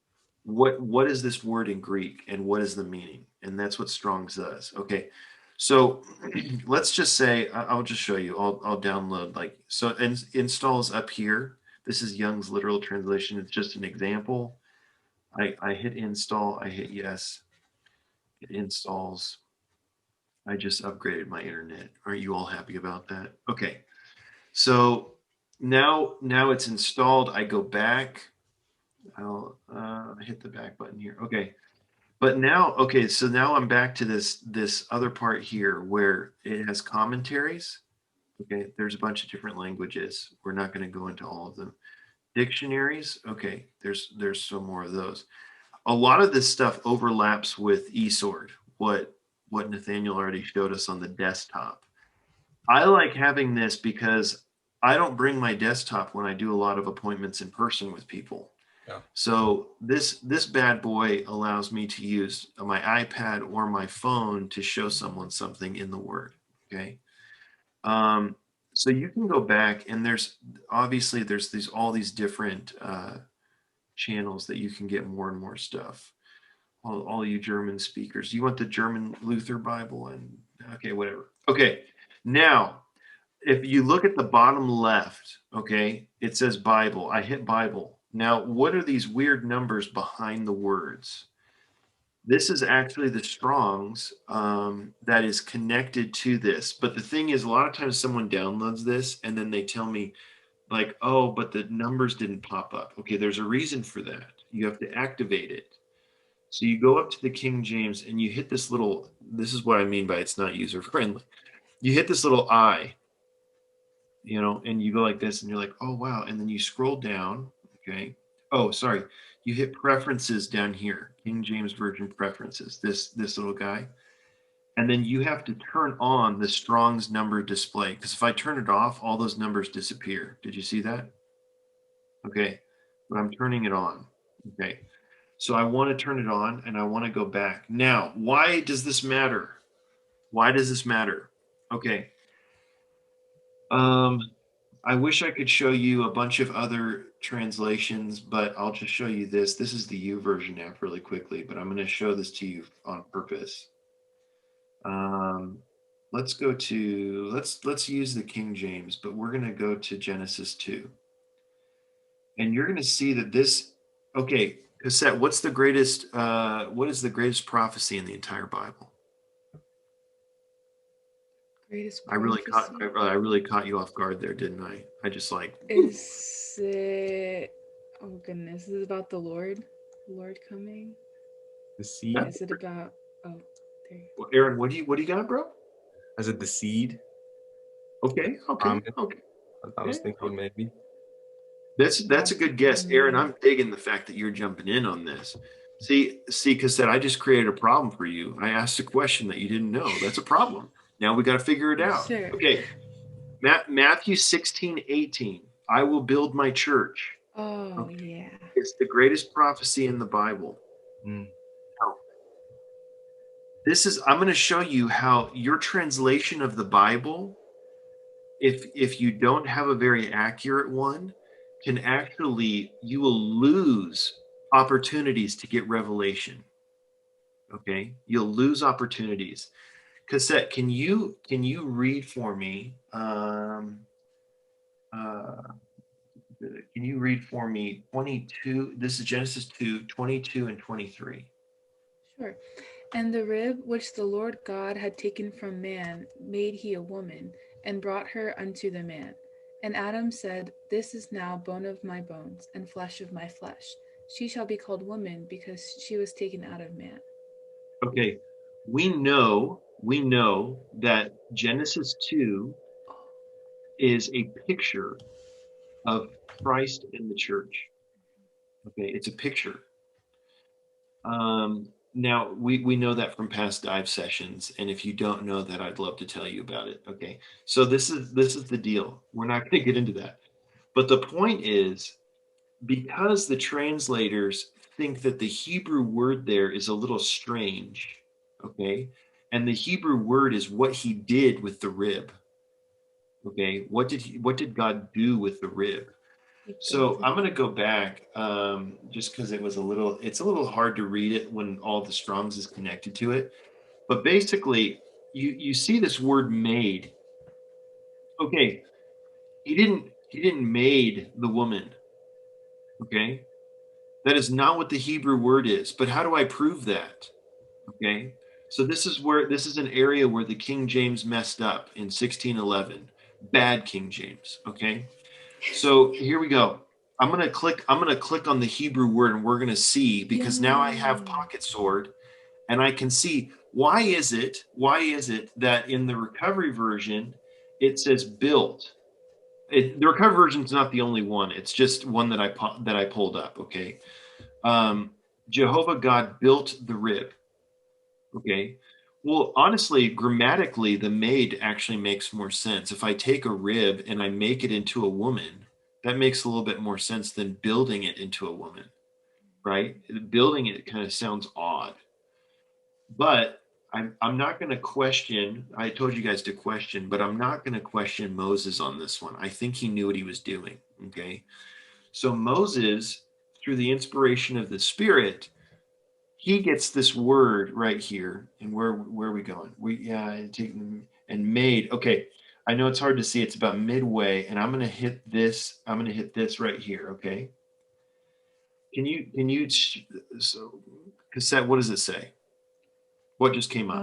what is this word in Greek and what is the meaning. And that's what Strong's does. Okay. So let's just say I'll just show you. I'll download like so and installs up here. This is Young's literal translation. It's just an example. I hit install, I hit yes, it installs. I just upgraded my internet. Aren't you all happy about that? Okay. So now it's installed. I go back. I'll hit the back button here. Okay. But now, okay, so now I'm back to this other part here where it has commentaries. Okay, there's a bunch of different languages. We're not going to go into all of them. Dictionaries. Okay, there's some more of those. A lot of this stuff overlaps with eSword, what Nathaniel already showed us on the desktop. I like having this because I don't bring my desktop when I do a lot of appointments in person with people. Yeah. So this bad boy allows me to use my iPad or my phone to show someone something in the Word. Okay. Um, so you can go back and there's these all these different channels that you can get more and more stuff. All you German speakers. You want the German Luther Bible and okay, whatever. Okay. Now, if you look at the bottom left, okay, it says Bible. I hit Bible. Now, what are these weird numbers behind the words? This is actually the Strongs that is connected to this. But the thing is, a lot of times someone downloads this and then they tell me, like, oh, but the numbers didn't pop up. Okay, there's a reason for that. You have to activate it. So you go up to the King James and you hit this little, this is what I mean by it's not user friendly. You hit this little I, and you go like this and you're like, oh, wow. And then you scroll down. Okay. Oh, sorry. You hit preferences down here. King James Version preferences, this little guy. And then you have to turn on the Strong's number display, because if I turn it off, all those numbers disappear. Did you see that? Okay, but I'm turning it on. Okay, so I want to turn it on and I want to go back. Now, why does this matter? Why does this matter? Okay. I wish I could show you a bunch of other translations, but I'll just show you this. This is the U version app really quickly, but I'm going to show this to you on purpose. Let's go to let's use the King James, but we're going to go to Genesis 2. And you're going to see that this, okay, Cassette, what is the greatest prophecy in the entire Bible? Greatest I really caught prophecy? I really caught you off guard there, didn't I? I just like, Is it? Oh goodness, is it about the Lord coming? The seed. Is it about? Oh, there. Aaron, what do you got, bro? Is it the seed? Okay. I was thinking maybe. That's a good guess, Aaron. I'm digging the fact that you're jumping in on this. See, Cassette, I just created a problem for you. I asked a question that you didn't know. That's a problem. Now we got to figure it out. Sure. Okay. Matthew 16:18. I will build my church. Oh Okay. yeah. It's the greatest prophecy in the Bible. Mm. Now, I'm going to show you how your translation of the Bible, if you don't have a very accurate one, can actually, you will lose opportunities to get revelation. Okay, you'll lose opportunities. Cassette, can you read for me? Can you read for me 22? This is Genesis 2, 22 and 23. Sure. And the rib which the Lord God had taken from man made he a woman, and brought her unto the man. And Adam said, This is now bone of my bones, and flesh of my flesh. She shall be called woman, because she was taken out of man. Okay, we know that Genesis 2 is a picture of Christ in the church. Okay, it's a picture. Now we know that from past dive sessions, and if you don't know that, I'd love to tell you about it. Okay, so this is the deal. We're not going to get into that, but the point is, because the translators think that the Hebrew word there is a little strange, okay, and the Hebrew word is what he did with the rib. Okay, what did God do with the rib? So I'm going to go back just because it's a little hard to read it when all the Strongs is connected to it. But basically, you see this word made. Okay, he didn't made the woman. Okay, that is not what the Hebrew word is. But how do I prove that? Okay, so this is an area where the King James messed up in 1611. Bad King James. Okay. So here we go. I'm gonna click on the Hebrew word, and we're gonna see, because now I have Pocket Sword, and I can see why is it that in the recovery version it says built. The recovery version is not the only one. It's just one that I pulled up. Okay, Jehovah God built the rib. Okay. Well, honestly, grammatically, the maid actually makes more sense. If I take a rib and I make it into a woman, that makes a little bit more sense than building it into a woman, right? Building it kind of sounds odd. But I'm not going to question. I told you guys to question, but I'm not going to question Moses on this one. I think he knew what he was doing. Okay. So Moses, through the inspiration of the Spirit, he gets this word right here. And where are we going? And made. Okay, I know it's hard to see. It's about midway, and I'm going to hit this. I'm going to hit this right here. Okay. So Cassette, what does it say? What just came up?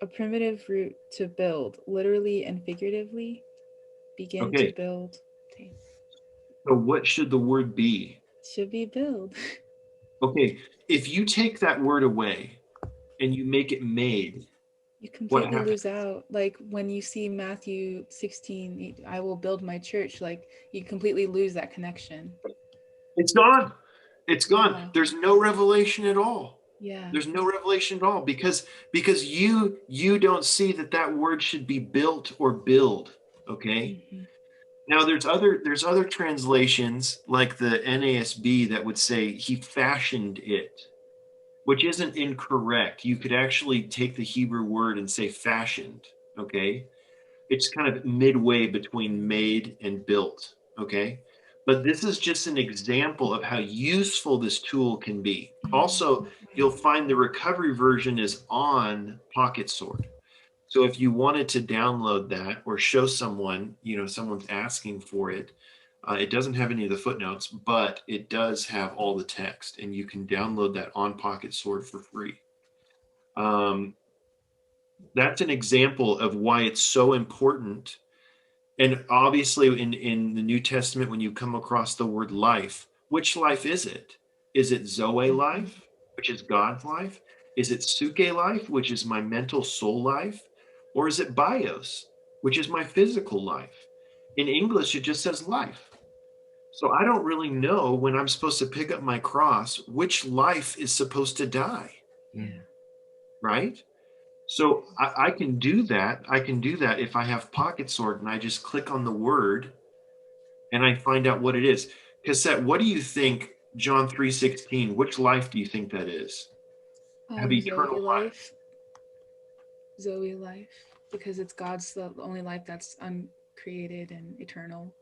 A primitive root to build, literally and figuratively. Begin Okay. to build. Okay. So what should the word be? Should be build. Okay, if you take that word away and you make it made, you completely lose out. Like when you see Matthew 16, I will build my church, like you completely lose that connection. It's gone. It's gone. Wow. There's no revelation at all. Yeah. There's no revelation at all because you don't see that that word should be built or build. Okay. Mhm. Now there's other translations like the NASB that would say he fashioned it, which isn't incorrect. You could actually take the Hebrew word and say fashioned. Okay. It's kind of midway between made and built. Okay. But this is just an example of how useful this tool can be. Also, you'll find the recovery version is on Pocket Sword. So if you wanted to download that or show someone, someone's asking for it, it doesn't have any of the footnotes, but it does have all the text, and you can download that on Pocket Sword for free. Um, that's an example of why it's so important. And obviously, in the New Testament, when you come across the word life, which life is it? Is it Zoe life, which is God's life? Is it Suke life, which is my mental soul life? Or is it bios, which is my physical life? In English, it just says life. So I don't really know when I'm supposed to pick up my cross, which life is supposed to die, Yeah. right? So I can do that. I can do that if I have Pocket Sword and I just click on the word and I find out what it is. Cassette, what do you think, John 3:16, which life do you think that is? Have eternal Zoe life. life. Zoe life, because it's God's the only life that's uncreated and eternal.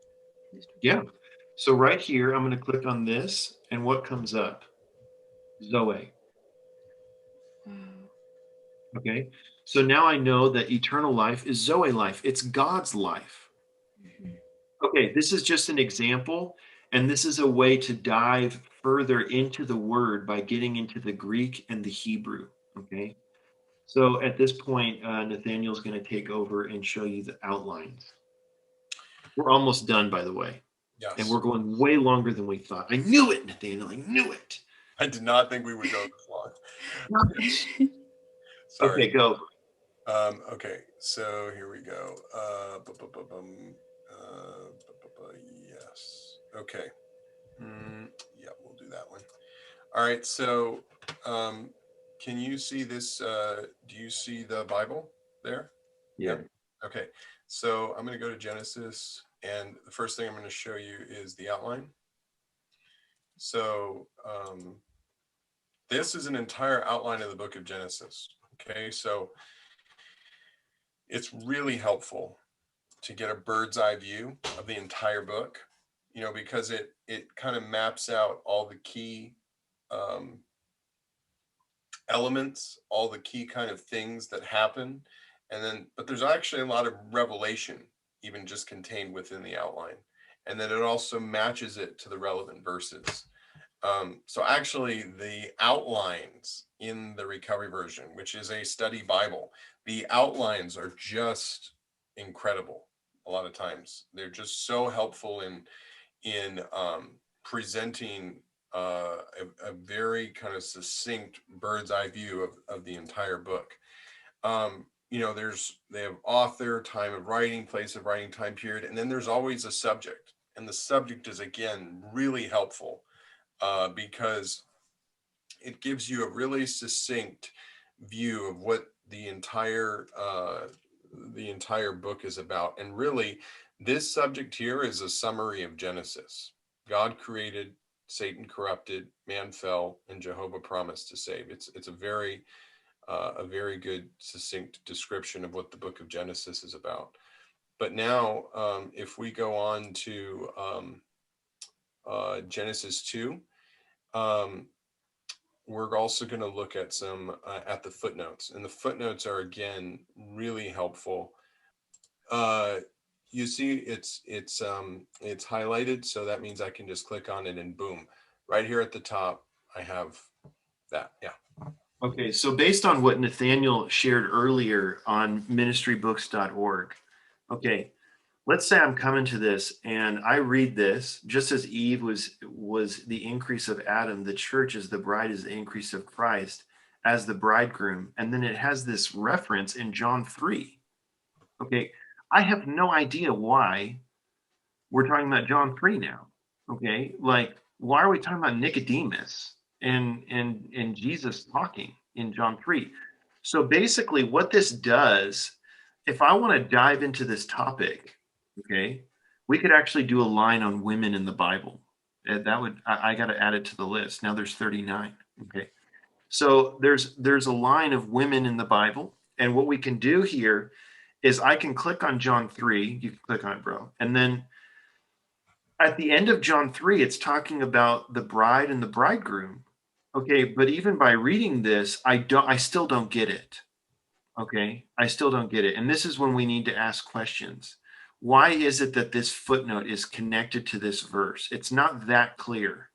Yeah. So right here, I'm going to click on this, and what comes up? Zoe. Wow. Okay. So now I know that eternal life is Zoe life. It's God's life. Mhm. Okay, this is just an example, and this is a way to dive further into the word by getting into the Greek and the Hebrew. Okay. So at this point, Nathaniel's going to take over and show you the outlines. We're almost done, by the way, and Yes. we're going way longer than we thought. I knew it, Nathaniel. I knew it. I did not think we would go this long. Sorry. Okay, go. Okay, so here we go. Yes. Okay. Yeah, we'll do that one. All right. So, can you see this? Do you see the Bible there? Yeah. Okay. So I'm going to go to Genesis, and the first thing I'm going to show you is the outline. So, this is an entire outline of the book of Genesis. Okay. So it's really helpful to get a bird's eye view of the entire book, because it kind of maps out all the key um, elements, all the key kind of things that happen, but there's actually a lot of revelation even just contained within the outline, and then it also matches it to the relevant verses. So actually, the outlines in the Recovery Version, which is a study Bible, the outlines are just incredible. A lot of times, they're just so helpful in presenting a very kind of succinct bird's eye view of the entire book. They have author, time of writing, place of writing, time period, and then there's always a subject, and the subject is again really helpful. Because it gives you a really succinct view of what the entire book is about. And really, this subject here is a summary of Genesis. God created, Satan corrupted, man fell, and Jehovah promised to save. It's a very good succinct description of what the book of Genesis is about. But now, if we go on to Genesis 2. We're also going to look at some at the footnotes, and the footnotes are again really helpful. You see, it's highlighted, so that means I can just click on it, and boom, right here at the top, I have that. Yeah. Okay, so based on what Nathaniel shared earlier on ministrybooks.org, okay, let's say I'm coming to this and I read this, just as Eve was the increase of Adam, the church as the bride is the increase of Christ as the bridegroom. And then it has this reference in John 3. Okay, I have no idea why we're talking about John 3 now. Okay, like why are we talking about Nicodemus and Jesus talking in John 3? So basically, what this does, if I want to dive into this topic, okay, we could actually do a line on women in the Bible. That would I got to add it to the list. Now there's 39. Okay. So there's a line of women in the Bible, and what we can do here is I can click on John 3. You can click on it, bro, and then at the end of John 3, it's talking about the bride and the bridegroom. Okay, but even by reading this, I still don't get it. Okay, I still don't get it. And this is when we need to ask questions. Why is it that this footnote is connected to this verse? It's not that clear.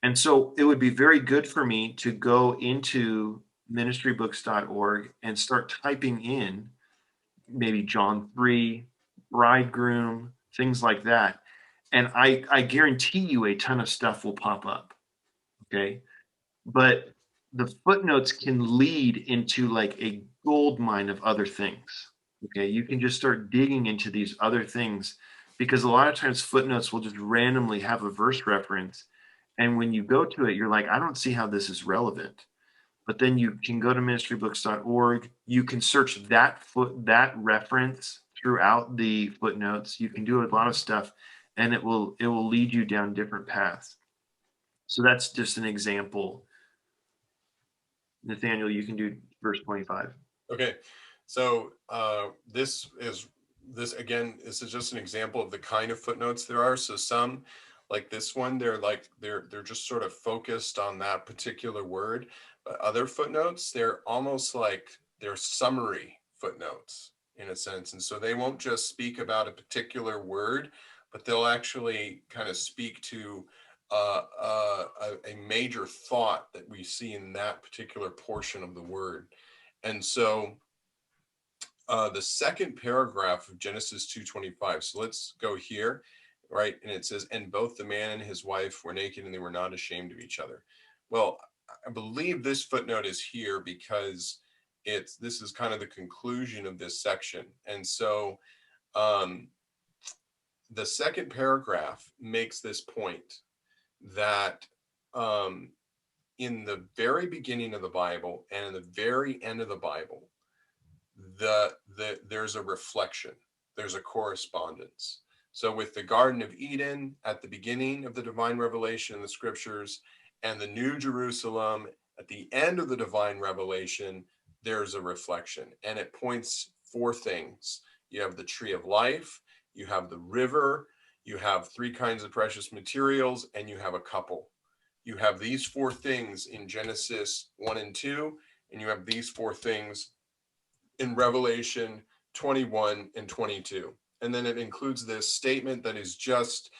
And so it would be very good for me to go into ministrybooks.org and start typing in maybe John 3, bridegroom, things like that. And I guarantee you a ton of stuff will pop up. Okay. But the footnotes can lead into like a gold mine of other things. Okay. You can just start digging into these other things because a lot of times footnotes will just randomly have a verse reference. And when you go to it, you're like, I don't see how this is relevant. But then you can go to ministrybooks.org. You can search that reference throughout the footnotes. You can do a lot of stuff, and it will lead you down different paths. So that's just an example. Nathaniel, you can do verse 25. Okay, so this again. This is just an example of the kind of footnotes there are. So some, like this one, they're just sort of focused on that particular word. But other footnotes, they're almost like they're summary footnotes in a sense, and so they won't just speak about a particular word, but they'll actually kind of speak to a major thought that we see in that particular portion of the word. And so the second paragraph of Genesis 2:25. So let's go here, right? And it says, and both the man and his wife were naked and they were not ashamed of each other. Well, I believe this footnote is here because this is kind of the conclusion of this section. And so um, the second paragraph makes this point that in the very beginning of the Bible and in the very end of the Bible, there's a reflection, there's a correspondence. So with the Garden of Eden at the beginning of the divine revelation in the scriptures and the New Jerusalem at the end of the divine revelation, there's a reflection, and it points four things. You have the tree of life, you have the river, you have three kinds of precious materials, and you have a couple. You have these four things in Genesis 1 and 2, and you have these four things in Revelation 21 and 22. And then it includes this statement that is just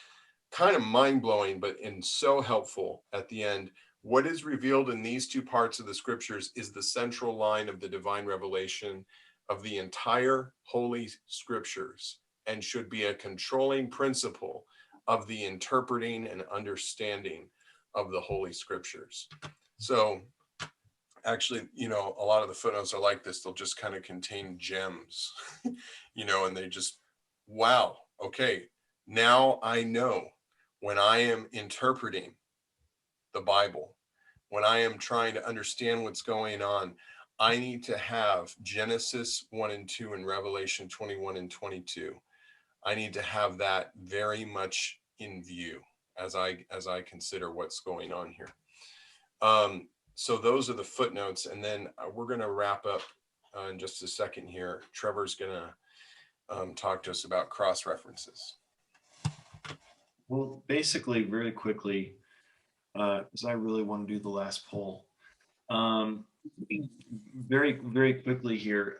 kind of mind-blowing, but so helpful at the end. What is revealed in these two parts of the scriptures is the central line of the divine revelation of the entire Holy Scriptures and should be a controlling principle of the interpreting and understanding of the Holy Scriptures. So actually, a lot of the footnotes are like this. They'll just kind of contain gems, and they just, wow, okay, now I know when I am interpreting the Bible, when I am trying to understand what's going on, I need to have Genesis 1 and 2 and Revelation 21 and 22. I need to have that very much in view as I consider what's going on here. So those are the footnotes, and then we're going to wrap up in just a second here. Trevor's going to talk to us about cross references. Well, basically, really quickly, because I really want to do the last poll. Very, very quickly here.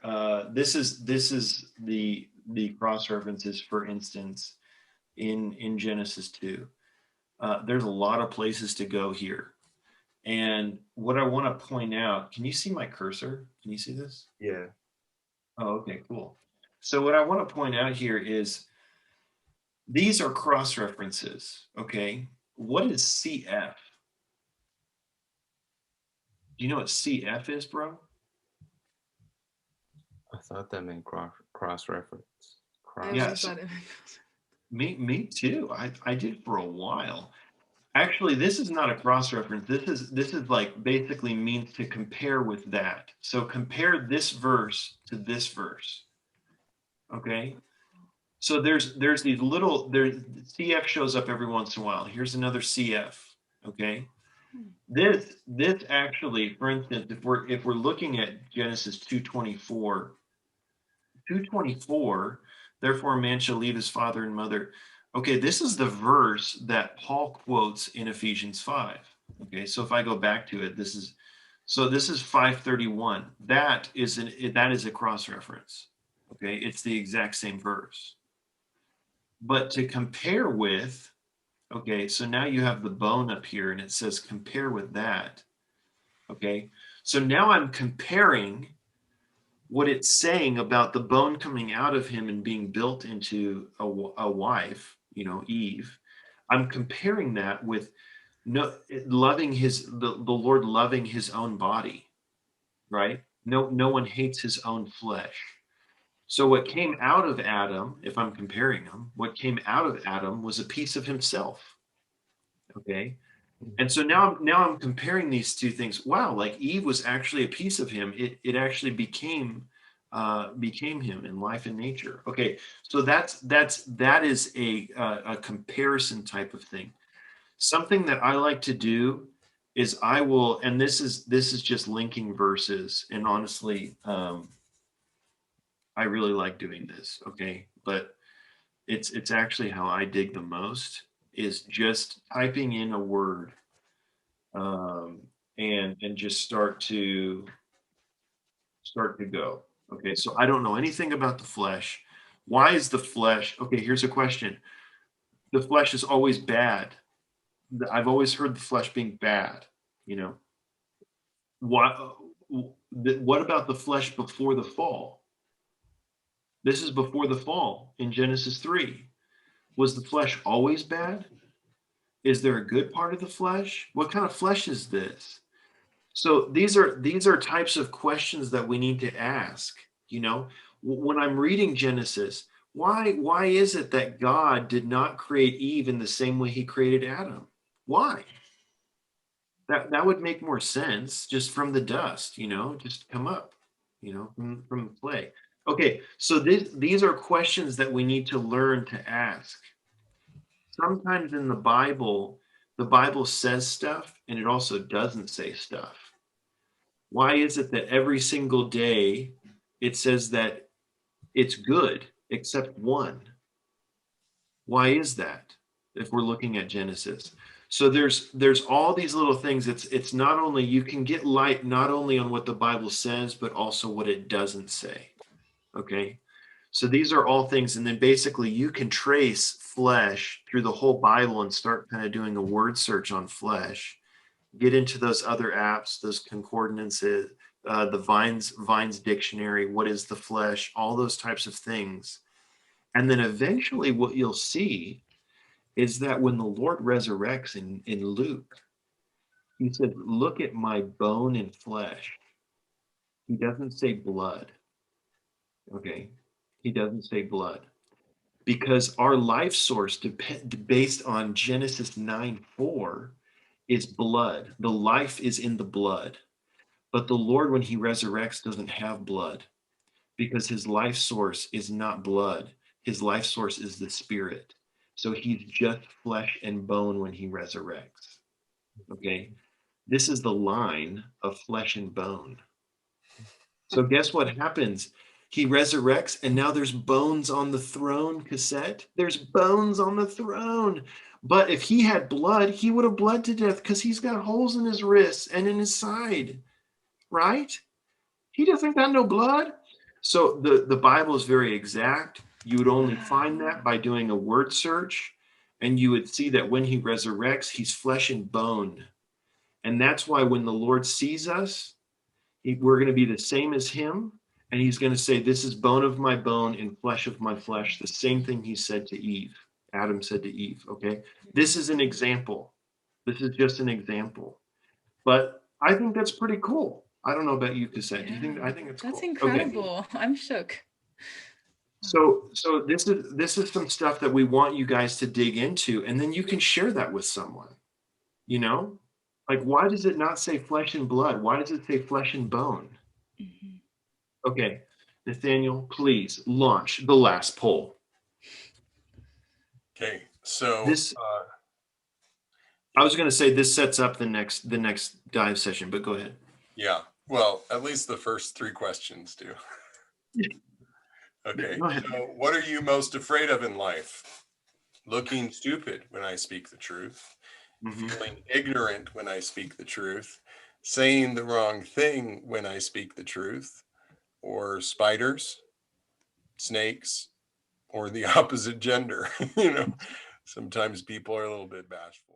This is the cross references, for instance, in Genesis 2. There's a lot of places to go here. And what I want to point out, can you see my cursor? Can you see this? Yeah. Oh, okay, cool. So what I want to point out here is these are cross references, okay? What is CF? Do you know what CF is, bro? I thought that meant cross reference. I Yeah, always thought it me too. I did for a while. Actually, this is not a cross reference. This is like basically means to compare with that. So compare this verse to this verse. Okay. So there's these little there CF shows up every once in a while. Here's another CF. Okay. This actually, for instance, if we're looking at Genesis 2:24, 2:24, therefore a man shall leave his father and mother. Okay, this is the verse that Paul quotes in Ephesians 5. Okay, so if I go back to it, this is 5:31. That is a cross reference. Okay, it's the exact same verse. But to compare with, okay, so now you have the bone up here and it says compare with that. Okay, so now I'm comparing what it's saying about the bone coming out of him and being built into a wife, Eve. I'm comparing that with no loving the Lord loving his own body, right? No one hates his own flesh. So what came out of Adam, if I'm comparing them, what came out of Adam was a piece of himself. Okay. And so now I'm comparing these two things. Wow, like Eve was actually a piece of him. It actually became him in life and nature. Okay, so that is a comparison type of thing. Something that I like to do is I will, and this is just linking verses. And honestly, I really like doing this. Okay, but it's actually how I dig the most is just typing in a word, um, and just start to go. Okay, so I don't know anything about the flesh. Why is the flesh? Okay, here's a question. The flesh is always bad. I've always heard the flesh being bad. You know, what? What about the flesh before the fall? This is before the fall in Genesis 3. Was the flesh always bad? Is there a good part of the flesh? What kind of flesh is this? So these are types of questions that we need to ask. When I'm reading Genesis, why is it that God did not create Eve in the same way he created Adam? Why? That would make more sense just from the dust, just come up, from the clay. Okay, so these are questions that we need to learn to ask. Sometimes in the Bible says stuff and it also doesn't say stuff. Why is it that every single day it says that it's good except one? Why is that? If we're looking at Genesis. So there's all these little things. It's not only you can get light not only on what the Bible says, but also what it doesn't say. Okay. So these are all things. And then basically you can trace flesh through the whole Bible and start kind of doing a word search on flesh. Get into those other apps, those concordances, the Vines dictionary, what is the flesh, all those types of things. And then eventually what you'll see is that when the Lord resurrects in Luke, he said, look at my bone and flesh. He doesn't say blood. Okay. He doesn't say blood. Because our life source based on Genesis 9:4 is blood. The life is in the blood. But the Lord, when he resurrects, doesn't have blood because his life source is not blood. His life source is the spirit. So he's just flesh and bone when he resurrects. Okay. This is the line of flesh and bone. So guess what happens? He resurrects, and now there's bones on the throne, cassette. There's bones on the throne. But if he had blood, he would have bled to death because he's got holes in his wrists and in his side, right? He doesn't got no blood. So the Bible is very exact. You would only find that by doing a word search, and you would see that when he resurrects, he's flesh and bone. And that's why when the Lord sees us, we're going to be the same as him. And he's going to say, this is bone of my bone and flesh of my flesh. The same thing he said to Eve. Adam said to Eve, okay? This is an example. This is just an example. But I think that's pretty cool. I don't know about you, Cassette. Do you think? I think it's That's cool. incredible. Okay. I'm shook. So this is some stuff that we want you guys to dig into, and then you can share that with someone. You know, like why does it not say flesh and blood? Why does it say flesh and bone? Mhm. Okay, Nathaniel, please launch the last poll. Okay, so This I was going to say this sets up the next dive session, but go ahead. yeah, well, at least the first 3 questions do. Okay, Go ahead. so what are you most afraid of in life? Looking stupid when I speak the truth, Mhm. feeling ignorant when I speak the truth, saying the wrong thing when I speak the truth, or spiders, snakes, or the opposite gender. Sometimes people are a little bit bashful.